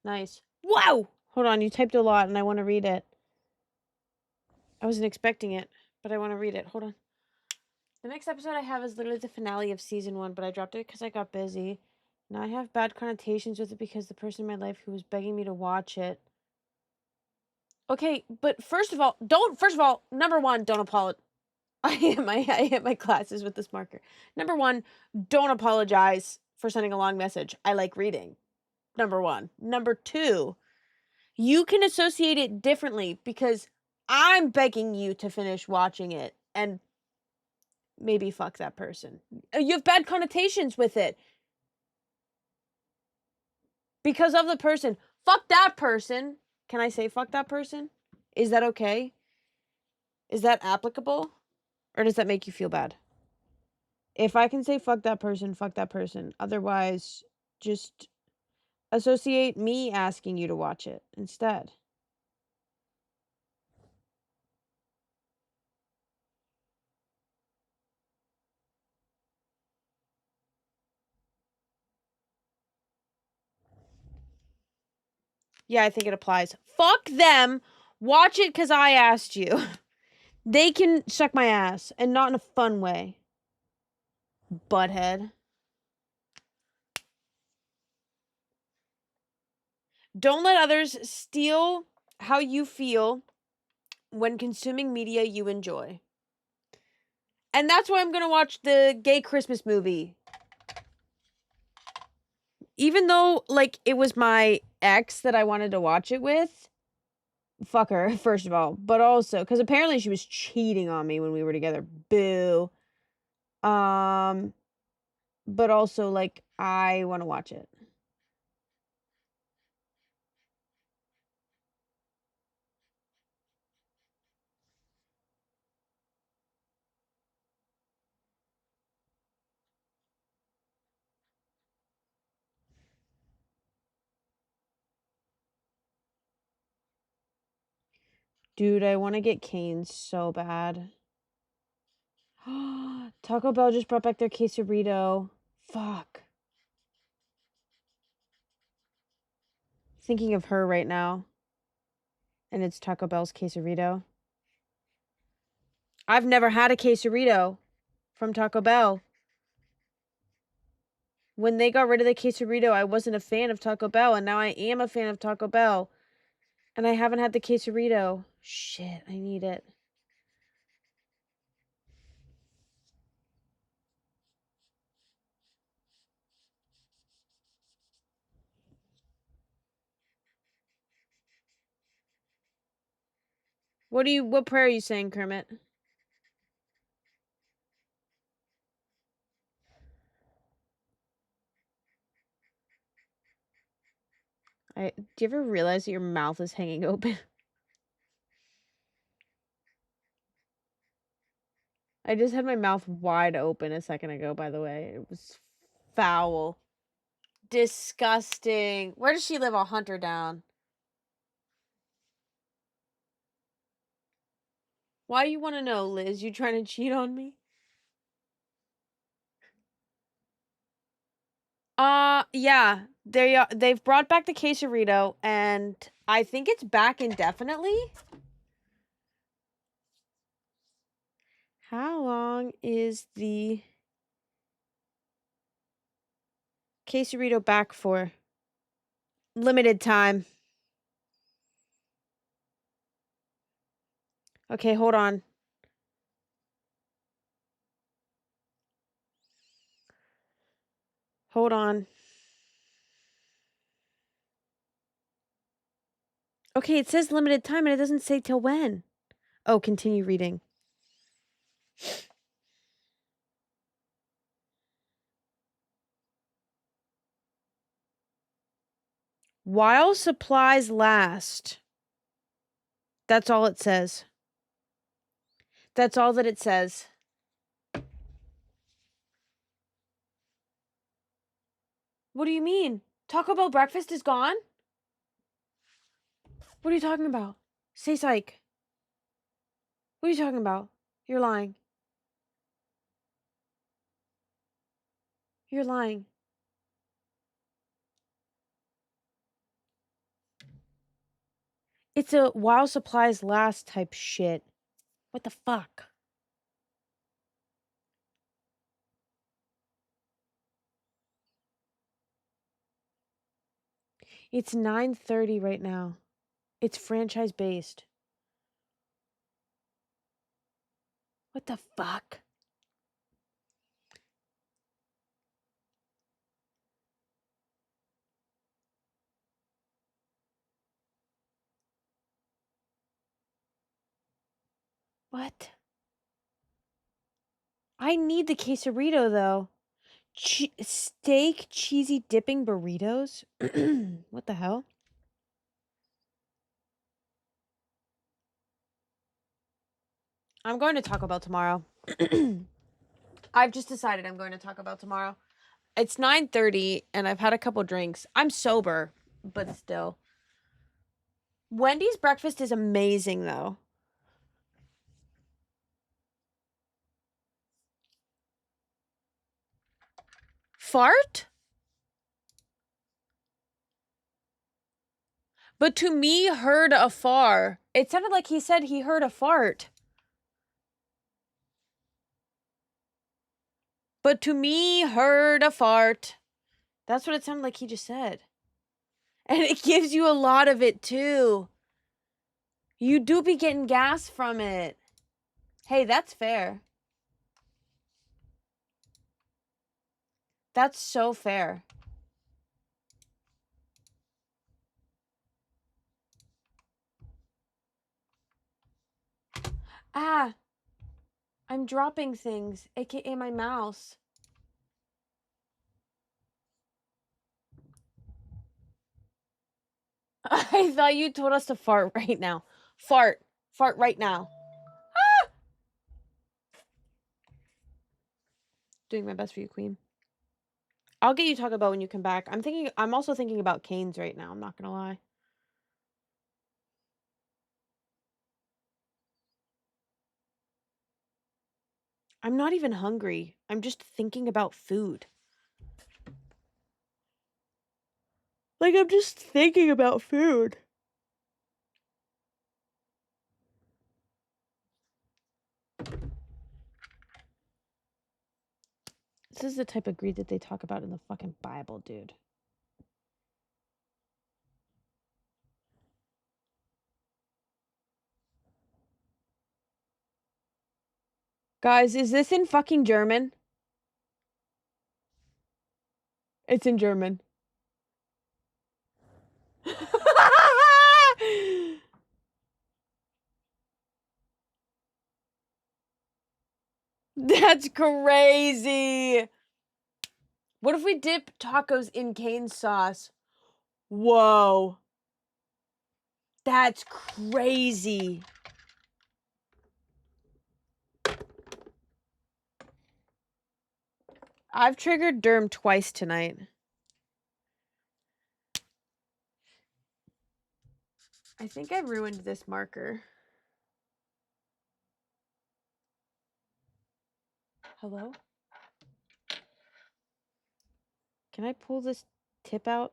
Nice. Wow! Hold on, you typed a lot and I want to read it. I wasn't expecting it, but I want to read it. Hold on. The next episode I have is literally the finale of season 1, but I dropped it because I got busy. Now I have bad connotations with it because the person in my life who was begging me to watch it. Okay, but first of all, number one, don't apologize. I hit my glasses with this marker. Number one, don't apologize for sending a long message. I like reading. Number one. Number two, you can associate it differently because I'm begging you to finish watching it and maybe fuck that person. You have bad connotations with it because of the person. Fuck that person. Can I say fuck that person? Is that okay? Is that applicable? Or does that make you feel bad? If I can say fuck that person, fuck that person. Otherwise, just associate me asking you to watch it instead. Yeah, I think it applies. Fuck them. Watch it because I asked you. They can suck my ass, and not in a fun way. Butthead. Don't let others steal how you feel when consuming media you enjoy. And that's why I'm going to watch the gay Christmas movie. Even though, like, it was my ex that I wanted to watch it with. Fuck her, first of all. But also, because apparently she was cheating on me when we were together. Boo. But also, like, I want to watch it. Dude, I want to get Cane's so bad. Taco Bell just brought back their quesarito. Fuck. Thinking of her right now. And it's Taco Bell's quesarito. I've never had a quesarito from Taco Bell. When they got rid of the quesarito, I wasn't a fan of Taco Bell, and now I am a fan of Taco Bell. And I haven't had the quesarito. Shit, I need it. What prayer are you saying, Kermit? Do you ever realize that your mouth is hanging open? I just had my mouth wide open a second ago, by the way. It was foul. Disgusting. Where does she live? I'll hunt her down. Why do you want to know, Liz? You trying to cheat on me? Yeah. They've brought back the quesarito, and I think it's back indefinitely. How long is the quesarito back for? Limited time. Okay, hold on. Hold on. Okay, it says limited time and it doesn't say till when. Oh, continue reading. While supplies last. That's all it says. That's all that it says. What do you mean? Taco Bell breakfast is gone? What are you talking about? Say psych. What are you talking about? You're lying. You're lying. It's a while supplies last type shit. What the fuck? It's 9:30 right now. It's franchise based. What the fuck? What? I need the quesarito though. Steak cheesy dipping burritos? What the hell? I'm going to Taco Bell tomorrow. I've just decided I'm going to Taco Bell tomorrow. It's 9:30 and I've had a couple drinks. I'm sober, but still. Wendy's breakfast is amazing though. Fart? But to me, heard afar. It sounded like he said he heard a fart. But to me, heard a fart. That's what it sounded like he just said. And it gives you a lot of it too. You do be getting gas from it. Hey, that's fair. That's so fair. Ah, I'm dropping things, aka my mouse. I thought you told us to fart right now. Fart. Fart right now. Ah! Doing my best for you, Queen. I'll get you Taco Bell when you come back. I'm also thinking about Cane's right now, I'm not gonna lie. I'm not even hungry. I'm just thinking about food. Like, I'm just thinking about food. This is the type of greed that they talk about in the fucking Bible, dude. Guys, is this in fucking German? It's in German. That's crazy. What if we dip tacos in cane sauce? Whoa. That's crazy. I've triggered Derm twice tonight. I think I ruined this marker. Hello? Can I pull this tip out?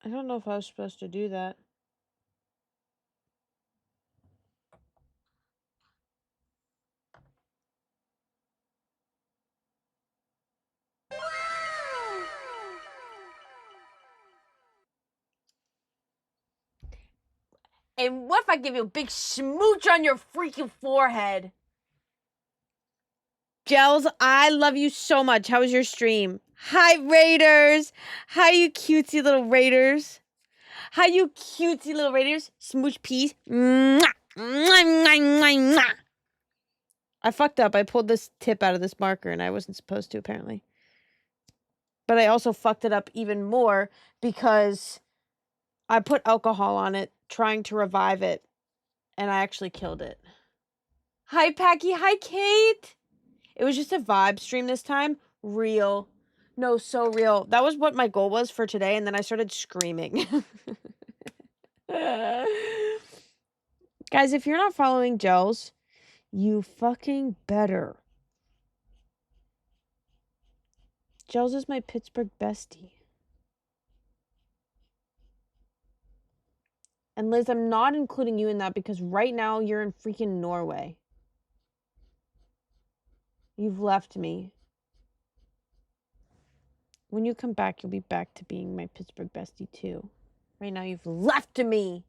I don't know if I was supposed to do that. And what if I give you a big smooch on your freaking forehead? Gels, I love you so much. How was your stream? Hi, Raiders. Hi, you cutesy little Raiders. Hi, you cutesy little Raiders. Smooch peas. Mwah. Mwah, mwah, mwah, mwah. I fucked up. I pulled this tip out of this marker and I wasn't supposed to, apparently. But I also fucked it up even more because I put alcohol on it, trying to revive it, and I actually killed it. Hi, Packy. Hi, Kate. It was just a vibe stream this time. Real. No, so real. That was what my goal was for today, and then I started screaming. Guys, if you're not following Gels, you fucking better. Gels is my Pittsburgh bestie. And Liz, I'm not including you in that because right now you're in freaking Norway. You've left me. When you come back, you'll be back to being my Pittsburgh bestie too. Right now you've left me.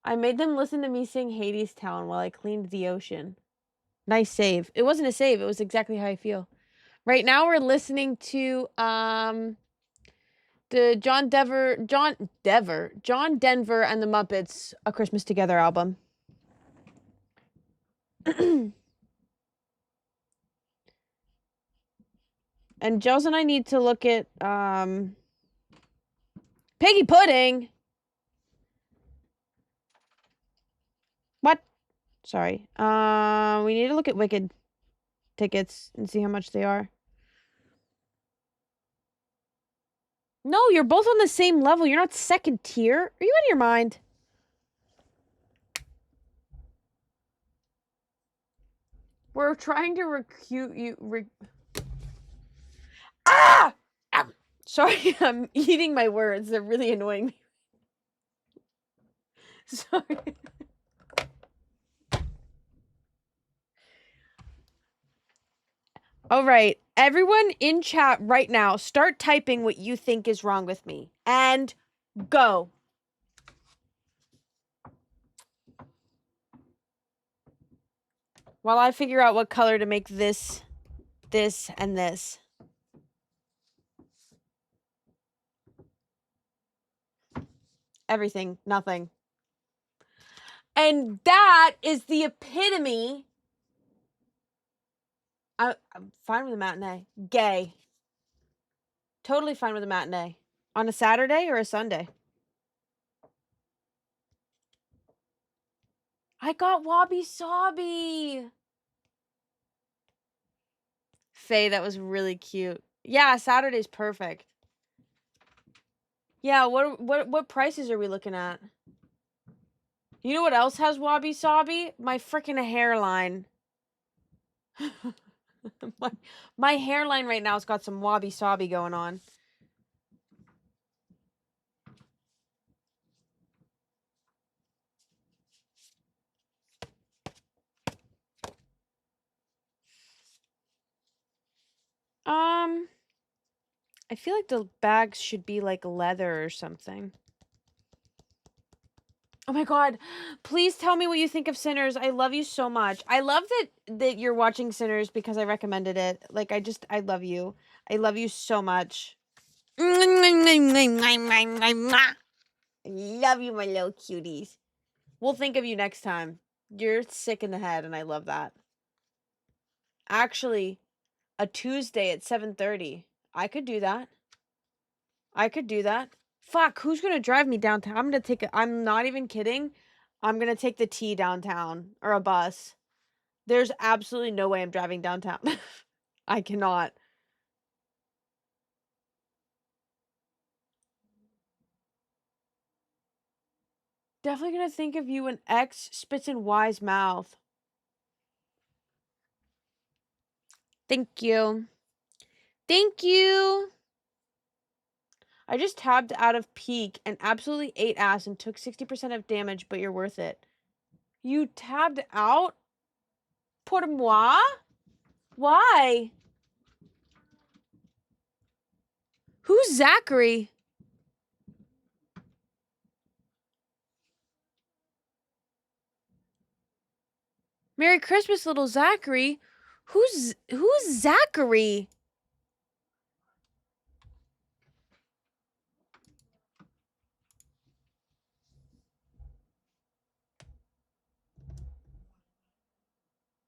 I made them listen to me sing Hades Town while I cleaned the ocean. Nice save. It wasn't a save. It was exactly how I feel. Right now we're listening to the John Denver and the Muppets A Christmas Together album. And Gels and I need to look at Piggy Pudding. What? Sorry. We need to look at Wicked tickets and see how much they are. No, you're both on the same level. You're not second tier. Are you out of your mind? We're trying to recruit you. Ah! Sorry, I'm eating my words. They're really annoying me. Sorry. All right, everyone in chat right now, start typing what you think is wrong with me. And go. While I figure out what color to make this, and this. Everything, nothing. And that is the epitome. I'm fine with a matinee. Gay. Totally fine with a matinee. On a Saturday or a Sunday? I got Wabi Sabi. Faye, that was really cute. Yeah, Saturday's perfect. Yeah, what prices are we looking at? You know what else has wabi sabi? My freaking hairline. my hairline right now has got some wabi sabi going on. I feel like the bags should be like leather or something. Oh my god, please tell me what you think of Sinners. I love you so much. I love that you're watching Sinners because I recommended it. Like I love you. I love you so much. I love you, my little cuties. We'll think of you next time. You're sick in the head and I love that. Actually, a Tuesday at 7:30. I could do that. I could do that. Fuck, who's gonna drive me downtown? I'm gonna take I'm not even kidding. I'm gonna take the T downtown or a bus. There's absolutely no way I'm driving downtown. I cannot. Definitely gonna think of you when X spits in Y's mouth. Thank you. Thank you. I just tabbed out of peak and absolutely ate ass and took 60% of damage, but you're worth it. You tabbed out? Pour moi? Why? Who's Zachary? Merry Christmas, little Zachary. Who's Zachary?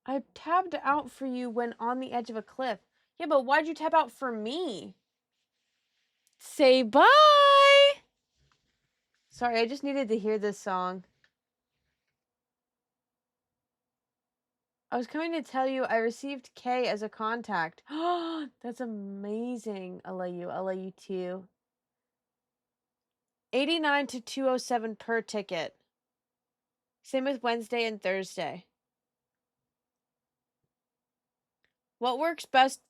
I tabbed out for you when on the edge of a cliff. Yeah, but why'd you tab out for me? Say bye. Sorry, I just needed to hear this song. I was coming to tell you I received K as a contact. Oh, that's amazing. I'll let you too. 89 to 207 per ticket. Same with Wednesday and Thursday. What works best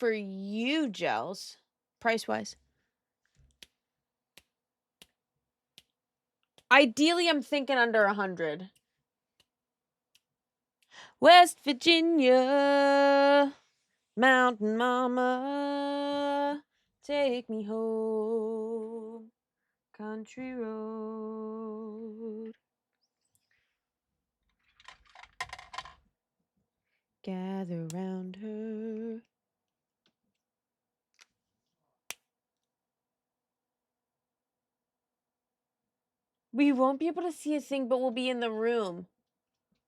for you, Gels? Price-wise. Ideally, I'm thinking under 100. West Virginia, Mountain Mama, take me home, country road. Gather round her. We won't be able to see a thing, but we'll be in the room.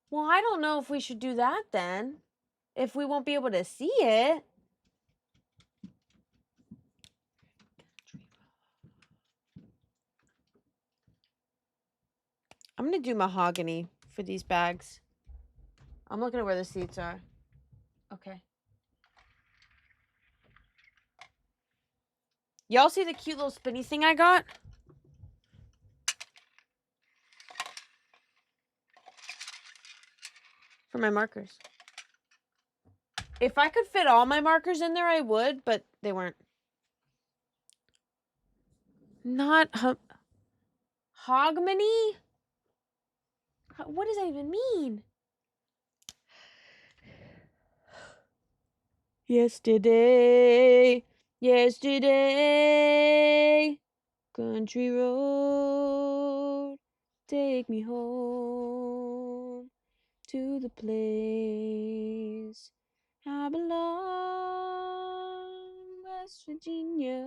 Well, I don't know if we should do that then. If we won't be able to see it. I'm going to do mahogany for these bags. I'm looking at where the seats are. Okay. Y'all see the cute little spinny thing I got? For my markers. If I could fit all my markers in there, I would, but they weren't. Not hogmany? What does that even mean? Yesterday, country road, take me home to the place I belong, West Virginia.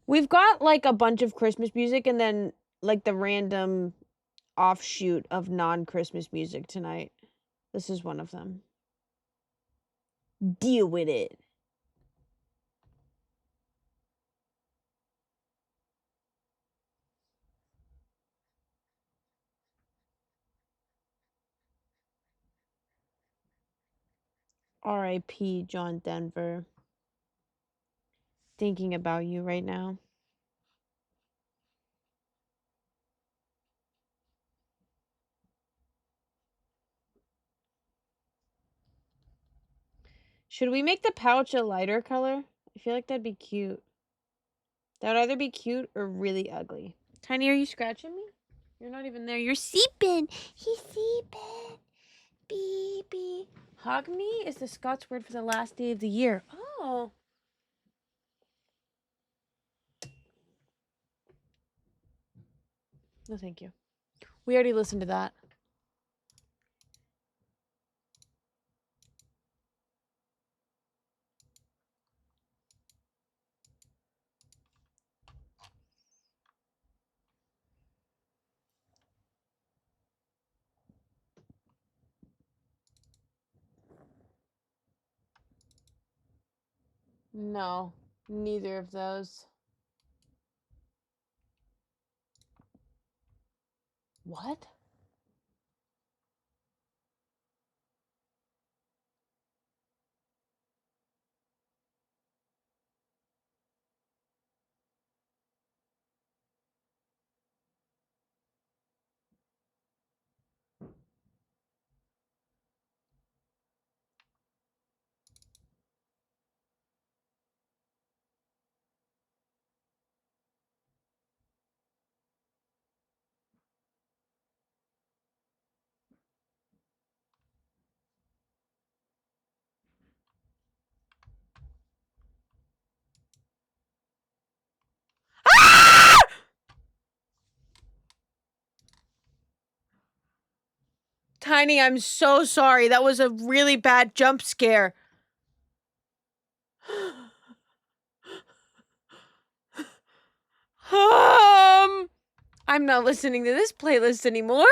We've got like a bunch of Christmas music and then like the random offshoot of non-Christmas music tonight. This is one of them. Deal with it. R.I.P. John Denver. Thinking about you right now. Should we make the pouch a lighter color? I feel like that'd be cute. That would either be cute or really ugly. Tiny, are you scratching me? You're not even there. You're seeping. He's seeping. Beep, beep. Hogme is the Scots word for the last day of the year. Oh. No, thank you. We already listened to that. No, neither of those. What? Tiny, I'm so sorry. That was a really bad jump scare. I'm not listening to this playlist anymore.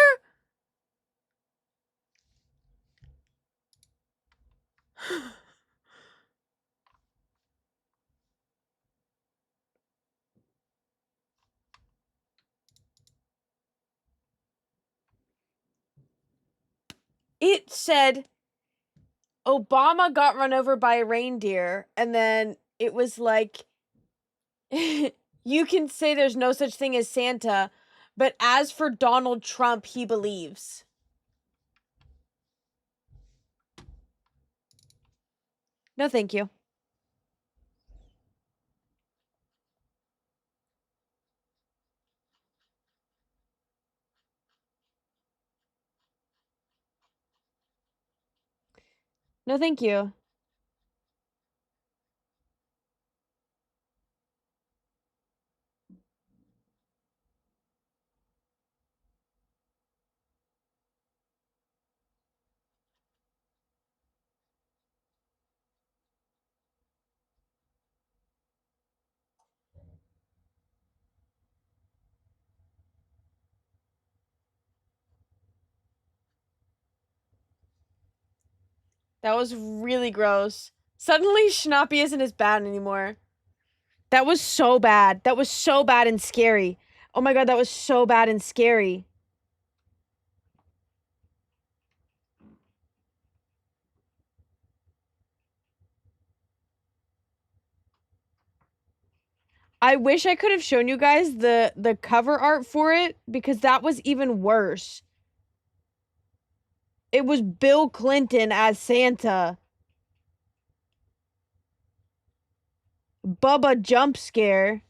It said Obama got run over by a reindeer, and then it was like, you can say there's no such thing as Santa, but as for Donald Trump, he believes. No, thank you. No, thank you. That was really gross. Suddenly, Schnappy isn't as bad anymore. That was so bad. That was so bad and scary. Oh my god, that was so bad and scary. I wish I could have shown you guys the cover art for it, because that was even worse. It was Bill Clinton as Santa. Bubba jump scare.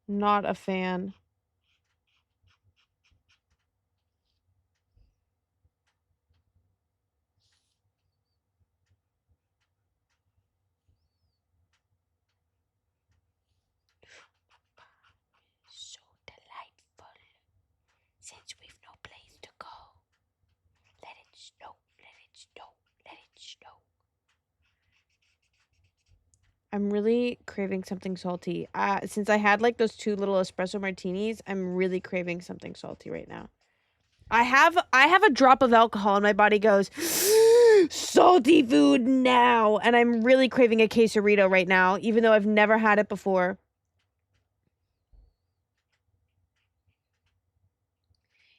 Not a fan. So delightful. Since we've no place to go. Let it snow, let it snow, let it snow. I'm really craving something salty. Since I had like those 2 little espresso martinis, I'm really craving something salty right now. I have a drop of alcohol and my body goes salty food now, and I'm really craving a quesarito right now, even though I've never had it before.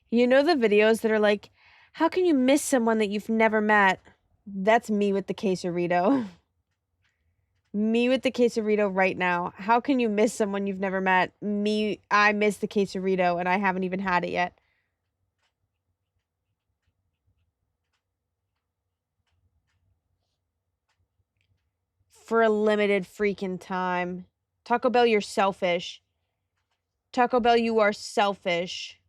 You know the videos that are like, how can you miss someone that you've never met? That's me with the quesarito. Me with the quesarito right now. How can you miss someone you've never met? Me, I miss the quesarito and I haven't even had it yet. For a limited freaking time. Taco Bell, you're selfish. Taco Bell, you are selfish.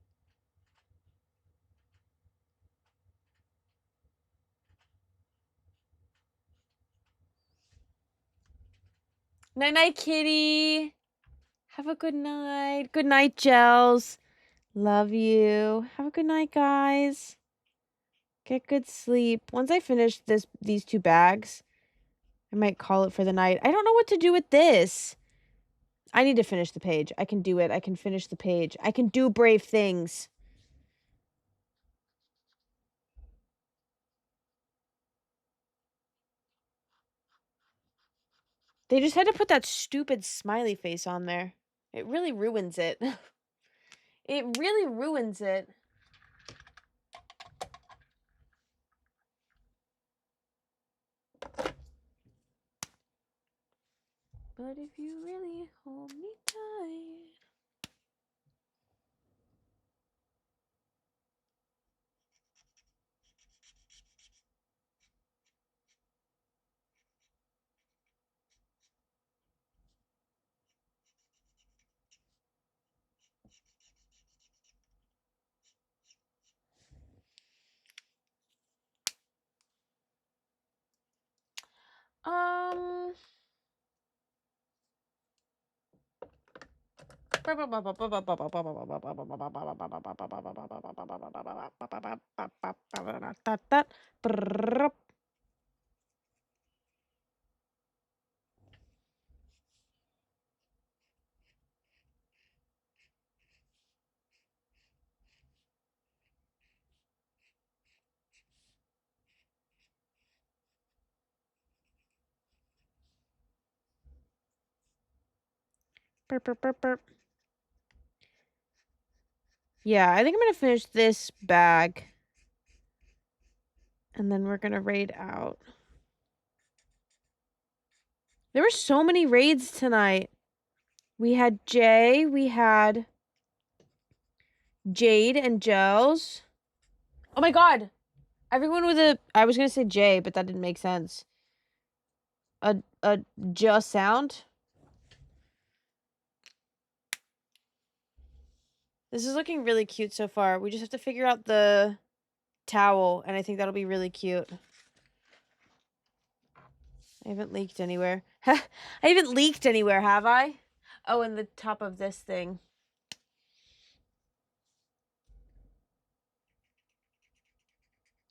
Night night, kitty. Have a good night. Good night, Gels. Love you. Have a good night, guys. Get good sleep. Once I finish these 2 bags, I might call it for the night. I don't know what to do with this. I need to finish the page. I can do it. I can finish the page. I can do brave things. They just had to put that stupid smiley face on there. It really ruins it. It really ruins it. But if you really hold me tight. Um. Yeah, I think I'm gonna finish this bag. And then we're gonna raid out. There were so many raids tonight. We had Jay, we had Jade and Gels. Oh my god! Everyone with a... I was gonna say Jay, but that didn't make sense. A just sound? This is looking really cute so far. We just have to figure out the towel, and I think that'll be really cute. I haven't leaked anywhere. I haven't leaked anywhere, have I? Oh, and the top of this thing.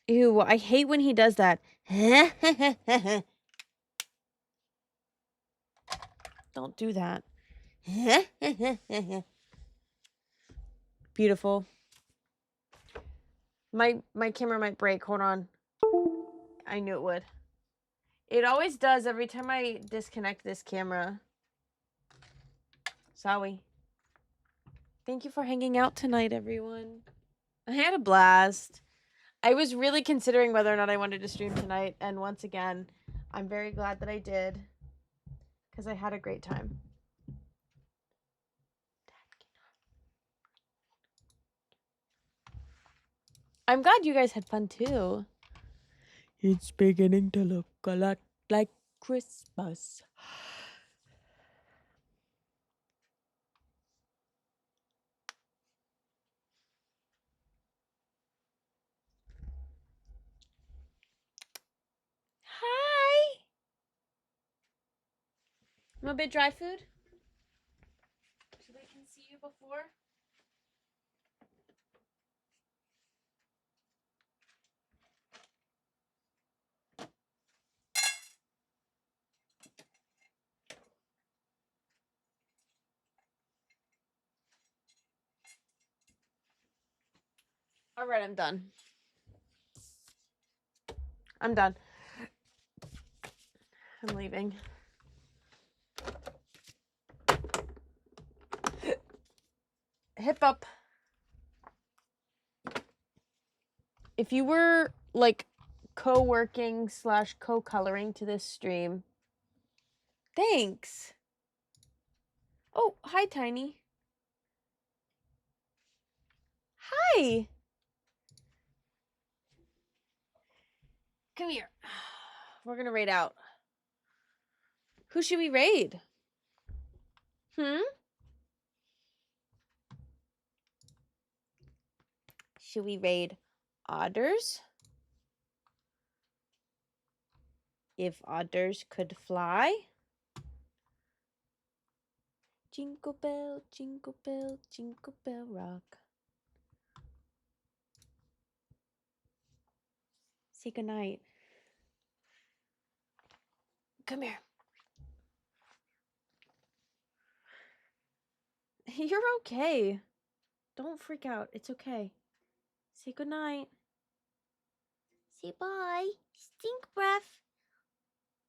Ew, I hate when he does that. Don't do that. Beautiful. My camera might break. Hold on. I knew it would. It always does every time I disconnect this camera. Sorry. Thank you for hanging out tonight, everyone. I had a blast. I was really considering whether or not I wanted to stream tonight, and once again, I'm very glad that I did, because I had a great time. I'm glad you guys had fun too. It's beginning to look a lot like Christmas. Hi. I'm a bit dry food. So they can see you before. All right, I'm done. I'm done. I'm leaving. Hip up. If you were like co-working / co-coloring to this stream, thanks. Oh, hi, Tiny. Hi. Come here. We're gonna raid out. Who should we raid? Should we raid otters? If otters could fly? Jingle bell, jingle bell rock. Say goodnight. Come here. You're okay. Don't freak out. It's okay. Say goodnight. Say bye. Stink breath.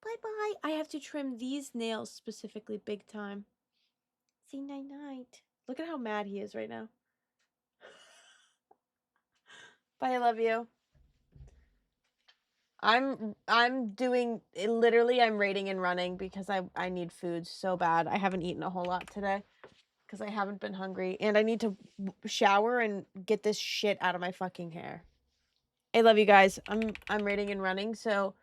Bye-bye. I have to trim these nails specifically big time. Say night-night. Look at how mad he is right now. Bye, I love you. I'm doing literally I'm raiding and running because I need food so bad. I haven't eaten a whole lot today because I haven't been hungry and I need to shower and get this shit out of my fucking hair. I love you guys. I'm raiding and running, so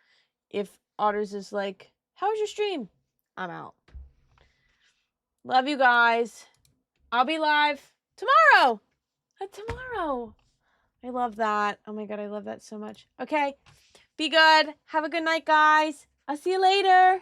if Otters is like, "How was your stream?" I'm out. Love you guys. I'll be live tomorrow. Tomorrow. I love that. Oh my god, I love that so much. Okay. Be good. Have a good night, guys. I'll see you later.